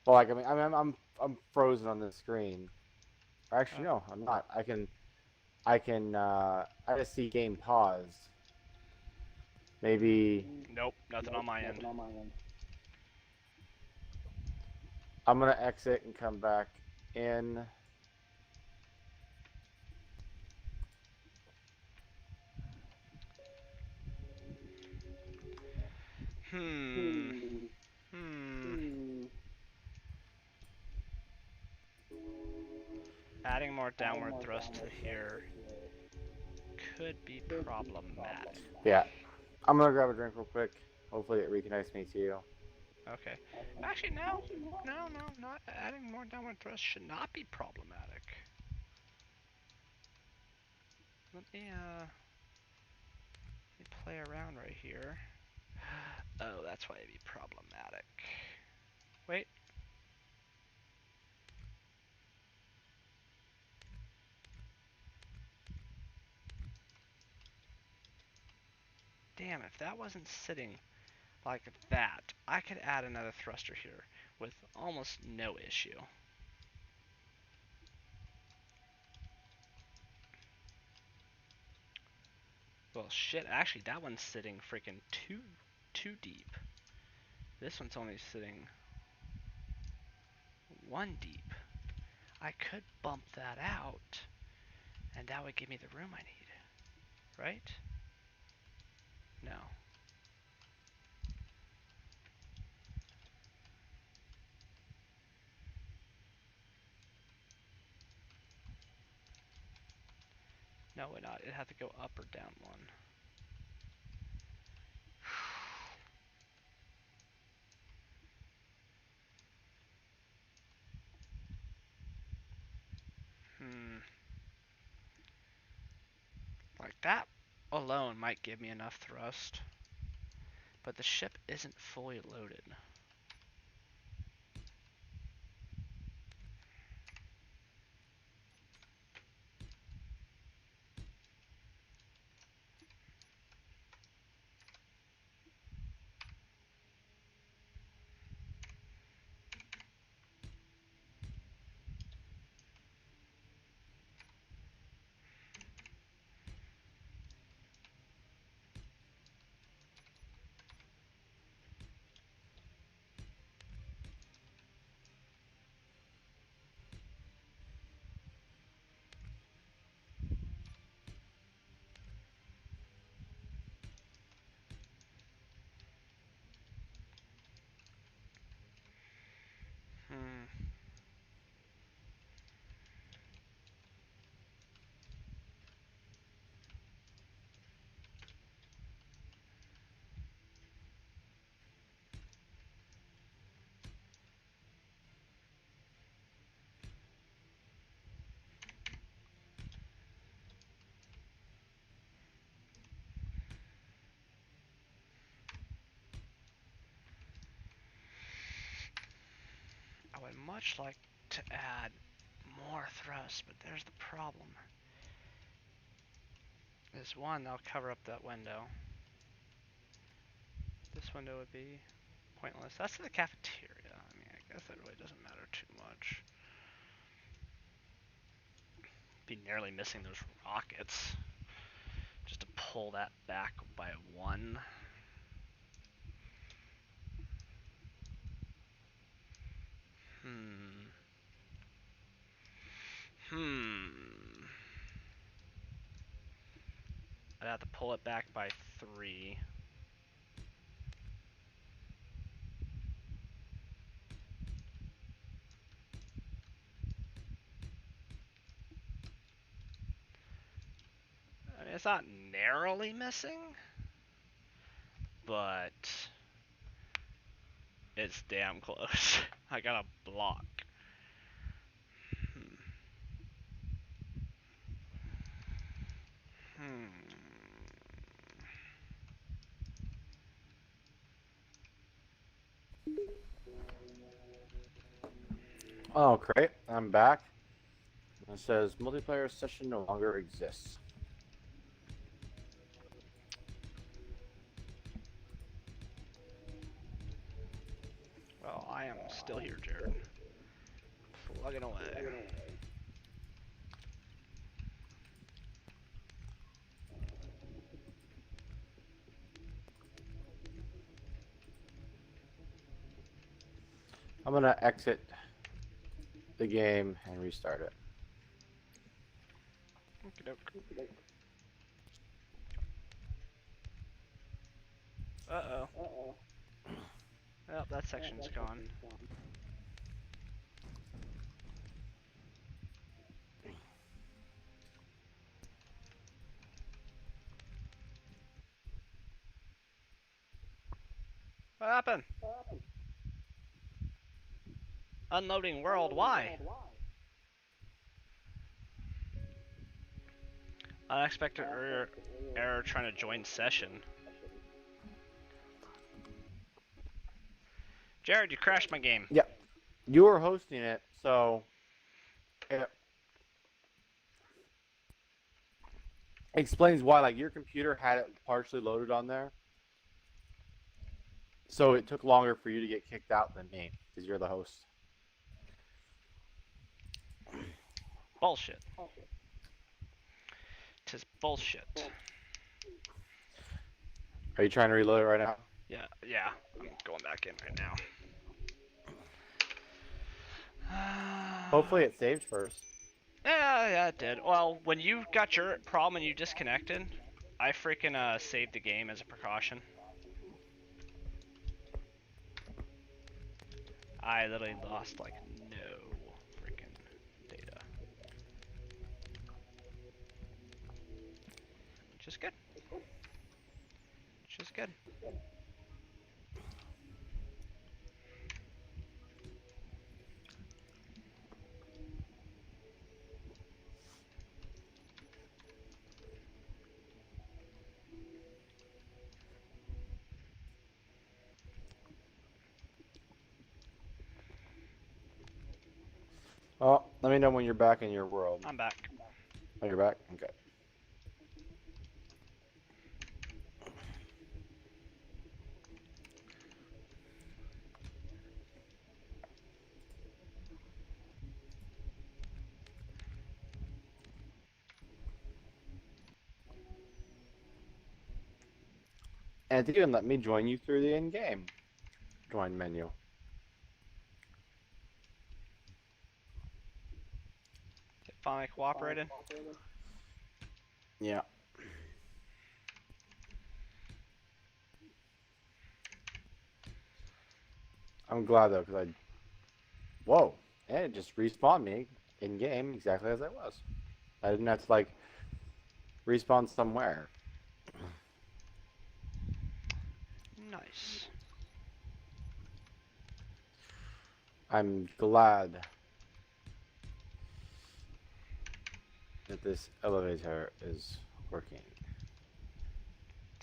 Well, like I'm frozen on the screen. Actually, no, I'm not. I just see game paused. Maybe Nope, nothing on my end. I'm gonna exit and come back in. Hmm. Adding more downward thrust to here could be problematic. Yeah, I'm gonna grab a drink real quick. Hopefully it reconnects me to you. Okay. Actually, no. No, not adding more downward thrust should not be problematic. Let me play around right here. Oh, that's why it'd be problematic. Wait. Damn, if that wasn't sitting like that, I could add another thruster here with almost no issue. Well, shit, actually, that one's sitting freaking too deep. This one's only sitting 1 deep. I could bump that out, and that would give me the room I need, right? No. No, it would not. It'd have to go up or down one. Like that alone might give me enough thrust, but the ship isn't fully loaded. I would much like to add more thrust, but there's the problem. Is one, they'll cover up that window. This window would be pointless. That's the cafeteria. I mean, I guess that really doesn't matter too much. be nearly missing those rockets. Just to pull that back by 1. I'd have to pull it back by 3. I mean, it's not narrowly missing, but it's damn close. I got a block. Oh, great. I'm back. It says multiplayer session no longer exists. Well, I am still here, Jared. Plugging away. I'm gonna exit the game and restart it. Uh-oh. Well, that section's gone. What happened? Unloading world, why? Unexpected error trying to join session. Jared, you crashed my game. Yeah, you were hosting it, so it explains why. Like your computer had it partially loaded on there, so it took longer for you to get kicked out than me because you're the host. Bullshit. Tis bullshit. Are you trying to reload it right now? Yeah. I'm going back in right now. Hopefully it saves first. Yeah, it did. Well, when you got your problem and you disconnected, I freaking saved the game as a precaution. I literally lost like no freaking data. Which is good. Which is good. Oh, let me know when you're back in your world. I'm back. Oh, you're back? Okay. And it even let me join you through the in-game join menu. It finally cooperated. Yeah. I'm glad though, because whoa, and it just respawned me in game exactly as I was. I didn't have to like respawn somewhere. Nice. I'm glad that this elevator is working.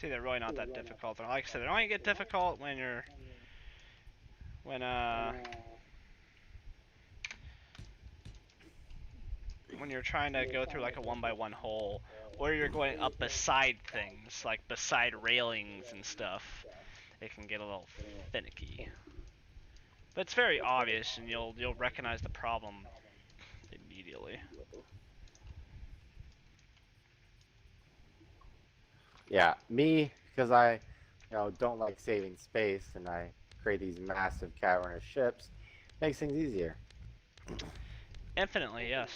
See, they're really not that difficult. Like I said, they only get difficult when you're when you're trying to go through like a 1x1 hole, or you're going up beside things, like beside railings and stuff. It can get a little finicky. But it's very obvious, and you'll recognize the problem immediately. Yeah, me, because I, don't like saving space, and I create these massive cavernous ships, makes things easier. Infinitely, yes.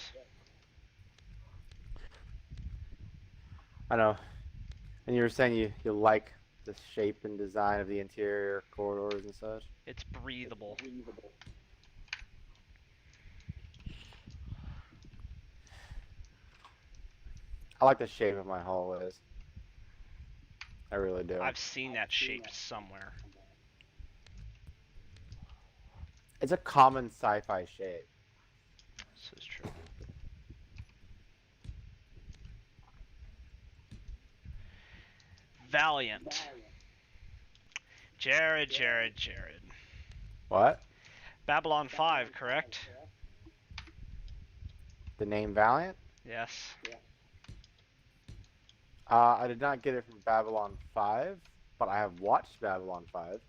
I know. And you were saying you like the shape and design of the interior corridors and such. It's breathable. I like the shape of my hallways. I really do. I've seen that shape somewhere. It's a common sci-fi shape. This is true. Valiant. Jared. What? Babylon 5, correct? The name Valiant? Yes. I did not get it from Babylon 5, but I have watched Babylon 5.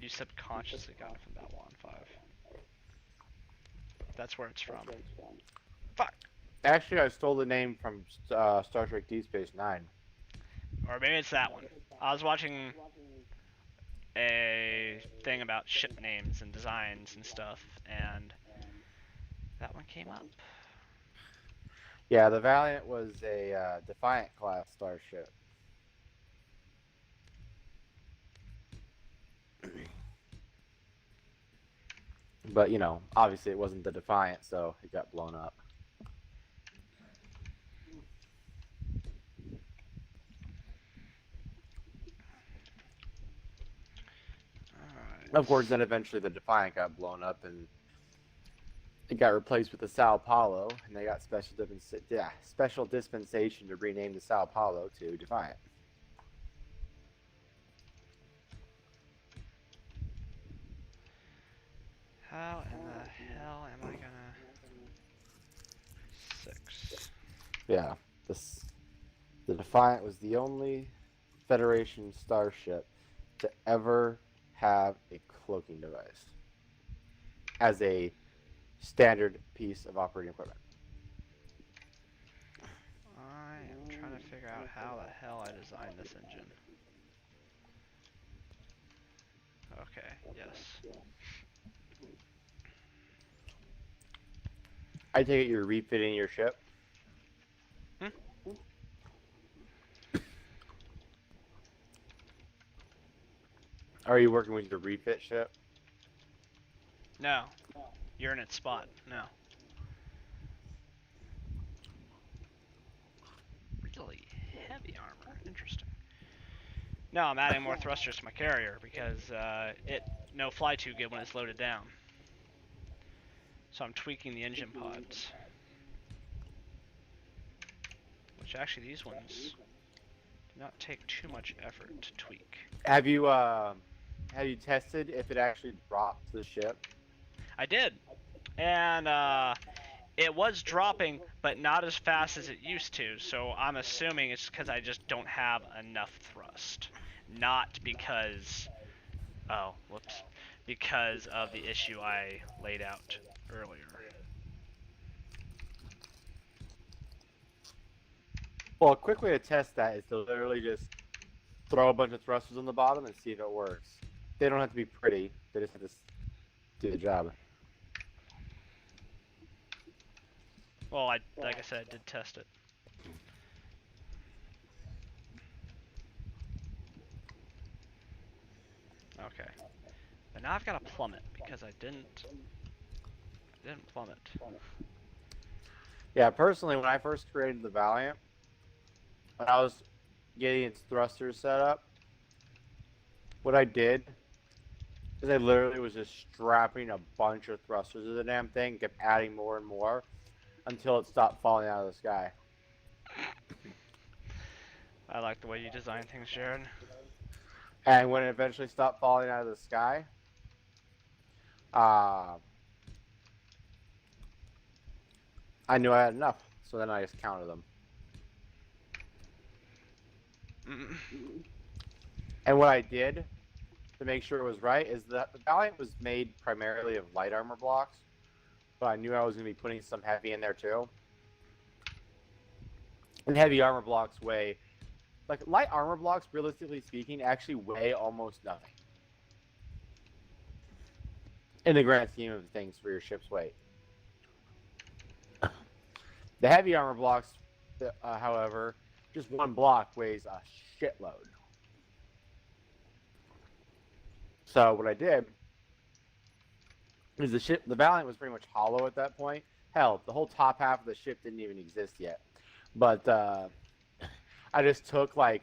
You subconsciously got it from Babylon 5. That's where it's from. Fuck. Actually, I stole the name from Star Trek Deep Space Nine. Or maybe it's that one. I was watching a thing about ship names and designs and stuff, and that one came up. Yeah, the Valiant was a Defiant class starship. But, obviously it wasn't the Defiant, so it got blown up. Alright. Of course, then eventually the Defiant got blown up and it got replaced with the Sao Paulo, and they got special dispensation to rename the Sao Paulo to Defiant. How in the hell am I gonna... 6. Yeah, the Defiant was the only Federation starship to ever have a cloaking device as a standard piece of operating equipment. I am trying to figure out how the hell I designed this engine. Okay, yes. I take it you're refitting your ship? Hmm? Are you working with your refit ship? No. You're in its spot. No. Really heavy armor. Interesting. No, I'm adding more thrusters to my carrier because it no fly too good when it's loaded down. So I'm tweaking the engine pods. Which actually these ones do not take too much effort to tweak. Have you tested if it actually drops the ship? I did. And it was dropping, but not as fast as it used to, so I'm assuming it's because I just don't have enough thrust. Not because... Oh, whoops. Because of the issue I laid out earlier. Well, a quick way to test that is to literally just throw a bunch of thrusters on the bottom and see if it works. They don't have to be pretty. They just have to do the job. Well, like I said, I did test it. Okay. But now I've got to plummet because I didn't plummet. Yeah, personally, when I first created the Valiant, when I was getting its thrusters set up, what I did is I literally was just strapping a bunch of thrusters to the damn thing, kept adding more and more until it stopped falling out of the sky. I like the way you design things, Jared. And when it eventually stopped falling out of the sky, I knew I had enough. So then I just counted them. And what I did to make sure it was right is that the Valiant was made primarily of light armor blocks, but I knew I was going to be putting some heavy in there too. And heavy armor blocks weigh like light armor blocks, realistically speaking, actually weigh almost nothing in the grand scheme of things for your ship's weight. The heavy armor blocks, however, just one block weighs a shitload. So what I did is the Valiant was pretty much hollow at that point. Hell, the whole top half of the ship didn't even exist yet. But I just took like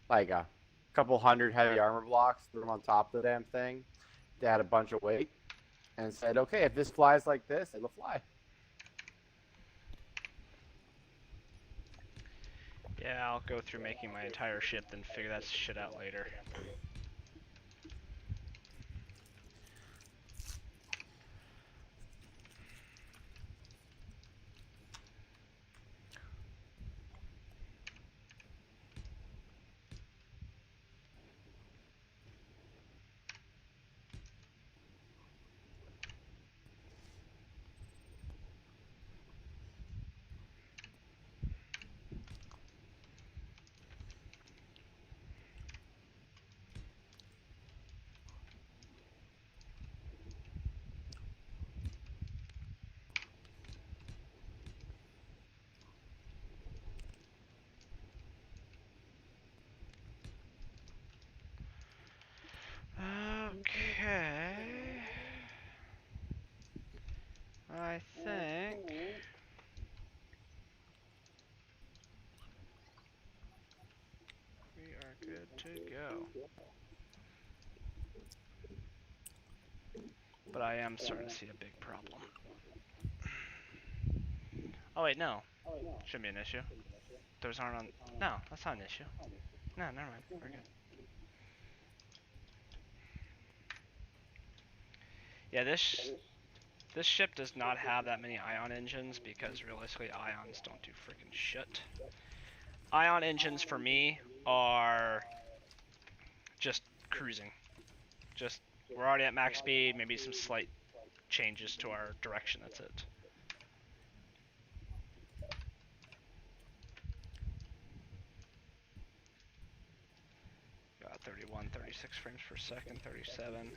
a couple hundred heavy armor blocks, threw them on top of the damn thing to add a bunch of weight, and said, okay, if this flies like this, it'll fly. Yeah, I'll go through making my entire ship, then figure that shit out later. Okay. I think we are good to go. But I am starting to see a big problem. Oh wait, no. Shouldn't be an issue. Those aren't on... No, that's not an issue. No, never mind. We're good. Yeah, this ship does not have that many ion engines because realistically ions don't do freaking shit. Ion engines for me are just cruising. Just, we're already at max speed, maybe some slight changes to our direction, that's it. Got 31, 36 frames per second, 37.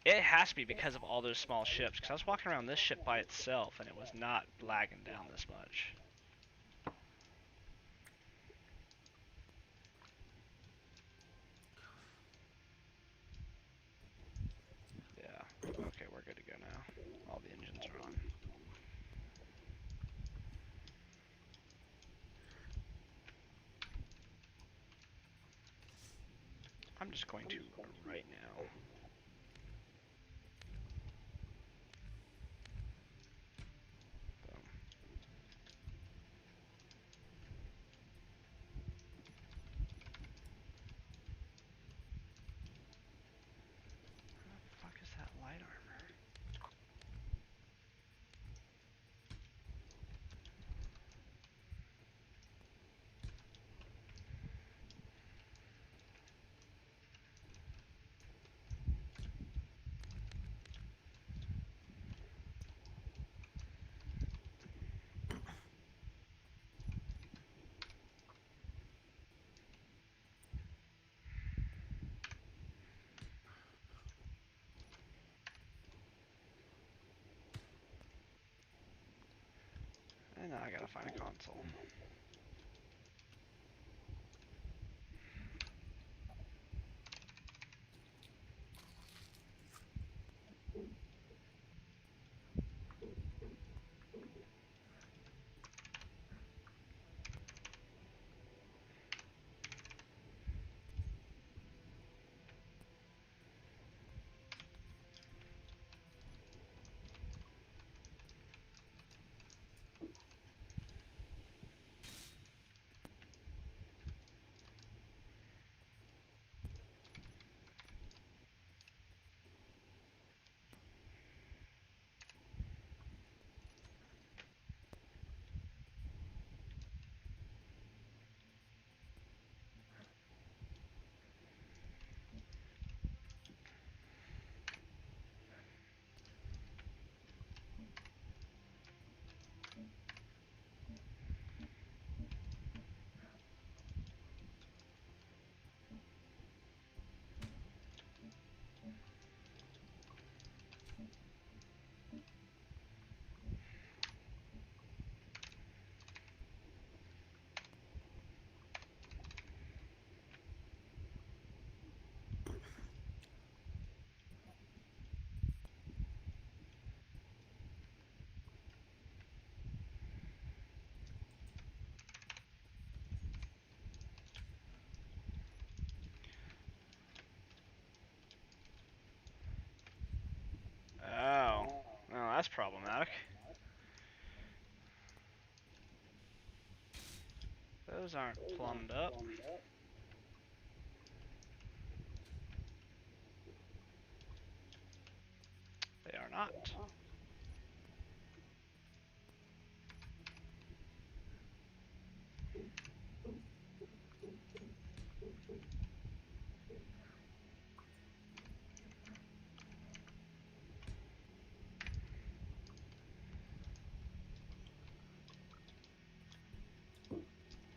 It has to be because of all those small ships, because I was walking around this ship by itself and it was not lagging down this much. Yeah, okay, we're good to go now. All the engines are on. I'm just going to right now. Boom. Where the fuck is that light armor? And now I gotta find a console. automatic. Those aren't plumbed up. They are not.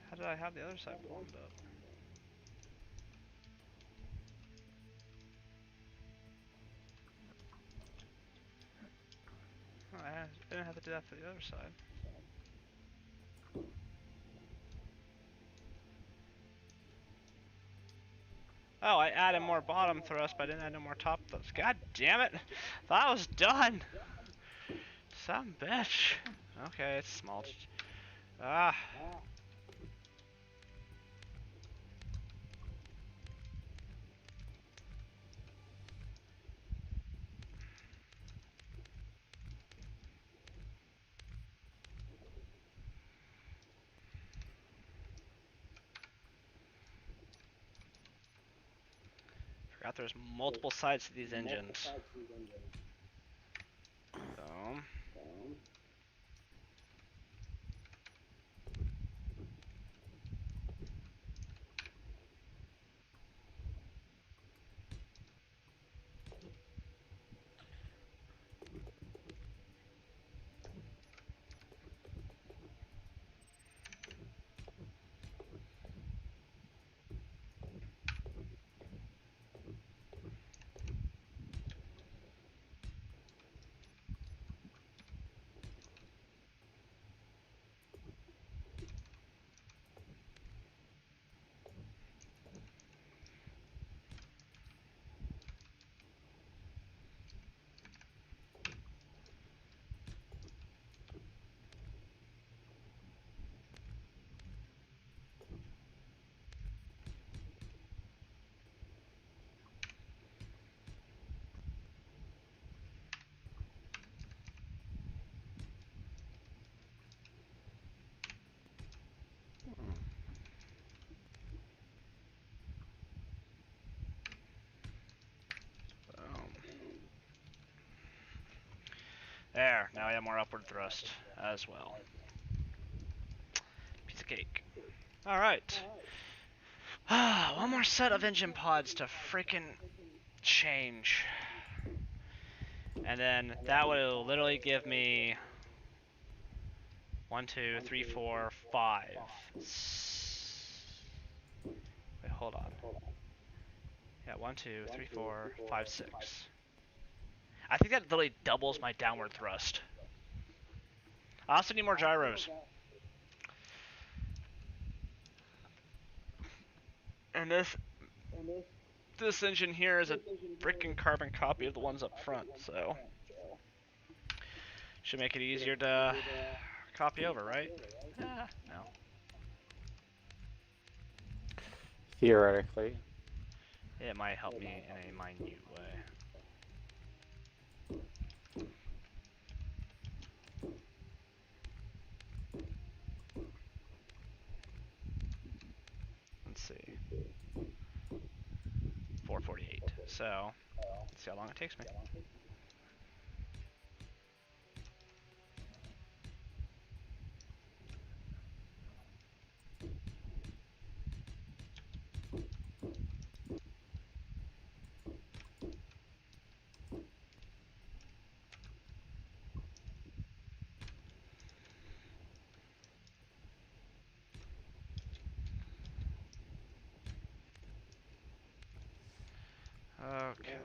How did I have the other side plumbed up? Oh, I didn't have to do that for the other side. Oh, I added more bottom thrust, but I didn't add no more top thrust. God damn it! Thought I was done! Some bitch. Okay, it's small. Ah. Forgot there's multiple sides to these engines. Boom. There, now I have more upward thrust as well. Piece of cake. Alright. One more set of engine pods to freaking change. And then that will literally give me 1, 2, 3, 4, 5. Wait, hold on. Yeah, 1, 2, 3, 4, 5, 6. I think that literally doubles my downward thrust. I also need more gyros. And this engine here is a freaking carbon copy of the ones up front, so should make it easier to copy over, right? No. Theoretically. It might help me in a minute way. Let's see. 448. So, let's see how long it takes me. Okay.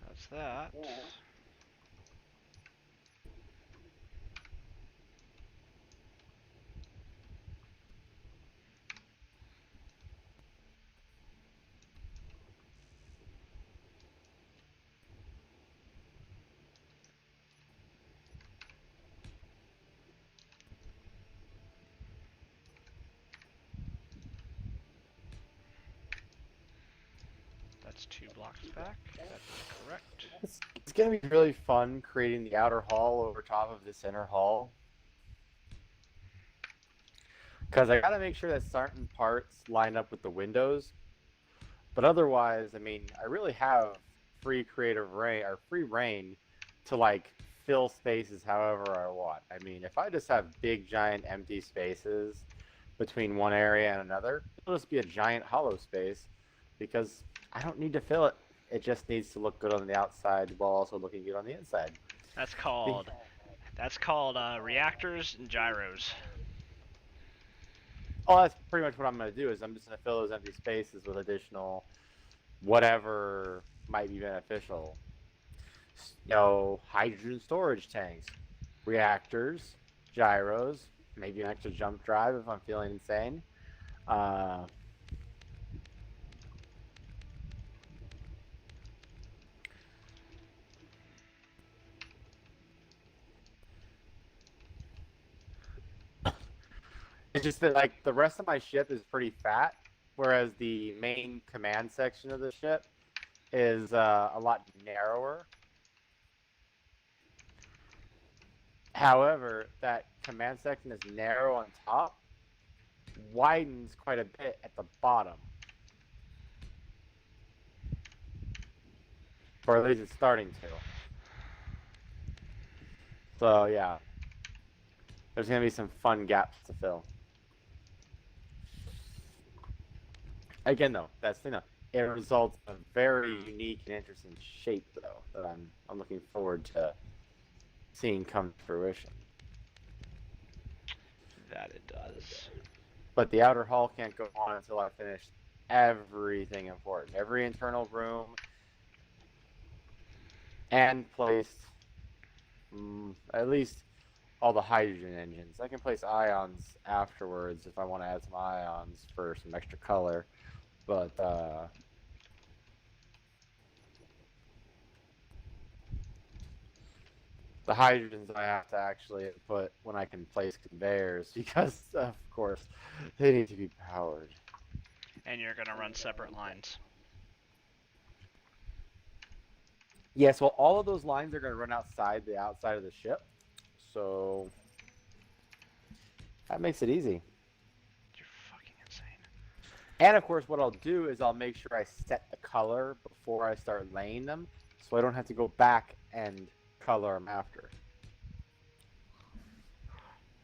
That's that. That's 2 blocks back. That is correct. It's gonna be really fun creating the outer hall over top of this inner hall. Because I gotta make sure that certain parts line up with the windows. But otherwise, I mean, I really have free creative reign or free reign to like fill spaces however I want. I mean, if I just have big giant empty spaces between one area and another, it'll just be a giant hollow space because I don't need to fill it. It just needs to look good on the outside while also looking good on the inside. That's called reactors and gyros. Oh, that's pretty much what I'm going to do is I'm just going to fill those empty spaces with additional whatever might be beneficial. You know, hydrogen storage tanks, reactors, gyros, maybe an extra jump drive if I'm feeling insane. It's just that like the rest of my ship is pretty fat, whereas the main command section of the ship is a lot narrower. However, that command section is narrow on top, widens quite a bit at the bottom. Or at least it's starting to. So yeah, there's going to be some fun gaps to fill. Again, though, that's it results in a very unique and interesting shape, though, that I'm looking forward to seeing come to fruition. That it does. But the outer hall can't go on until I finish everything important, every internal room, and placed at least all the hydrogen engines. I can place ions afterwards if I want to add some ions for some extra color. But the hydrogens I have to actually put when I can place conveyors because, of course, they need to be powered. And you're going to run separate lines. Yes, well, all of those lines are going to run outside of the ship. So that makes it easy. You're fucking insane. And of course, what I'll do is I'll make sure I set the color before I start laying them, so I don't have to go back and color them after.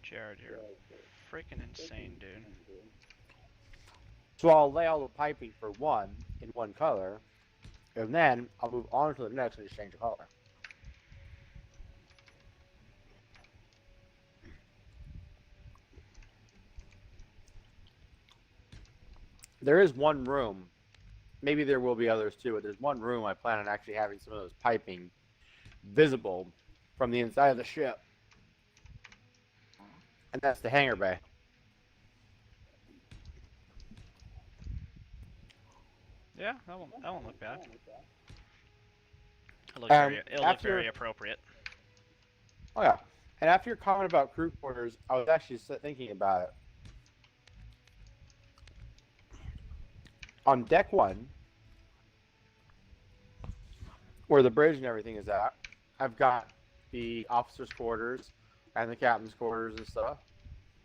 Jared, you're freaking insane, dude. So I'll lay all the piping for one in one color, and then I'll move on to the next and just change the color. There is one room, maybe there will be others too, but there's one room I plan on actually having some of those piping visible from the inside of the ship. And that's the hangar bay. Yeah, that won't look bad. It'll look very appropriate. Oh yeah. And after your comment about crew quarters, I was actually thinking about it. On deck one, where the bridge and everything is at, I've got the officers' quarters and the captain's quarters and stuff,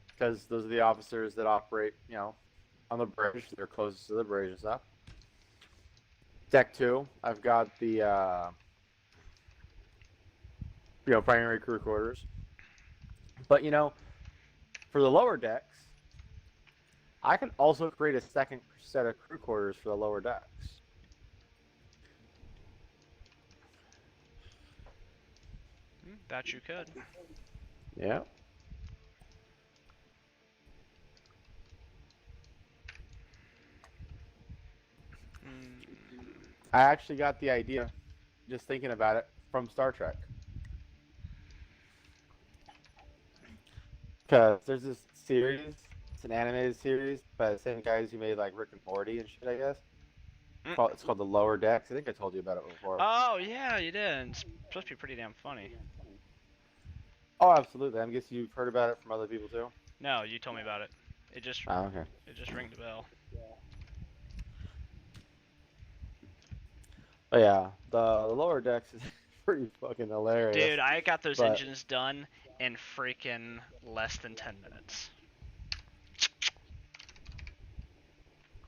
because those are the officers that operate, you know, on the bridge. They're closest to the bridge and stuff. Deck two, I've got the primary crew quarters. But for the lower decks, I can also create a second set of crew quarters for the lower decks. That you could. Yeah. I actually got the idea, just thinking about it, from Star Trek. Because there's this series, it's an animated series by the same guys who made like Rick and Morty and shit, I guess. It's called The Lower Decks. I think I told you about it before. Oh, yeah, you did. It's supposed to be pretty damn funny. Oh, absolutely. I guess you've heard about it from other people too? No, you told me about it. It just okay. It just rang the bell. But yeah, the Lower Decks is pretty fucking hilarious. Dude, I got those engines done in freaking less than 10 minutes.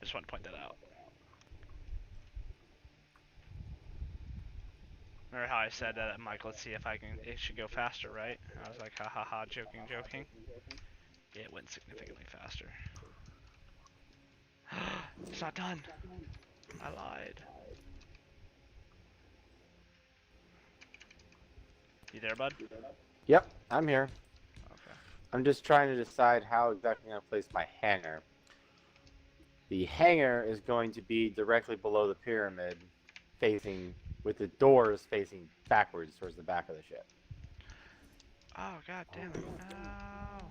I just want to point that out. Remember how I said that, Mike, let's see if it should go faster, right? I was like, ha ha ha, joking. Yeah, it went significantly faster. It's not done. I lied. You there, bud? Yep, I'm here. Okay. I'm just trying to decide how exactly I'm going to place my hangar. The hangar is going to be directly below the pyramid, with the doors facing backwards towards the back of the ship. Oh, god damn it. No.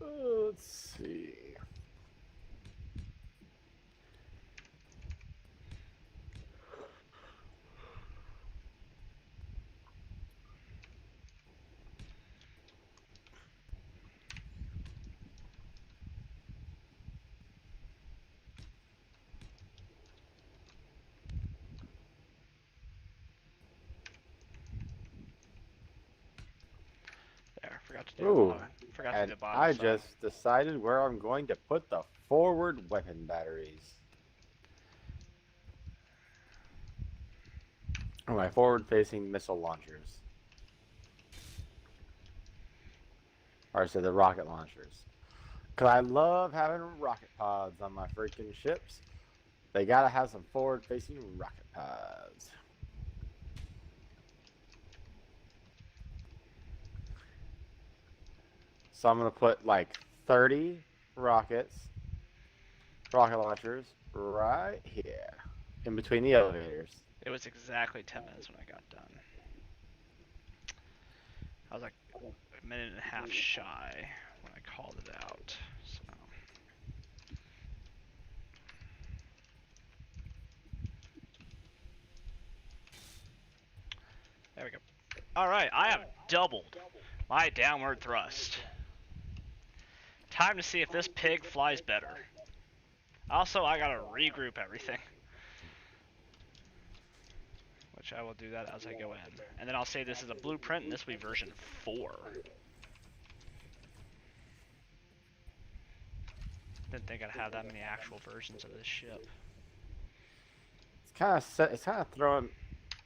Let's see. There, forgot to do the bottom. Forgot to do the bottom. I just decided where I'm going to put the forward weapon batteries. Or my forward-facing missile launchers. Or so the rocket launchers. Because I love having rocket pods on my freaking ships. They gotta have some forward-facing rocket pods. So I'm gonna put like 30 rocket launchers right here, in between the elevators. It was exactly 10 minutes when I got done. I was like a minute and a half shy when I called it out. So. There we go. Alright, I have doubled my downward thrust. Time to see if this pig flies better. Also, I gotta regroup everything. Which I will do that as I go in. And then I'll say this is a blueprint and this will be version 4. Didn't think I'd have that many actual versions of this ship. It's kind of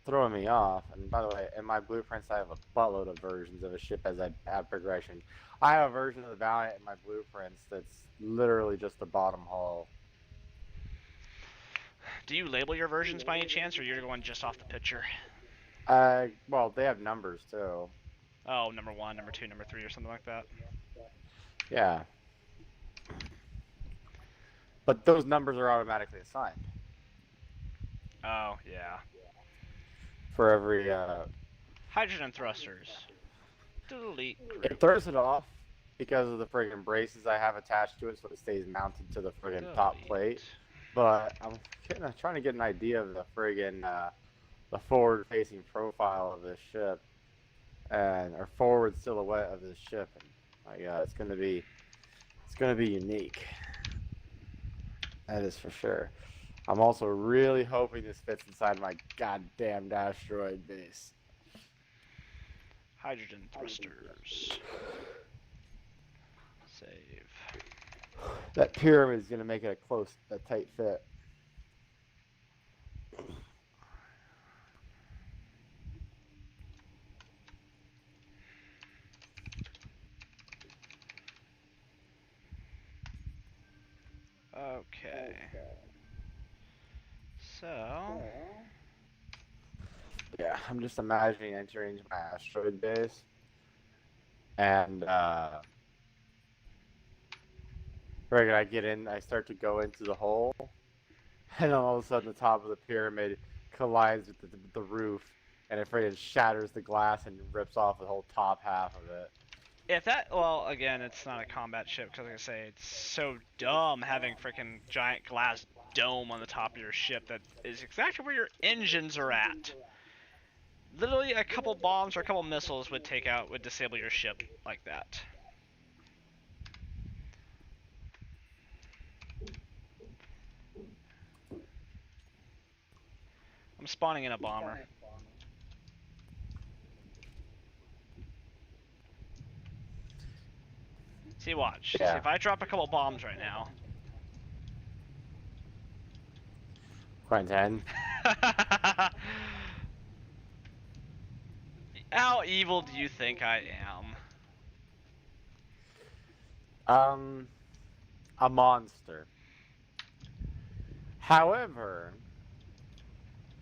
throwing me off. And by the way, in my blueprints, I have a buttload of versions of a ship as I add progression. I have a version of the Valiant in my blueprints that's literally just the bottom hull. Do you label your versions by any chance, or you're going just off the picture? Well, they have numbers too. Oh, number 1, number 2, number 3, or something like that. Yeah. But those numbers are automatically assigned. Oh, yeah. For every, Hydrogen thrusters. Delete group. It throws it off because of the friggin' braces I have attached to it, so it stays mounted to the friggin' top plate. But I'm trying to get an idea of the friggin' the forward-facing profile of this ship, or forward silhouette of this ship. And Yeah, it's gonna be unique. That is for sure. I'm also really hoping this fits inside my goddamn asteroid base. Hydrogen thrusters. Save. That pyramid is gonna make it a tight fit. Okay. So. Yeah, I'm just imagining entering my asteroid base, and right, I get in, I start to go into the hole, and then all of a sudden the top of the pyramid collides with the roof, and it freaking shatters the glass and rips off the whole top half of it. If that, well, again, it's not a combat ship, because like I say, it's so dumb having freaking giant glass dome on the top of your ship that is exactly where your engines are at. Literally, a couple bombs or a couple missiles would disable your ship like that. I'm spawning in a bomber. See, watch. Yeah. See, if I drop a couple bombs right now. Quentin. How evil do you think I am? A monster. However,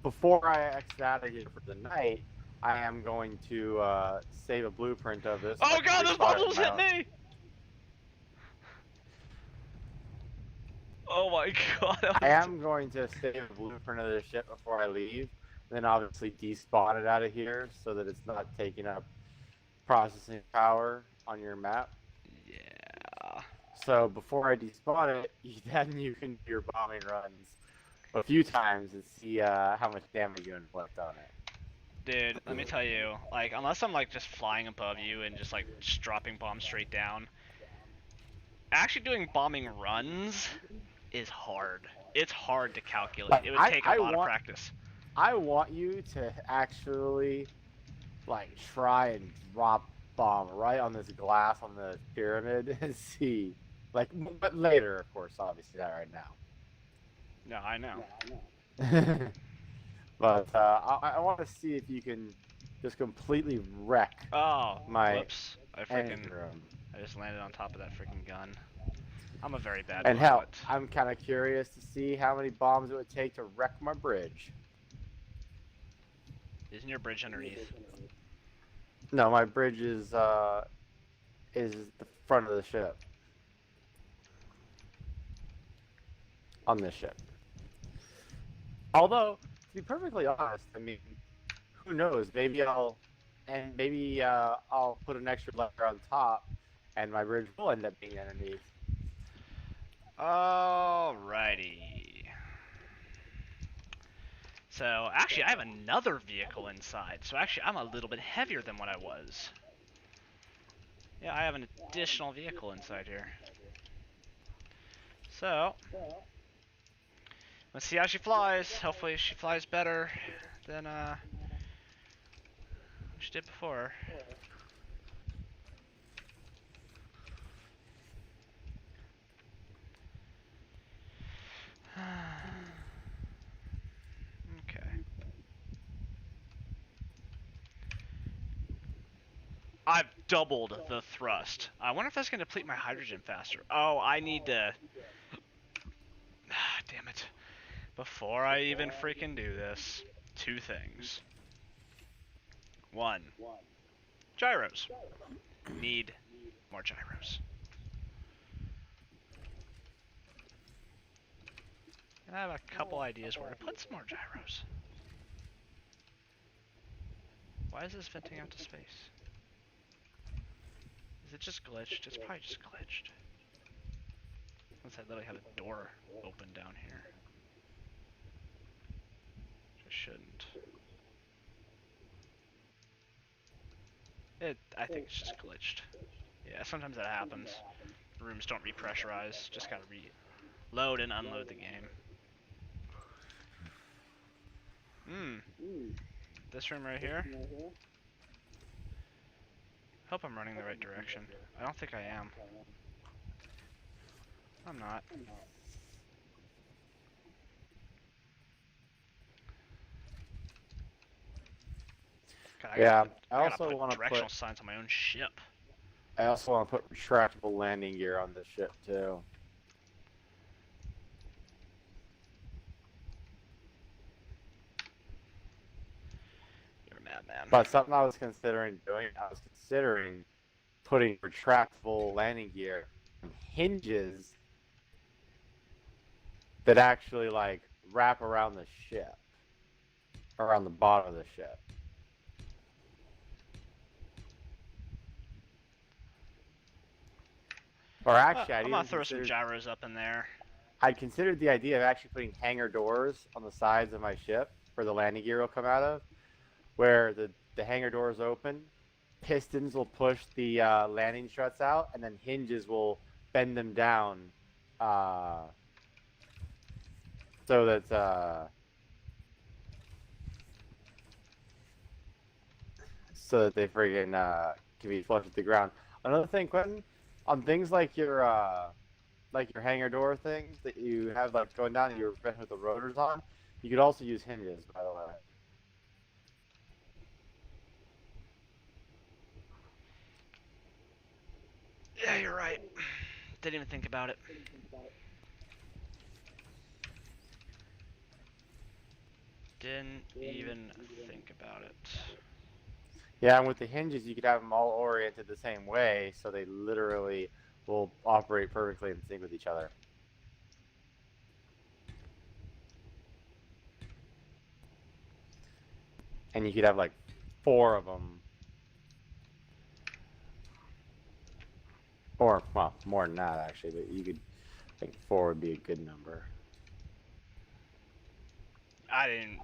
before I exit out of here for the night, I am going to save a blueprint of this. Oh god, those bombs almost hit me! Oh my god. I am going to save a blueprint of this ship before I leave, then obviously despawn it out of here so that it's not taking up processing power on your map. Yeah. So before I despawn it, then you can do your bombing runs a few times and see how much damage you inflict on it. Dude, let me tell you, like, unless I'm like just flying above you and just dropping bombs straight down, actually doing bombing runs is hard. It's hard to calculate. It would take a lot of practice. I want you to actually like try and drop bomb right on this glass on the pyramid and see, like, but later, of course, obviously not right now. No, I know. But I want to see if you can just completely wreck my whoops. I just landed on top of that freaking gun. I'm a very bad And pilot. I'm kind of curious to see how many bombs it would take to wreck my bridge. Isn't your bridge underneath? No, my bridge is the front of the ship. On this ship. Although, to be perfectly honest, I mean, who knows? Maybe I'll put an extra layer on top, and my bridge will end up being underneath. Alrighty. So, actually, I have another vehicle inside. So, actually, I'm a little bit heavier than what I was. Yeah, I have an additional vehicle inside here. So, let's see how she flies. Hopefully, she flies better than she did before. Okay. I've doubled the thrust. I wonder if that's going to deplete my hydrogen faster. Oh, I need to... Damn it. Before I even freaking do this, two things. One, gyros. Need more gyros. And I have a couple ideas where to put some more gyros. Why is this venting out to space? Is it just glitched? It's probably just glitched. Unless I literally have a door open down here. Which I shouldn't. I think it's just glitched. Yeah, sometimes that happens. Rooms don't repressurize. Just gotta reload and unload the game. This room right here. Hope I'm running the right direction. I don't think I am. I'm not. God, Yeah, I gotta put directional signs on my own ship. I also want to put retractable landing gear on this ship too. You're a madman. But something I was considering doing, I was considering putting retractable landing gear on hinges that actually like wrap around the ship, around the bottom of the ship. Or actually, I'm gonna throw some gyros up in there. I considered the idea of actually putting hangar doors on the sides of my ship where the landing gear will come out of, where the hangar doors open, pistons will push the landing struts out, and then hinges will bend them down so that they friggin' can be flush with the ground. Another thing, Quentin, on things like your hangar door things that you have like going down and you're with the rotors on, you could also use hinges, by the way. Yeah, you're right. Didn't even think about it. Didn't even think about it. Yeah, and with the hinges, you could have them all oriented the same way, so they literally will operate perfectly in sync with each other. And you could have like 4 of them. Or, well, more than that actually, but you could, I think 4 would be a good number. I didn't.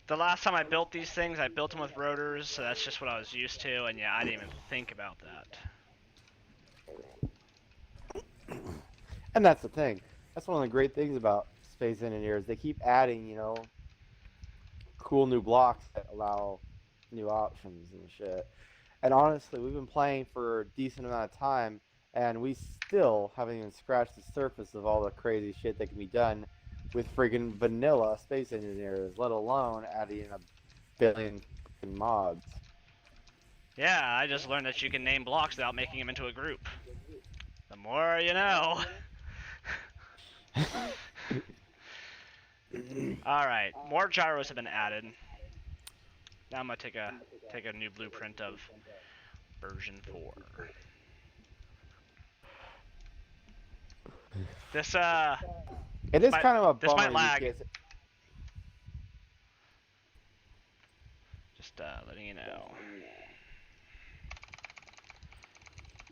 The last time I built these things, I built them with rotors, so that's just what I was used to, and yeah, I didn't even think about that. And that's the thing. That's one of the great things about space engineers. They keep adding, you know, cool new blocks that allow new options and shit. And honestly, we've been playing for a decent amount of time, and we still haven't even scratched the surface of all the crazy shit that can be done with friggin' vanilla space engineers, let alone adding a billion mods. Yeah, I just learned that you can name blocks without making them into a group. The more you know. Alright, more gyros have been added. Now I'm gonna take a new blueprint of version 4. This It is kind of a this bummer might lag. you can't. Just letting you know.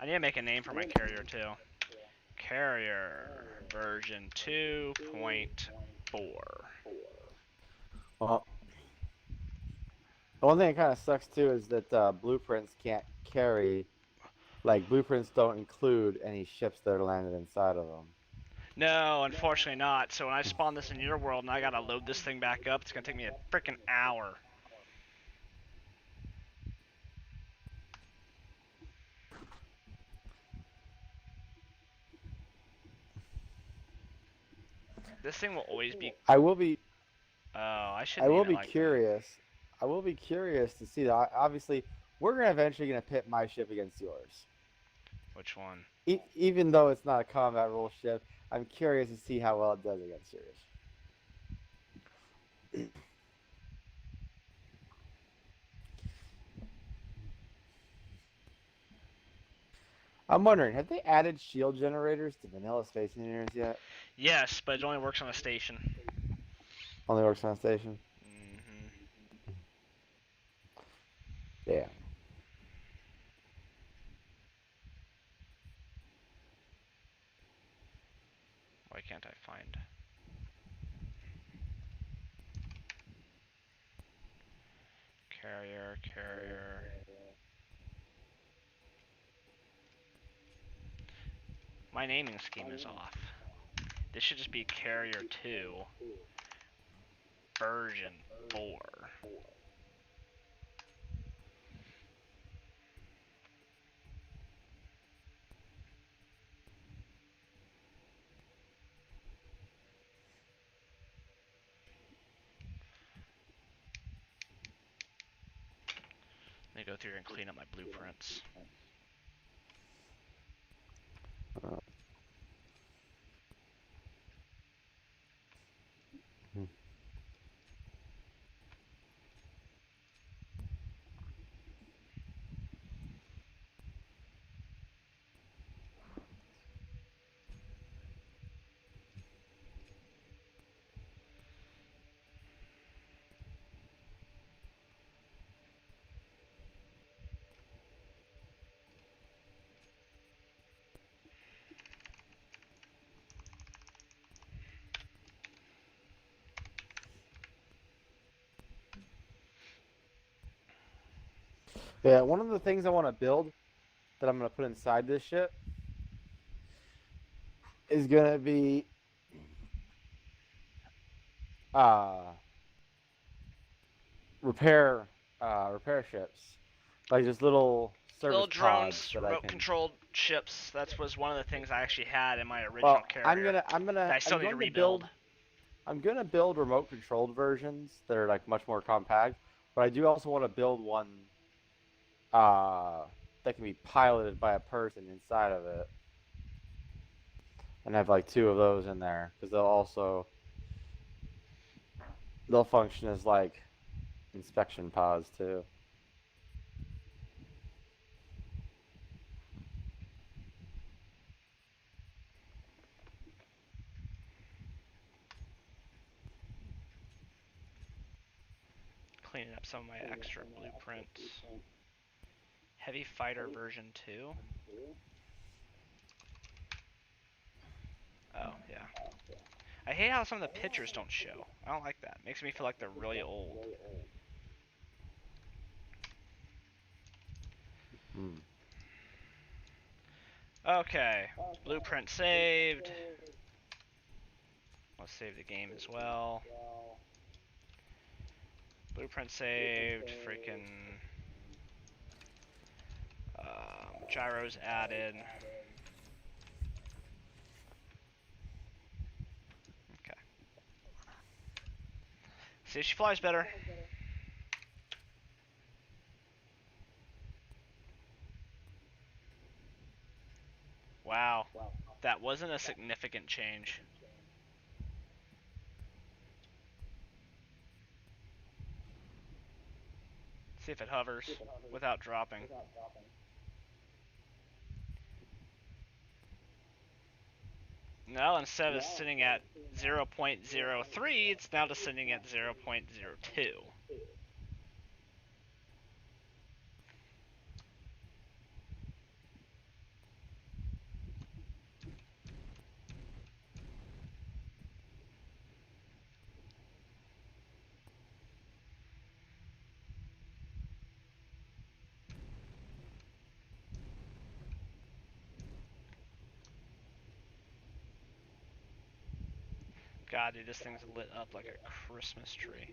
I need to make a name for my carrier too. Carrier version 2.4. Well, the one thing that kind of sucks too is that blueprints can't carry, like blueprints don't include any ships that are landed inside of them. No, unfortunately not. So when I spawn this in your world and I gotta load this thing back up, it's gonna take me a freaking hour. This thing will always be. I will be. Oh, I should. I will name it be like curious. I will be curious to see that. Obviously, we're gonna eventually gonna pit my ship against yours. that. Which one? Even though it's not a combat rule ship, I'm curious to see how well it does against yours. I'm wondering, have they added shield generators to vanilla space engineers yet? Yes, but it only works on a station. Only works on a station. Yeah. Why can't I find? Carrier. My naming scheme is off. This should just be Carrier 2, version 4. Let me go through here and clean up my blueprints. Yeah, one of the things I want to build that I'm going to put inside this ship is going to be repair ships, like just little service Little pods drones, that I can. remote-controlled ships. That was one of the things I actually had in my original Well, carrier. That I still I'm need to going to rebuild. build. I'm going to build remote controlled versions that are like much more compact, but I do also want to build one that can be piloted by a person inside of it, and have like 2 of those in there because they'll function as like inspection pods too. Cleaning up some of my extra blueprints. Heavy Fighter version 2. Oh, yeah. I hate how some of the pictures don't show. I don't like that. It makes me feel like they're really old. Hmm. Okay. Blueprint saved. Let's save the game as well. Blueprint saved. Freaking gyros added. Okay. See if she flies better. Wow. That wasn't a significant change. See if it hovers without dropping. No, instead of sitting at 0.03, it's now just sitting at 0.02. God, dude, this thing's lit up like a Christmas tree.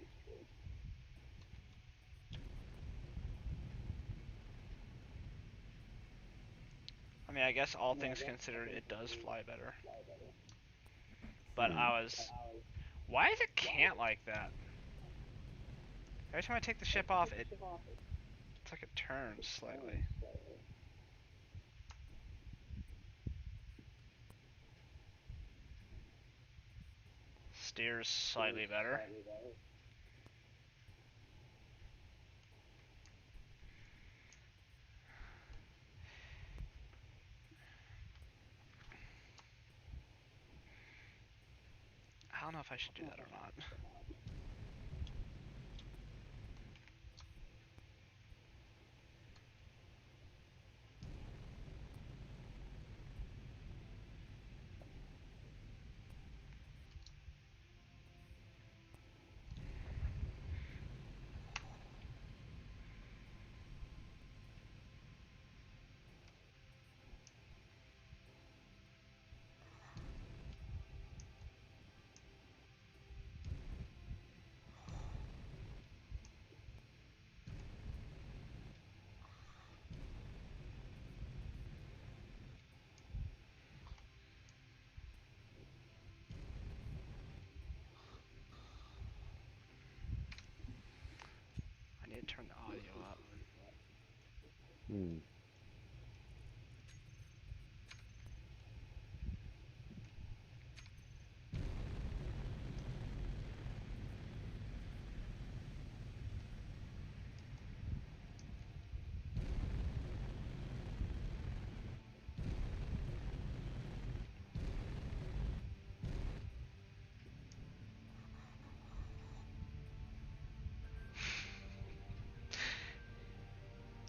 I mean, I guess all things considered, it does fly better. But why is it can't like that? Every time I take the ship off, it's like it turns slightly. Steers slightly better. I don't know if I should do that or not. did turn the audio up. Hmm.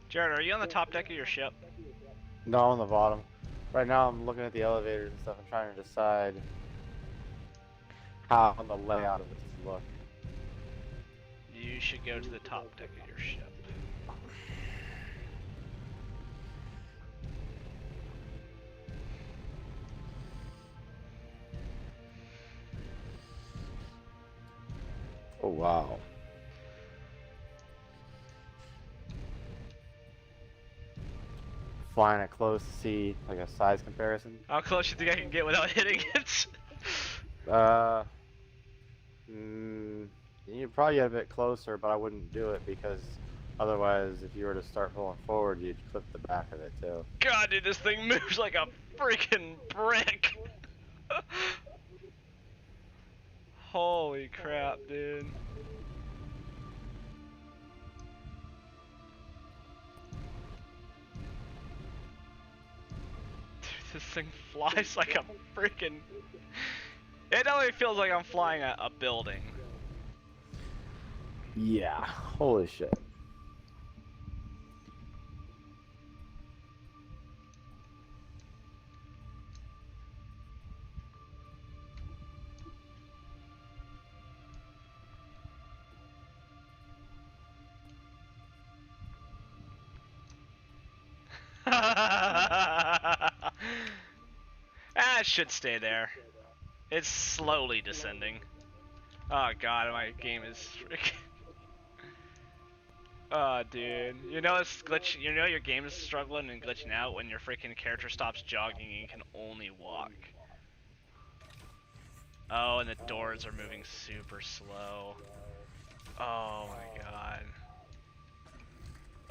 Jared, are you on the top deck of your ship? No, on the bottom. Right now I'm looking at the elevators and stuff and trying to decide how the layout of this look. You should go to the top deck of your ship. Oh wow. Flying it close to see like a size comparison. How close do you think I can get without hitting it? You'd probably get a bit closer, but I wouldn't do it because otherwise, if you were to start pulling forward, you'd clip the back of it too. God, dude, this thing moves like a freaking brick. Holy crap, dude. This thing flies like a freaking... It only feels like I'm flying a building. Yeah, holy shit. It should stay there. It's slowly descending. Oh god, my game is freaking... Oh dude, you know it's glitch. You know your game is struggling and glitching out when your freaking character stops jogging and you can only walk. Oh, and the doors are moving super slow. Oh my god.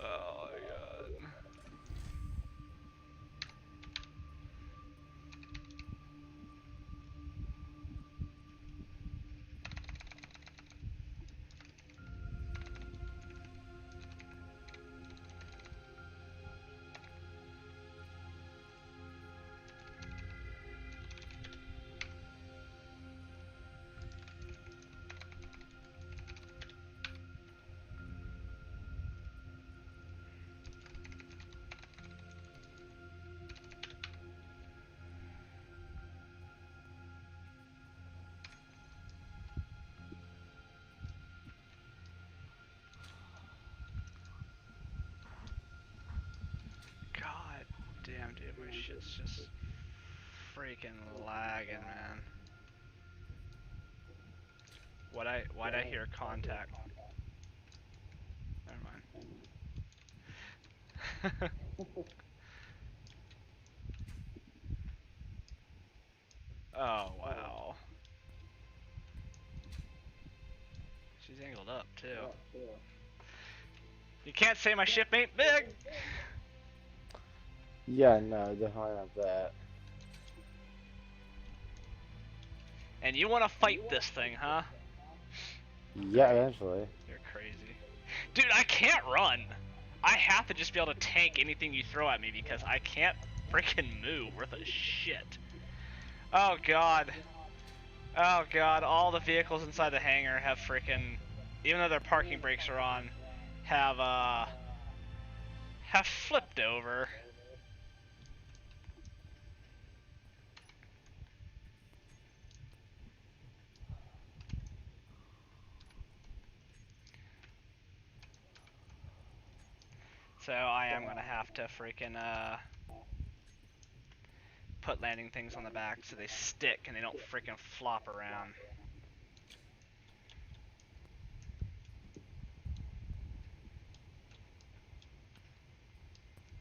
Oh my god. God damn, dude, my shit's just freaking lagging, man. Why'd I hear contact? Never mind. Oh wow. She's angled up too. You can't say my ship ain't big. Yeah, no, definitely not that. And you want to fight this thing, huh? Yeah, eventually. You're crazy. Dude, I can't run. I have to just be able to tank anything you throw at me because I can't freaking move worth a shit. Oh god. Oh god, all the vehicles inside the hangar have freaking, even though their parking brakes are on, have flipped over. So I am gonna have to freaking put landing things on the back so they stick and they don't freaking flop around.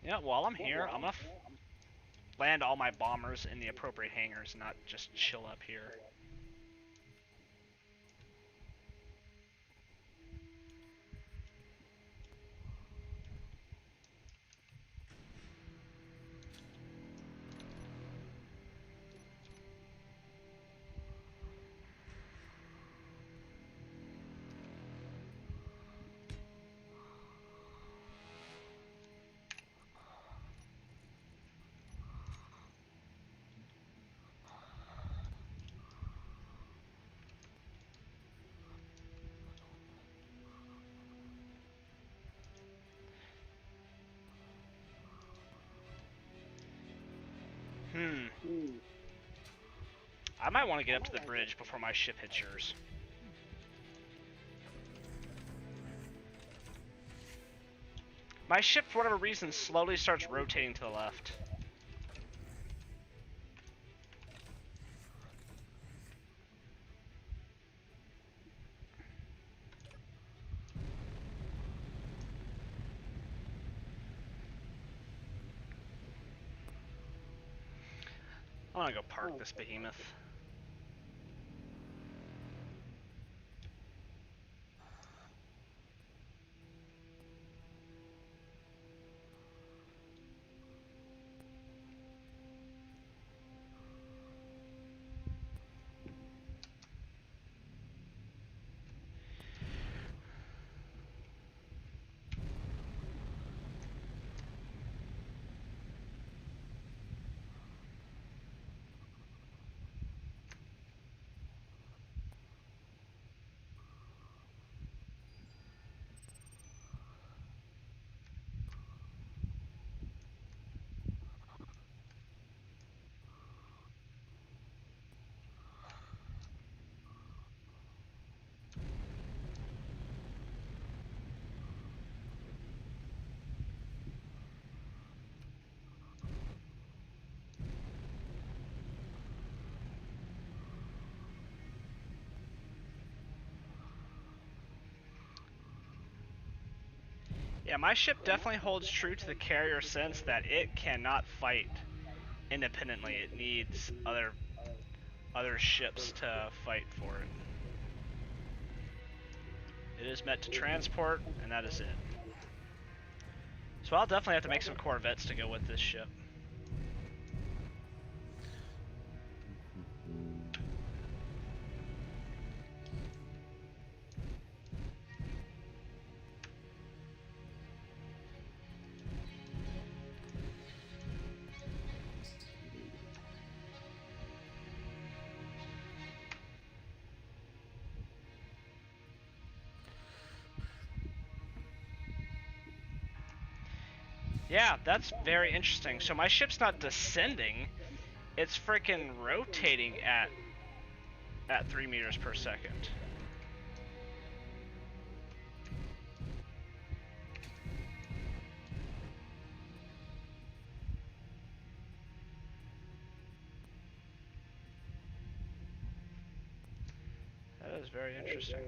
Yeah, while I'm here, I'm gonna land all my bombers in the appropriate hangars, not just chill up here. I might want to get up to the bridge before my ship hits yours. My ship, for whatever reason, slowly starts rotating to the left. I want to go park this behemoth. Yeah, my ship definitely holds true to the carrier sense that it cannot fight independently. It needs other ships to fight for it. It is meant to transport, and that is it. So I'll definitely have to make some corvettes to go with this ship. Yeah, that's very interesting. So my ship's not descending, it's freaking rotating at 3 meters per second. That is very interesting.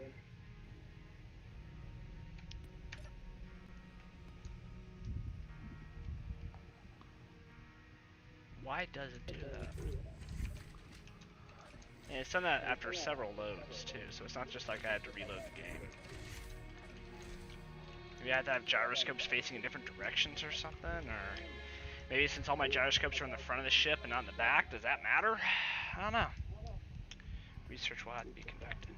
Why does it do that? And it's done that after several loads too, so it's not just like I had to reload the game. Maybe I had to have gyroscopes facing in different directions or something, or maybe since all my gyroscopes are in the front of the ship and not in the back, does that matter? I don't know. Research will have to be conducted.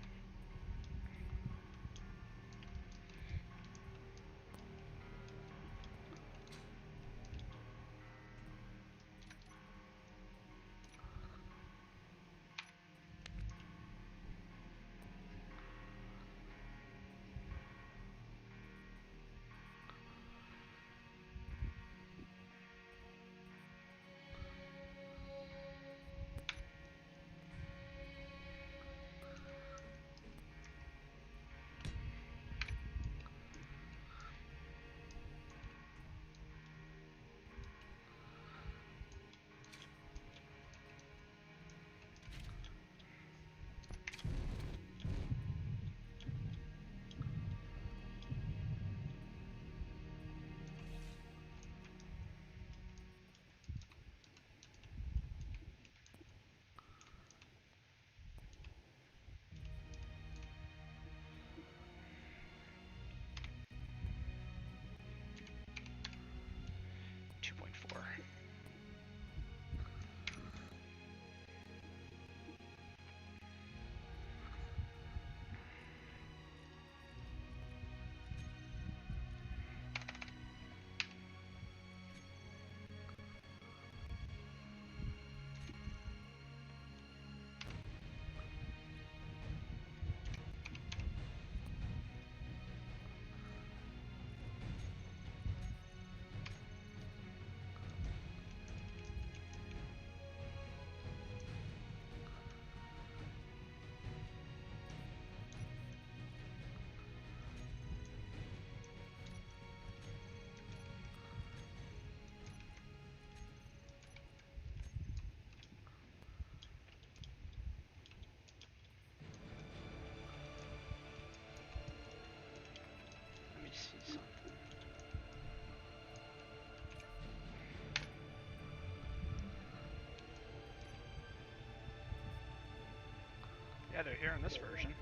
Yeah, they're here in this version.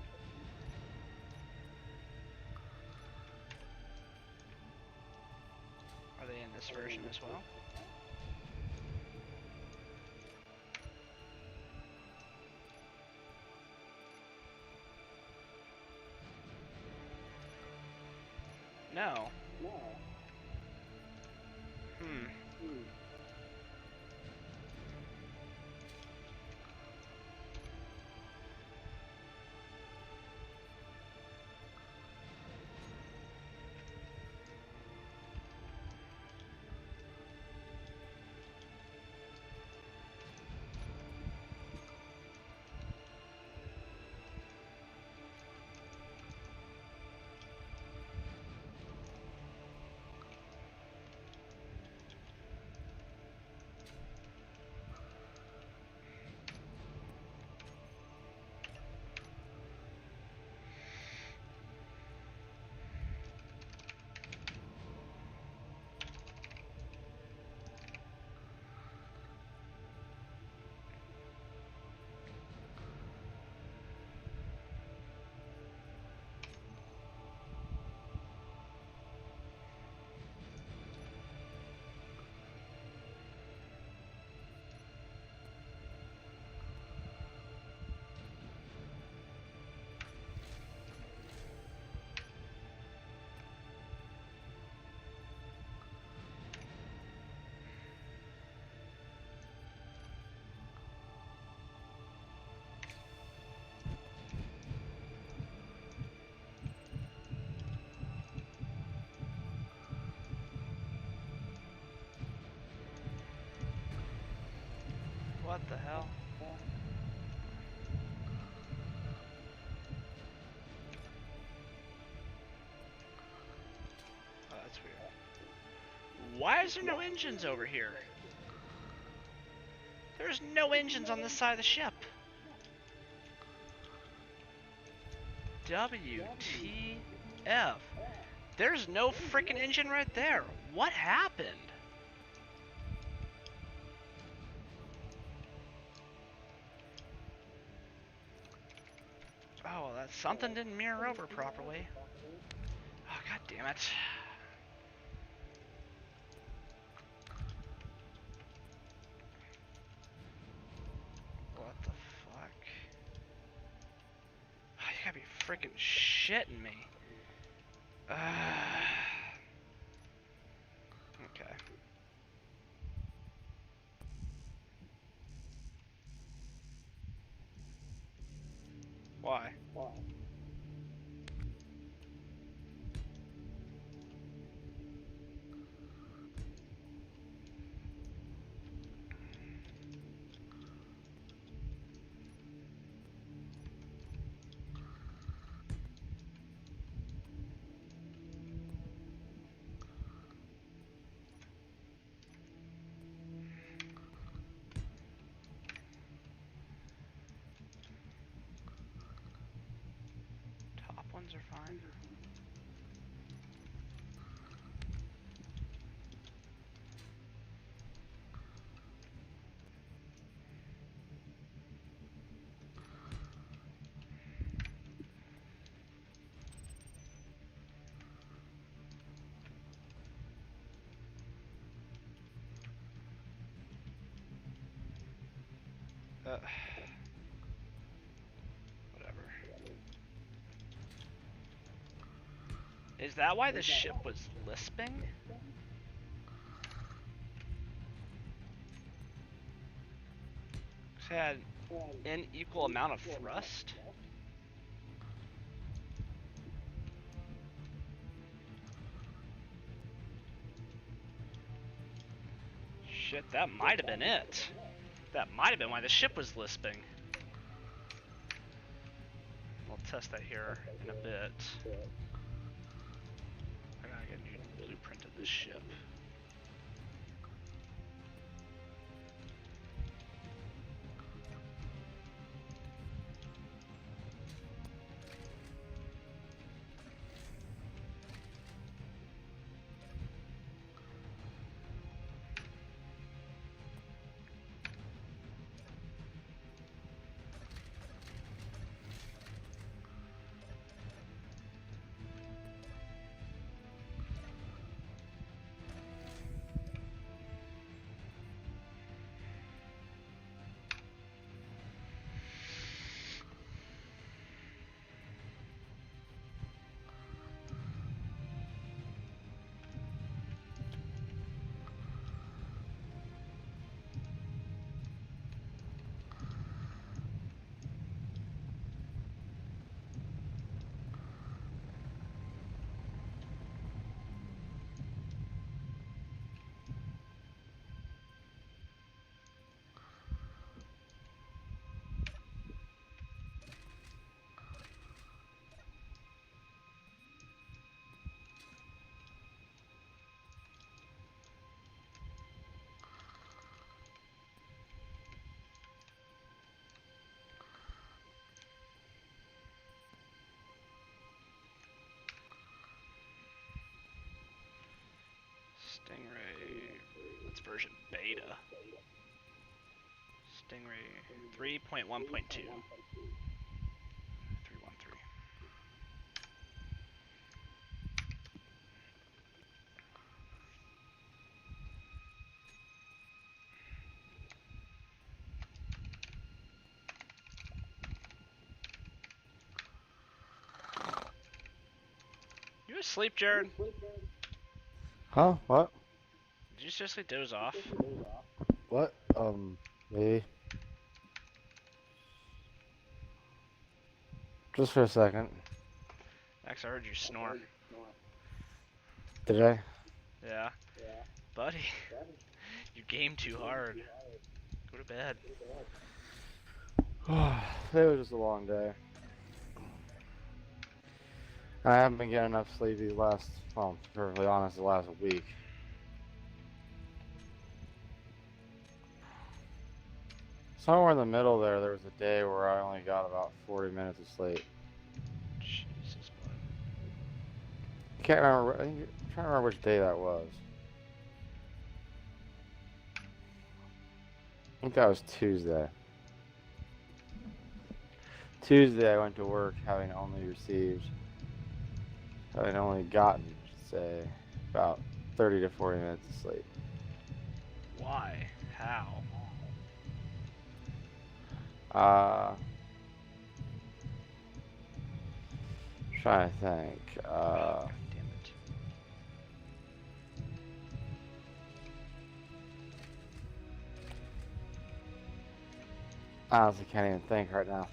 Are they in this version as well? No. Hmm. What the hell? Oh, that's weird. Why is there no engines over here? There's no engines on this side of the ship. WTF. There's no freaking engine right there. What happened? Oh, well, that something didn't mirror over properly. Oh, god damn it. What the fuck? Oh, you gotta be freaking shitting me. Okay. Why? Top ones are fine. Whatever. Is that why the ship was lisping? It had an equal amount of thrust? Shit, that might have been it. That might have been why the ship was lisping. We'll test that here in a bit. I gotta get a new blueprint of this ship. Stingray. That's version beta. Stingray 3.1.2. 313. You asleep, Jared? Huh? What? Did you seriously doze off? What? Maybe. Just for a second. Max, I heard you snore. Did I? Yeah. Buddy, you game too hard. Go to bed. It was just a long day. I haven't been getting enough sleep these last, well, to be perfectly honest, the last week. Somewhere in the middle there was a day where I only got about 40 minutes of sleep. Jesus, bud. I can't remember, I'm trying to remember which day that was. I think that was Tuesday. Tuesday I went to work having only gotten, I should say, about 30 to 40 minutes of sleep. Why? How? Trying to think. God damn it. I honestly can't even think right now.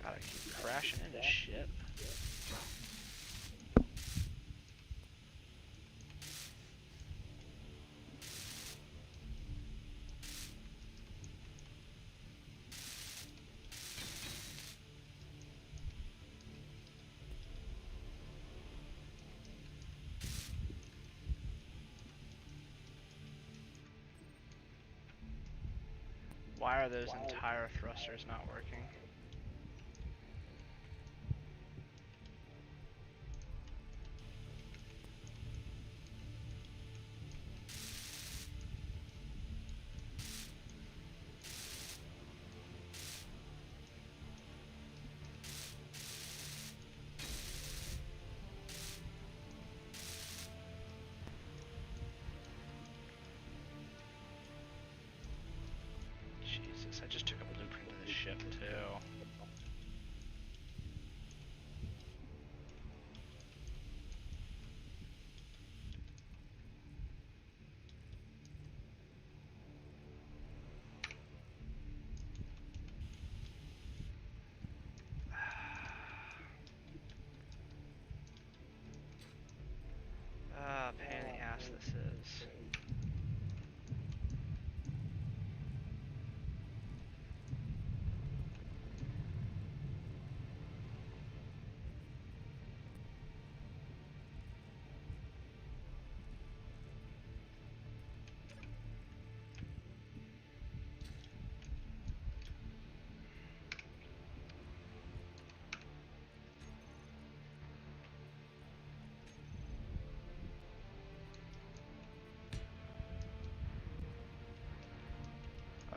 Gotta keep crashing into shit. Why are those entire thrusters not working? Jesus, I just took a blueprint of this ship too. Ah, pain in the ass this is.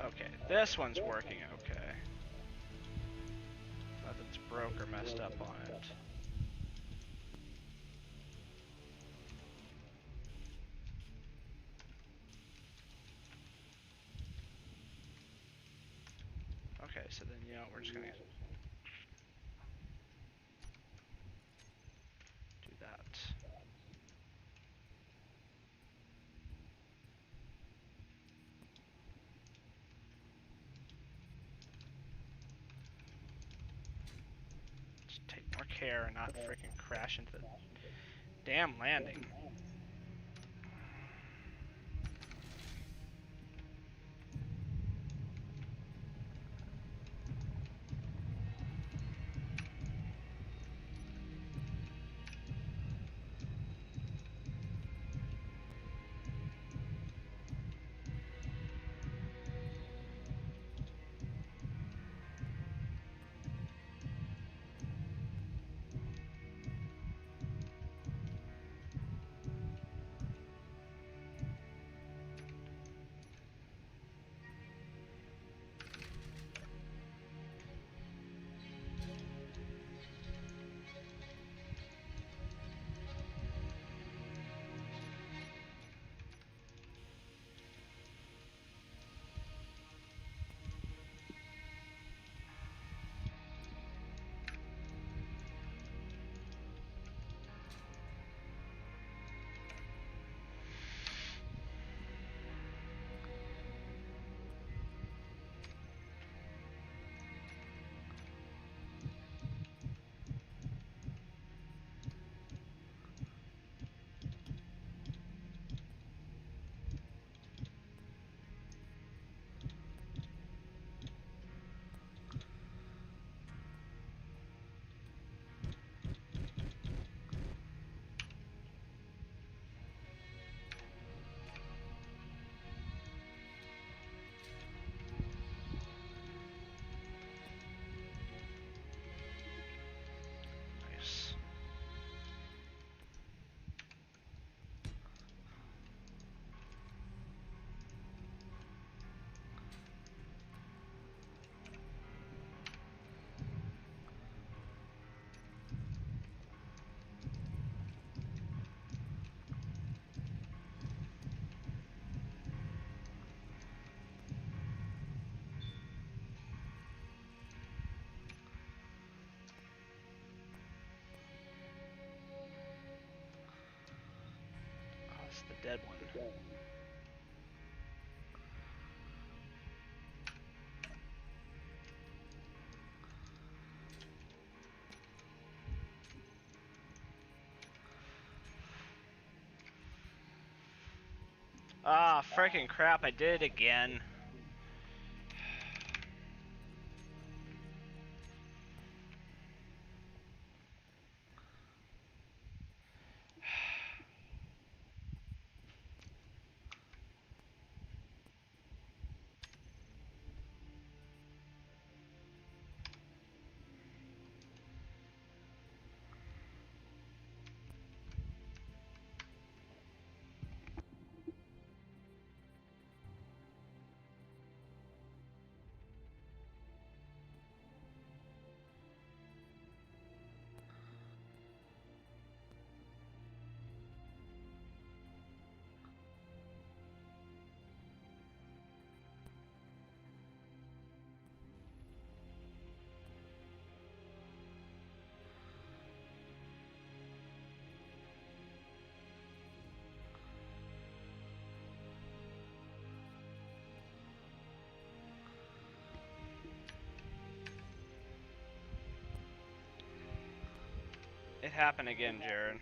Okay, this one's working okay. Nothing's broke or messed up on it. Okay, so then, you know, we're just gonna do that. Just take more care and not freaking crash into the damn landing. Ah, freaking crap, I did it again. It happened again, Jared.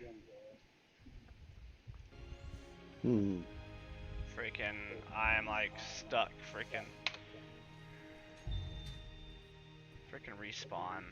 Freaking, I'm like stuck. Freaking respawn.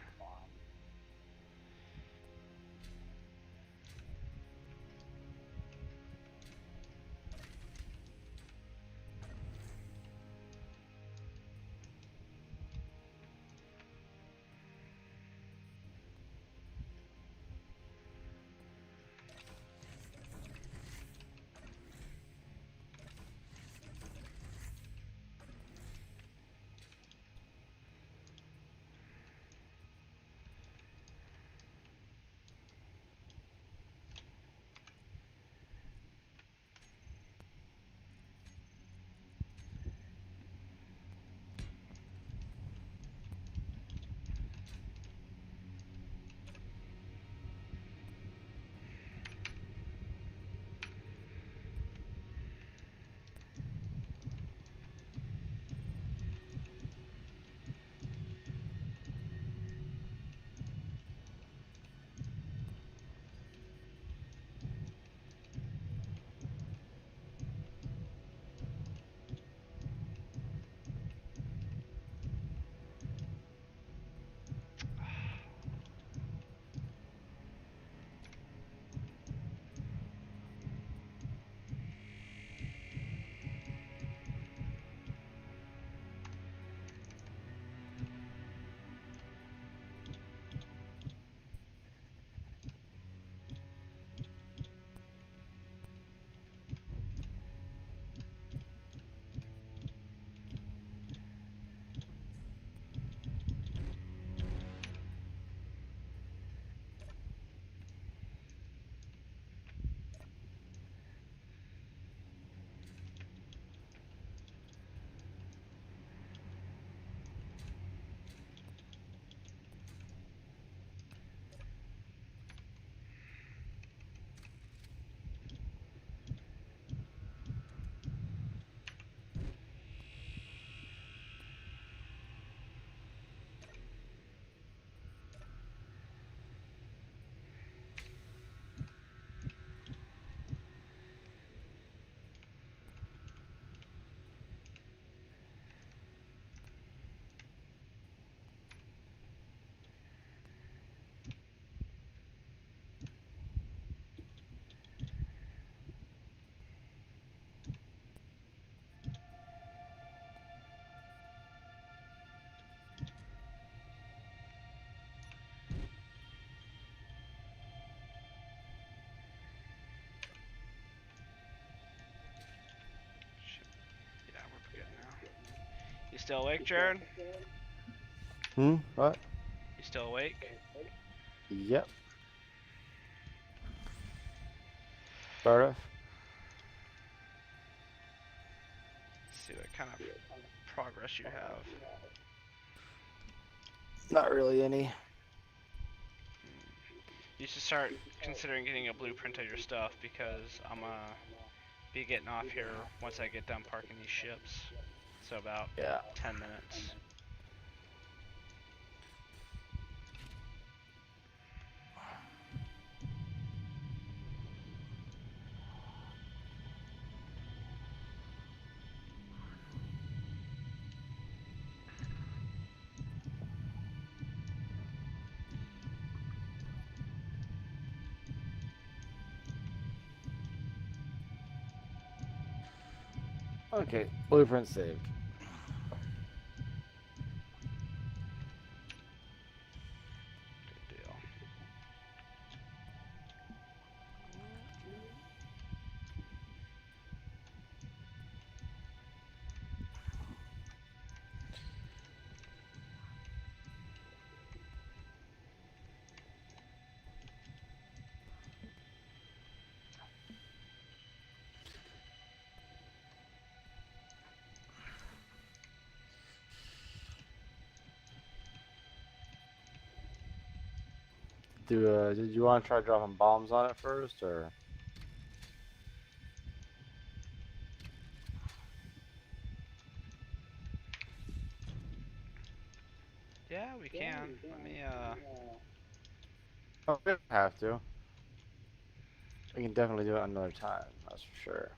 You still awake, Jared? What? You still awake? Yep. Sort of. Let's see what kind of progress you have. Not really any. You should start considering getting a blueprint of your stuff because I'm gonna be getting off here once I get done parking these ships. So about Yeah. 10 minutes. Okay, blueprint saved. Good deal. Did you want to try dropping bombs on it first, or? Yeah, we can. Let me, Oh, we don't have to. We can definitely do it another time, that's for sure.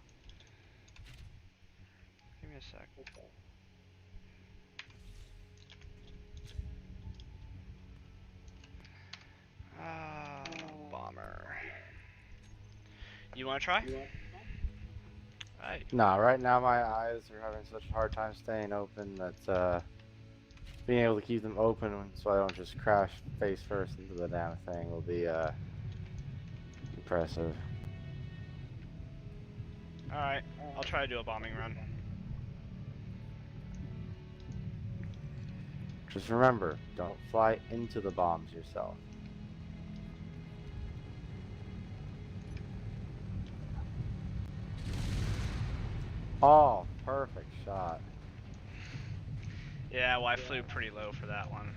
give me a sec. Bomber. You wanna try? Alright. Nah, right now my eyes are having such a hard time staying open that being able to keep them open so I don't just crash face first into the damn thing will be impressive. Alright, I'll try to do a bombing run. Just remember, don't fly into the bombs yourself. Oh, perfect shot. Yeah, well, I flew pretty low for that one.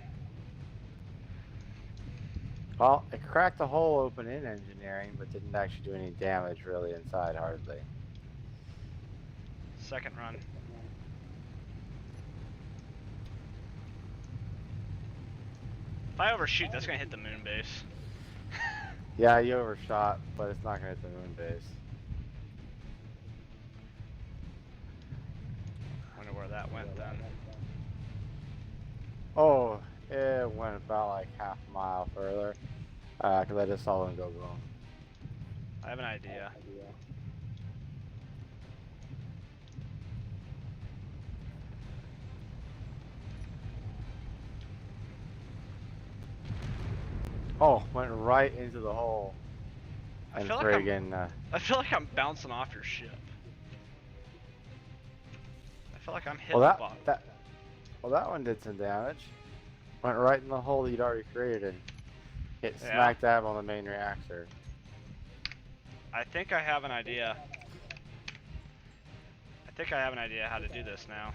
Well, it cracked a hole open in engineering, but didn't actually do any damage really inside, hardly. Second run. If I overshoot, that's gonna hit the moon base. Yeah, you overshot, but it's not gonna hit the moon base. Wonder where that went then. Oh, it went about like half a mile further, because I just saw them go boom. I have an idea. Oh, went right into the hole. I And feel like I'm bouncing off your ship. I feel like I'm hitting the bottom. Well, that one did some damage. Went right in the hole that you'd already created. Hit Yeah. smack dab on the main reactor. I think I have an idea. I think I have an idea how to do this now.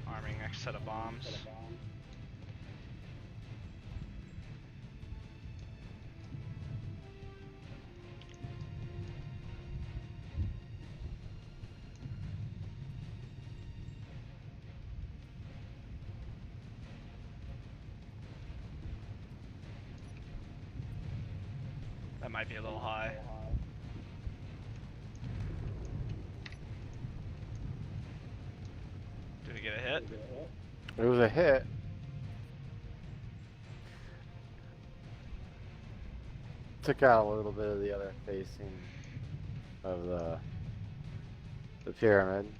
Arming next set of bombs. That might be a little high. Did we get a hit? It was a hit. Took out a little bit of the other facing of the pyramid.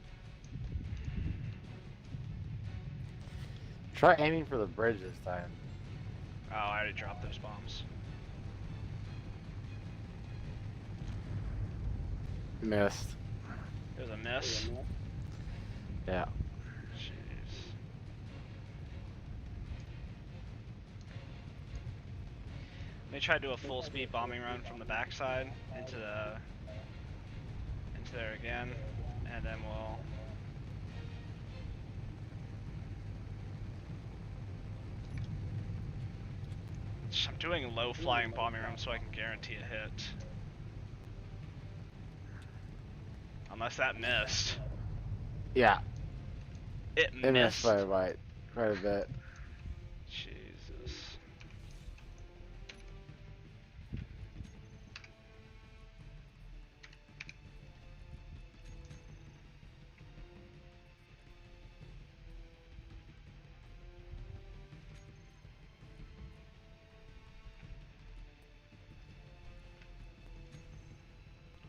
Try aiming for the bridge this time. Oh, I already dropped those bombs. Missed. It was a miss. Yeah. Jeez. Let me try to do a full speed bombing run from the backside into there again, and then we'll. I'm doing low flying bombing run so I can guarantee a hit. Unless that missed. Yeah. It It missed. by quite a bit. Jesus.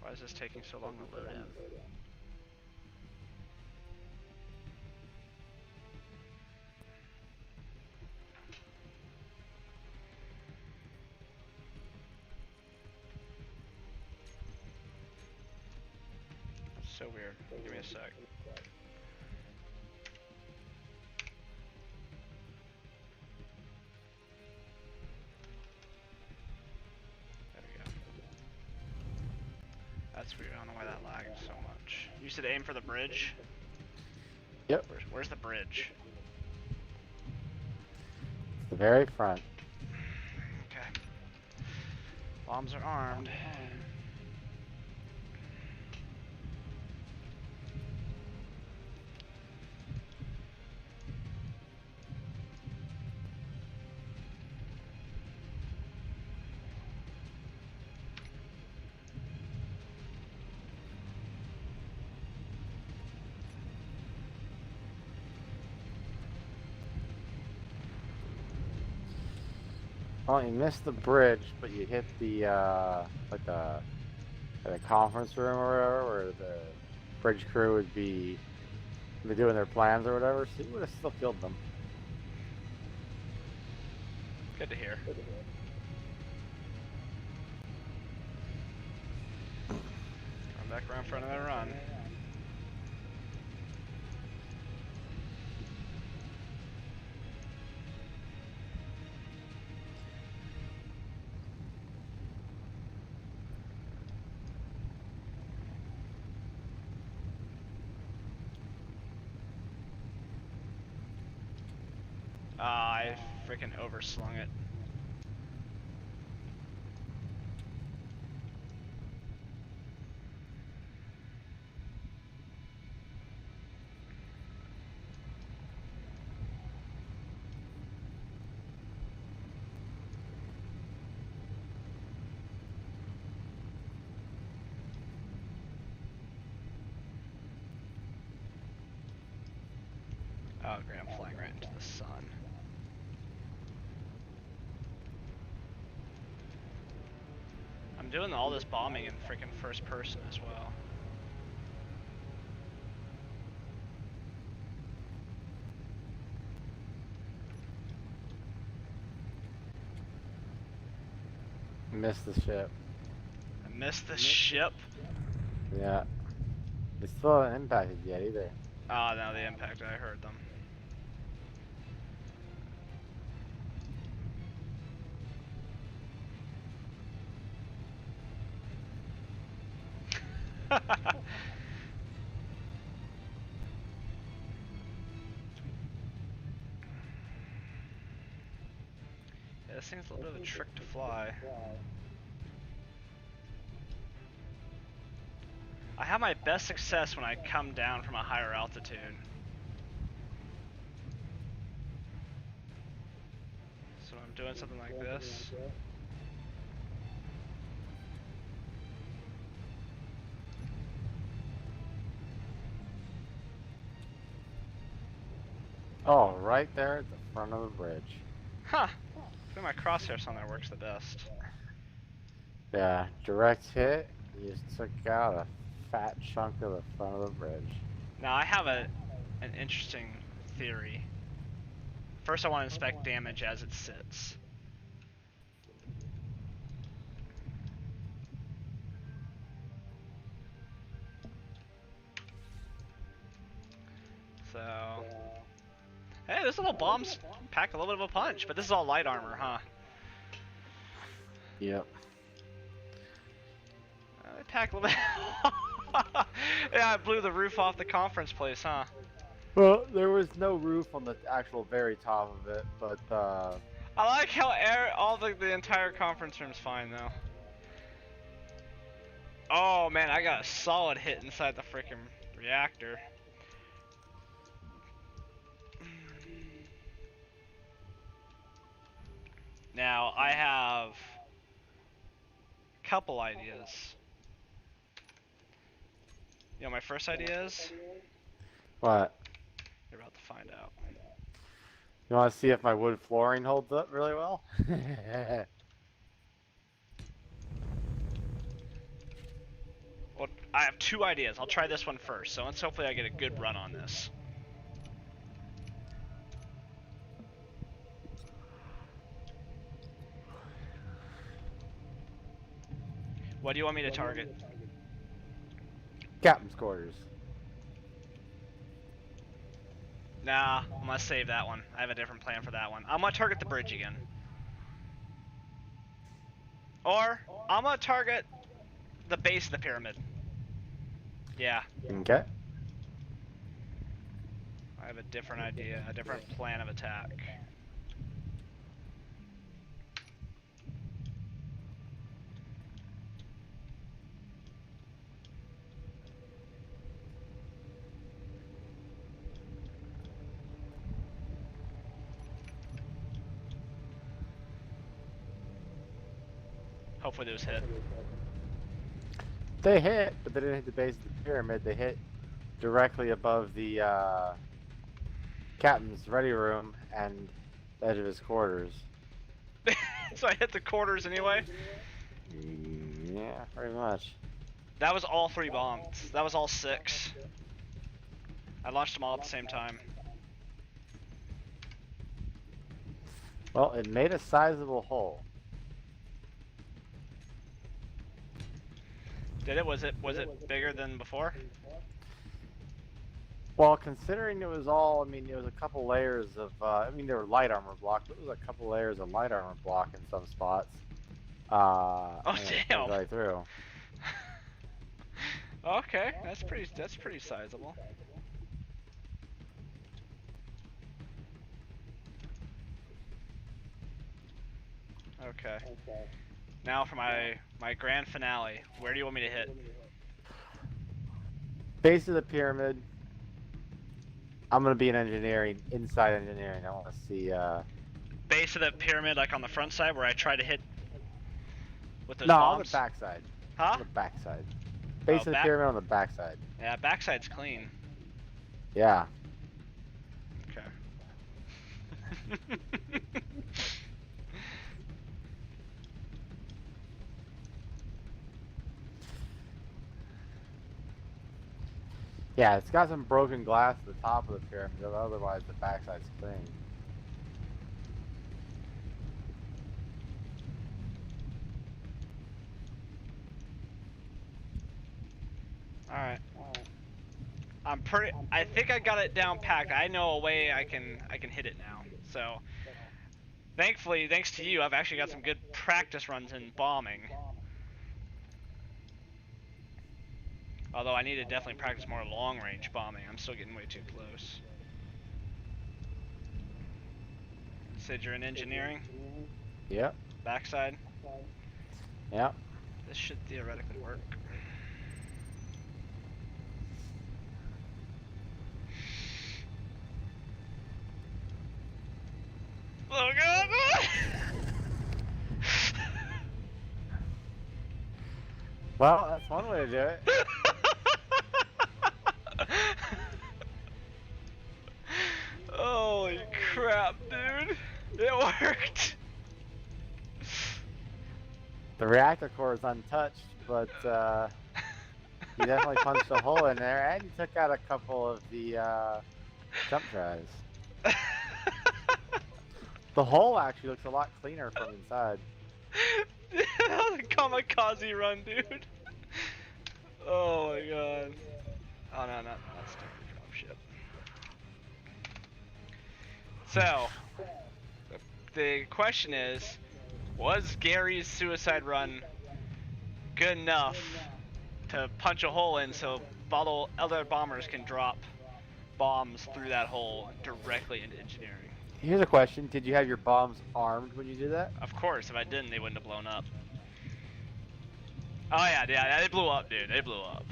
Why is this taking so long to load in? So weird. Give me a sec. There we go. That's weird. I don't know why that lagged so much. You said aim for the bridge? Yep. Where's the bridge? The very front. Okay. Bombs are armed. Well, you missed the bridge, but you hit the like the conference room or whatever, where the bridge crew would be doing their plans or whatever. So you would have still killed them. Good to hear. Come back around front of that run. I freaking overslung it. Oh, great, I'm flying right into the sun. I'm doing all this bombing in freaking first person as well. Missed the ship. I missed the ship. Yeah. They still haven't impacted yet either. Oh, no, the impact, I heard them. Yeah, this thing's a little bit of a trick to fly. I have my best success when I come down from a higher altitude. So I'm doing something like this. Oh, right there at the front of the bridge. Huh. I think my crosshairs on there works the best. Yeah, direct hit. You just took out a fat chunk of the front of the bridge. Now I have an interesting theory. First I want to inspect damage as it sits. So, hey, those little bombs pack a little bit of a punch, but this is all light armor, huh? Yep. They pack a little bit. Yeah, I blew the roof off the conference place, huh? Well, there was no roof on the actual very top of it, but I like how all the entire conference room's fine though. Oh man, I got a solid hit inside the freaking reactor. Now I have a couple ideas. You know, my first idea is. What? You're about to find out. You want to see if my wood flooring holds up really well? Well, I have two ideas. I'll try this one first. So let's hopefully I get a good run on this. What do you want me to target? Captain's quarters. Nah, I'm gonna save that one. I have a different plan for that one. I'm gonna target the bridge again. Or, I'm gonna target the base of the pyramid. Yeah. Okay. I have a different idea, a different plan of attack. Hopefully those hit. They hit, but they didn't hit the base of the pyramid. They hit directly above the captain's ready room and the edge of his quarters. So I hit the quarters anyway? Yeah, pretty much. That was all 3 bombs. That was all 6. I launched them all at the same time. Well, it made a sizable hole. Did it? Was it bigger than before? Well, considering it was all, I mean, it was a couple layers of, I mean, there were light armor blocks, but it was a couple layers of light armor block in some spots. Oh damn! Right through. Okay, that's pretty sizable. Okay. Now for my grand finale. Where do you want me to hit? Base of the pyramid. I'm gonna be in engineering, inside engineering. I want to see. Base of the pyramid, like on the front side, where I try to hit with those no, bombs? on the back side. Huh? On the back side. Base of the pyramid on the back side. Yeah, backside's clean. Yeah. Okay. Yeah, it's got some broken glass at the top of the pyramid, but otherwise the backside's clean. Alright. I think I got it down packed. I know a way I can hit it now. So thankfully, thanks to you, I've actually got some good practice runs in bombing. Although I need to definitely practice more long range bombing. I'm still getting way too close. Said you're in engineering? Yep. Backside? Yep. This should theoretically work. Oh god! Well, that's one way to do it. Holy crap, dude. It worked. The reactor core is untouched, but you definitely punched a hole in there, and you took out a couple of the jump drives. The hole actually looks a lot cleaner from inside. That was a kamikaze run, dude. Oh my god. Oh no, not stupid dropship. So, the question is, was Gary's suicide run good enough to punch a hole in so other bombers can drop bombs through that hole directly into engineering? Here's a question: did you have your bombs armed when you did that? Of course, if I didn't, they wouldn't have blown up. Oh yeah, they blew up, dude. They blew up.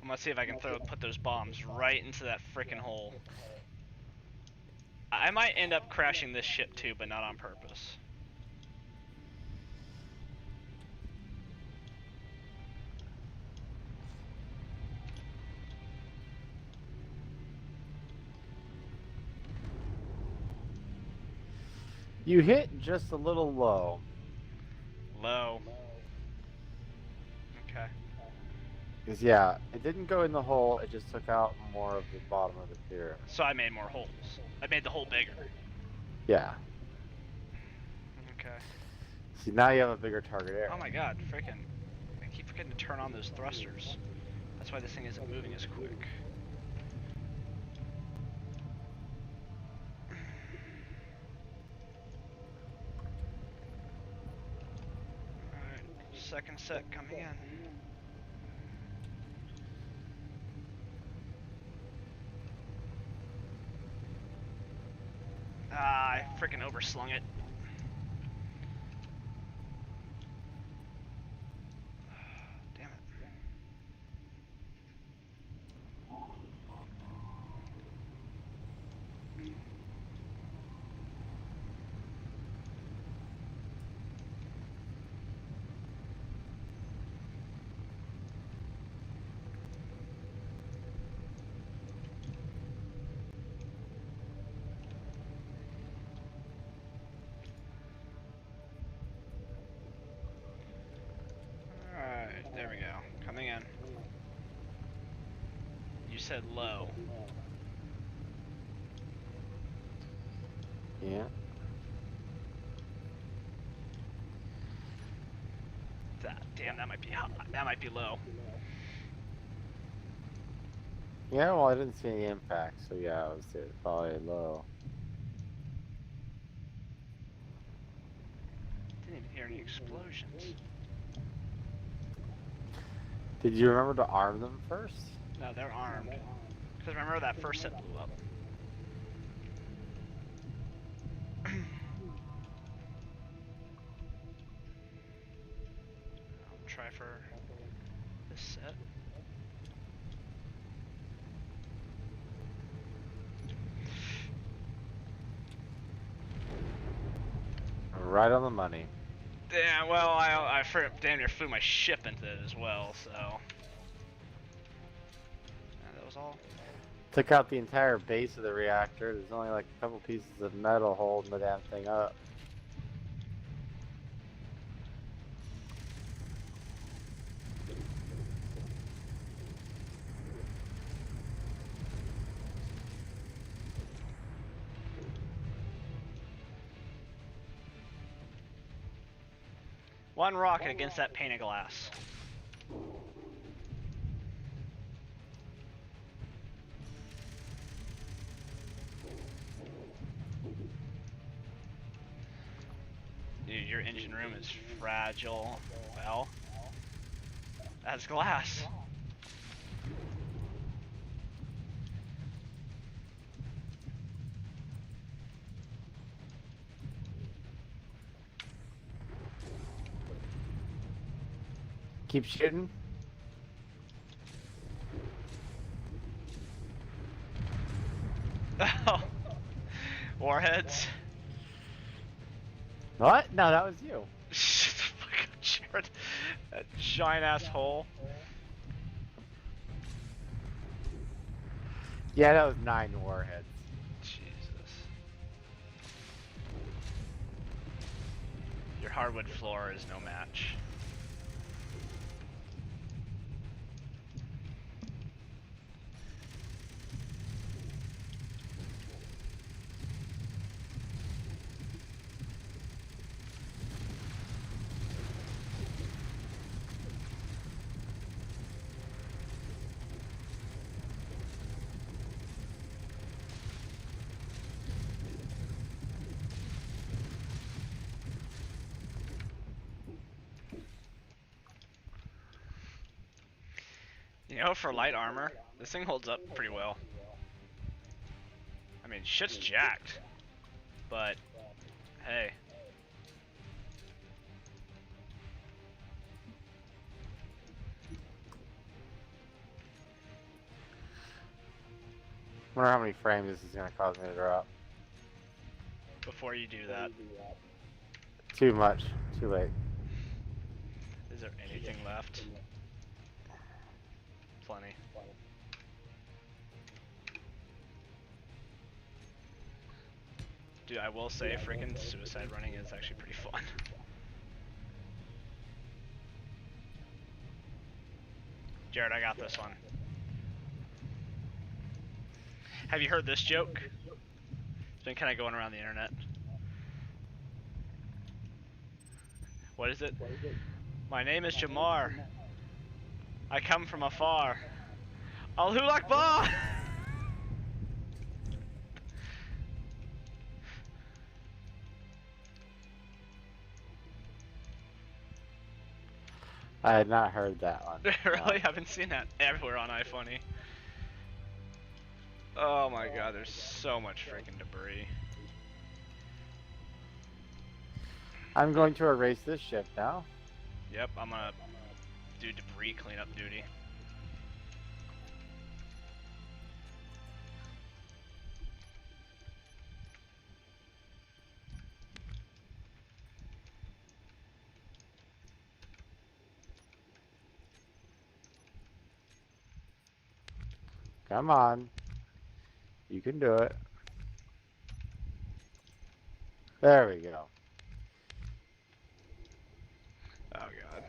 I'm gonna see if I can put those bombs right into that frickin' hole. I might end up crashing this ship too, but not on purpose. You hit just a little low. Low. Okay. Because, yeah, it didn't go in the hole, it just took out more of the bottom of the pyramid. So I made more holes. I made the hole bigger. Yeah. Okay. See, now you have a bigger target area. Oh my god, frickin'. I keep forgetting to turn on those thrusters. That's why this thing isn't moving as quick. Alright, second set coming in. Ah, I frickin' overslung it. Damn it. Alright, there we go. Coming in. You said low. Yeah. Damn, that might be hot. That might be low. Yeah, well, I didn't see any impact, so yeah, I would say it's probably low. Didn't even hear any explosions. Did you remember to arm them first? No, they're armed. Because remember that first set blew up. I'll try for this set. Right on the money. Yeah, well, I damn near flew my ship into it as well, so. Yeah, that was all. Took out the entire base of the reactor. There's only like a couple pieces of metal holding the damn thing up. One rocket against that pane of glass. Dude, your engine room is fragile. Well, that's glass. Keep shooting. Oh, warheads. What? No, that was you. Shut the fuck up, Jared. That giant ass hole. Yeah, that was 9 warheads. Jesus. Your hardwood floor is no match. You know, for light armor, this thing holds up pretty well. I mean, shit's jacked, but hey. I wonder how many frames this is gonna cause me to drop. Before you do that, Too much. Too late. is there anything left? Plenty. Dude, I will say, freaking suicide running is actually pretty fun. Jared, I got this one. Have you heard this joke? It's been kind of going around the internet. What is it? My name is Jamar. I come from afar. Allahu Akbar! I had not heard that one. Really? I've been seeing that everywhere on iFunny. Oh my god, there's so much freaking debris. I'm going to erase this ship now. Yep, I'm gonna do debris cleanup duty. Come on. You can do it. There we go. Oh god.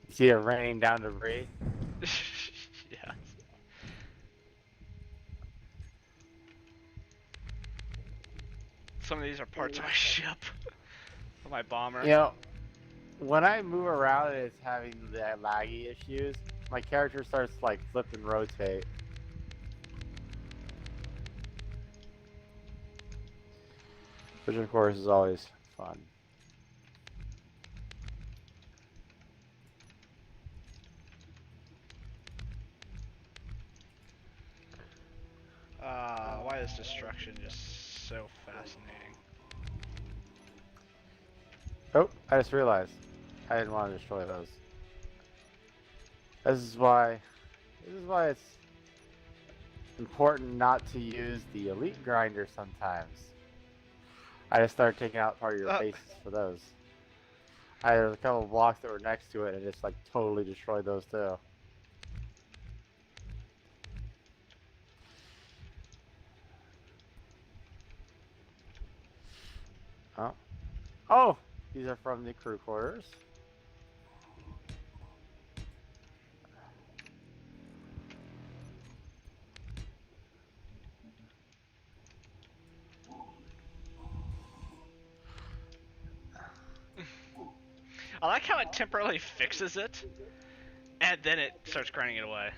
You see it raining down debris? Yeah. Some of these are parts of my ship. Of my bomber. You know, when I move around and it's having the laggy issues, my character starts to like flip and rotate. Which of course is always fun. Why is destruction just so fascinating? Oh, I just realized I didn't want to destroy those. This is why it's important not to use the elite grinder sometimes. I just started taking out part of your bases for those. I had a couple of blocks that were next to it and just like totally destroyed those too. Oh. Oh! These are from the crew quarters. I like how it temporarily fixes it, and then it starts grinding it away.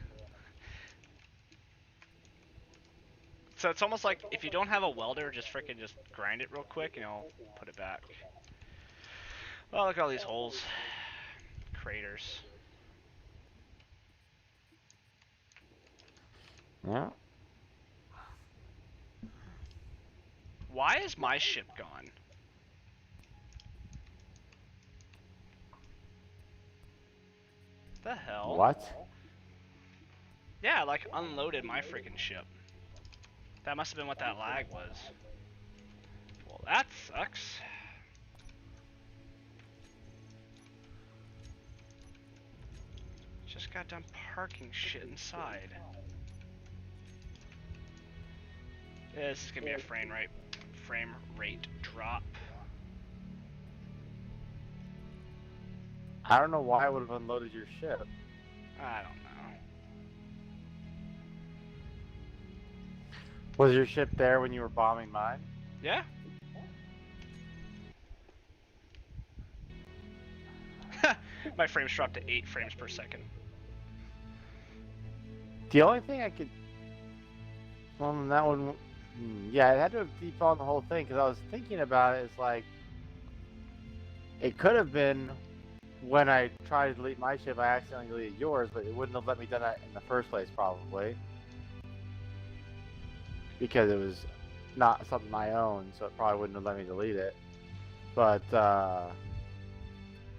So it's almost like if you don't have a welder, just freaking just grind it real quick and it'll put it back. Oh, look at all these holes. Craters. Yeah. Why is my ship gone? The hell? What? Yeah, I like unloaded my freaking ship. That must have been what that lag was. Well, that sucks. Just got done parking shit inside. Yeah, this is gonna be a frame rate drop. I don't know why I would have unloaded your ship. I don't know. Was your ship there when you were bombing mine? Yeah. My frames dropped to 8 frames per second. The only thing I could... Well, that one... Yeah, it had to have defaulted the whole thing, because I was thinking about it, it's like... It could have been when I tried to delete my ship, I accidentally deleted yours, but it wouldn't have let me do that in the first place, probably. Because it was not something I own, so it probably wouldn't have let me delete it. But,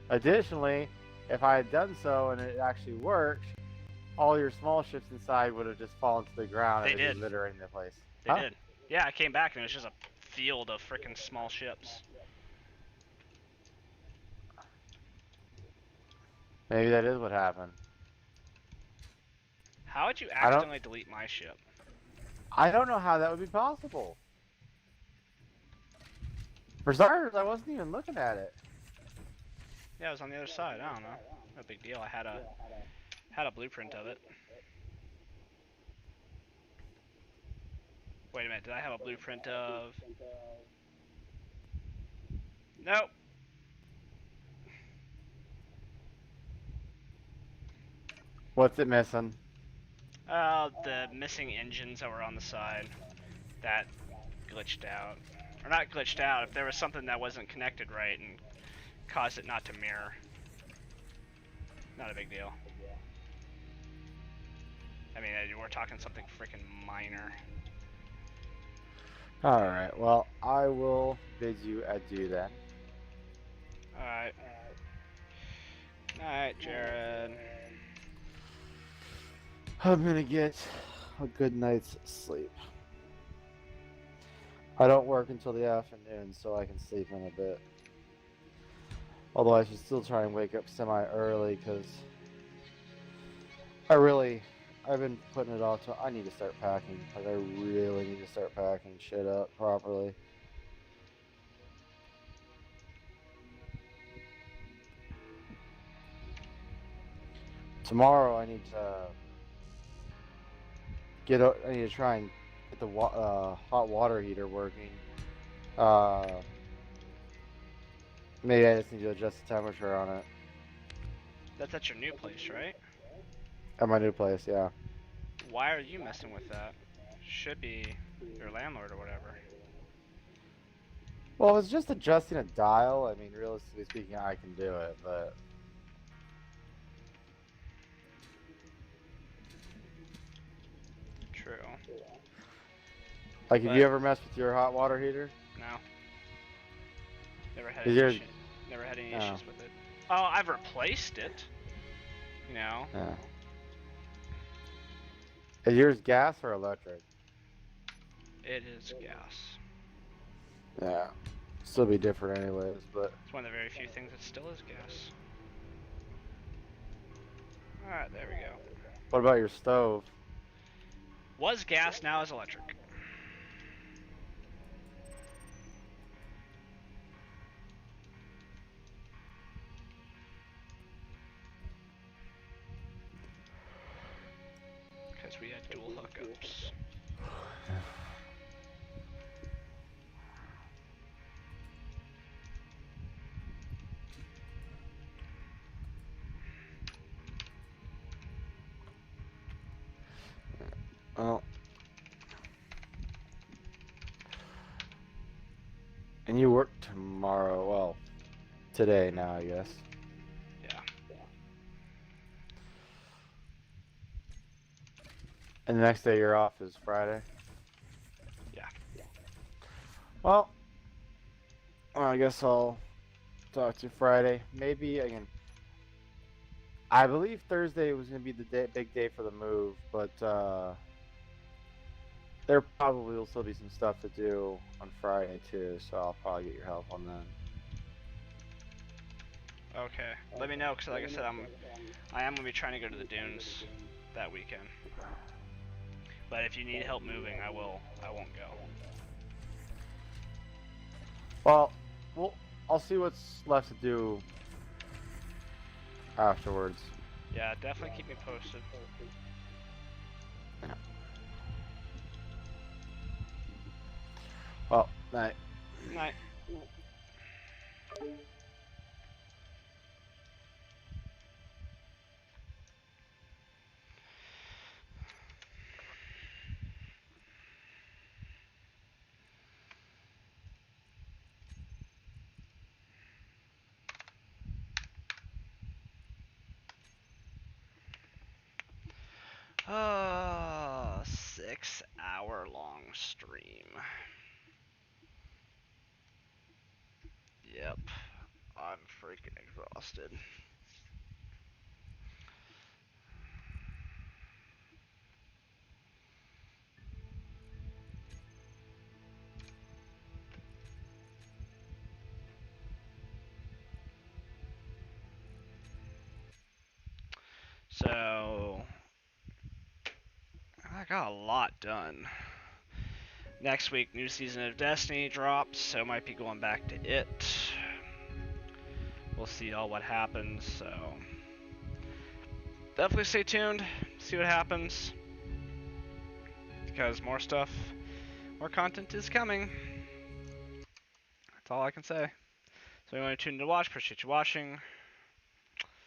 additionally, if I had done so and it actually worked, all your small ships inside would have just fallen to the ground and it'd be littering the place. They did. Yeah, I came back and it was just a field of freaking small ships. Maybe that is what happened. How would you accidentally delete my ship? I don't know how that would be possible. For starters, I wasn't even looking at it. Yeah, it was on the other side. I don't know. No big deal. I had a blueprint of it. Wait a minute. Did I have a blueprint of? Nope. What's it missing? The missing engines that were on the side that glitched out. Or not glitched out, if there was something that wasn't connected right and caused it not to mirror. Not a big deal. I mean, we're talking something freaking minor. Alright, well, I will bid you adieu then. Alright. Alright, Jared. I'm gonna get a good night's sleep. I don't work until the afternoon, so I can sleep in a bit. Although I should still try and wake up semi-early, because I've been putting it off to, I need to start packing. Like, I really need to start packing shit up properly. Tomorrow I need to try and get the hot water heater working. Maybe I just need to adjust the temperature on it. That's at your new place, right? At my new place, yeah. Why are you messing with that? Should be your landlord or whatever. Well, if it's just adjusting a dial, I mean, realistically speaking, I can do it, but... True. Like, have you ever messed with your hot water heater? No. Never had any issues Oh. with it. Oh, I've replaced it. You know. Yeah. Is yours gas or electric? It is gas. Yeah. Still be different anyways, but... It's one of the very few things that still is gas. Alright, there we go. What about your stove? Was gas, now is electric. Because we had dual hookups. Well... And you work tomorrow, well, today now, I guess. Yeah. And the next day you're off is Friday? Yeah. Well, I guess I'll talk to you Friday. Maybe, again, I believe Thursday was going to be the big day for the move, but there probably will still be some stuff to do on Friday too, so I'll probably get your help on that. Okay. Let me know, because like I said, I am going to be trying to go to the dunes that weekend. But if you need help moving, I won't go. Well, I'll see what's left to do afterwards. Yeah, definitely keep me posted. Well, night. Night. 6-hour-long stream. Yep. I'm freaking exhausted. So, I got a lot done. Next week, new season of Destiny drops, so I might be going back to it. We'll see all what happens, so definitely stay tuned, see what happens, because more stuff, more content is coming. That's all I can say. So if you want to tune in to watch, appreciate you watching.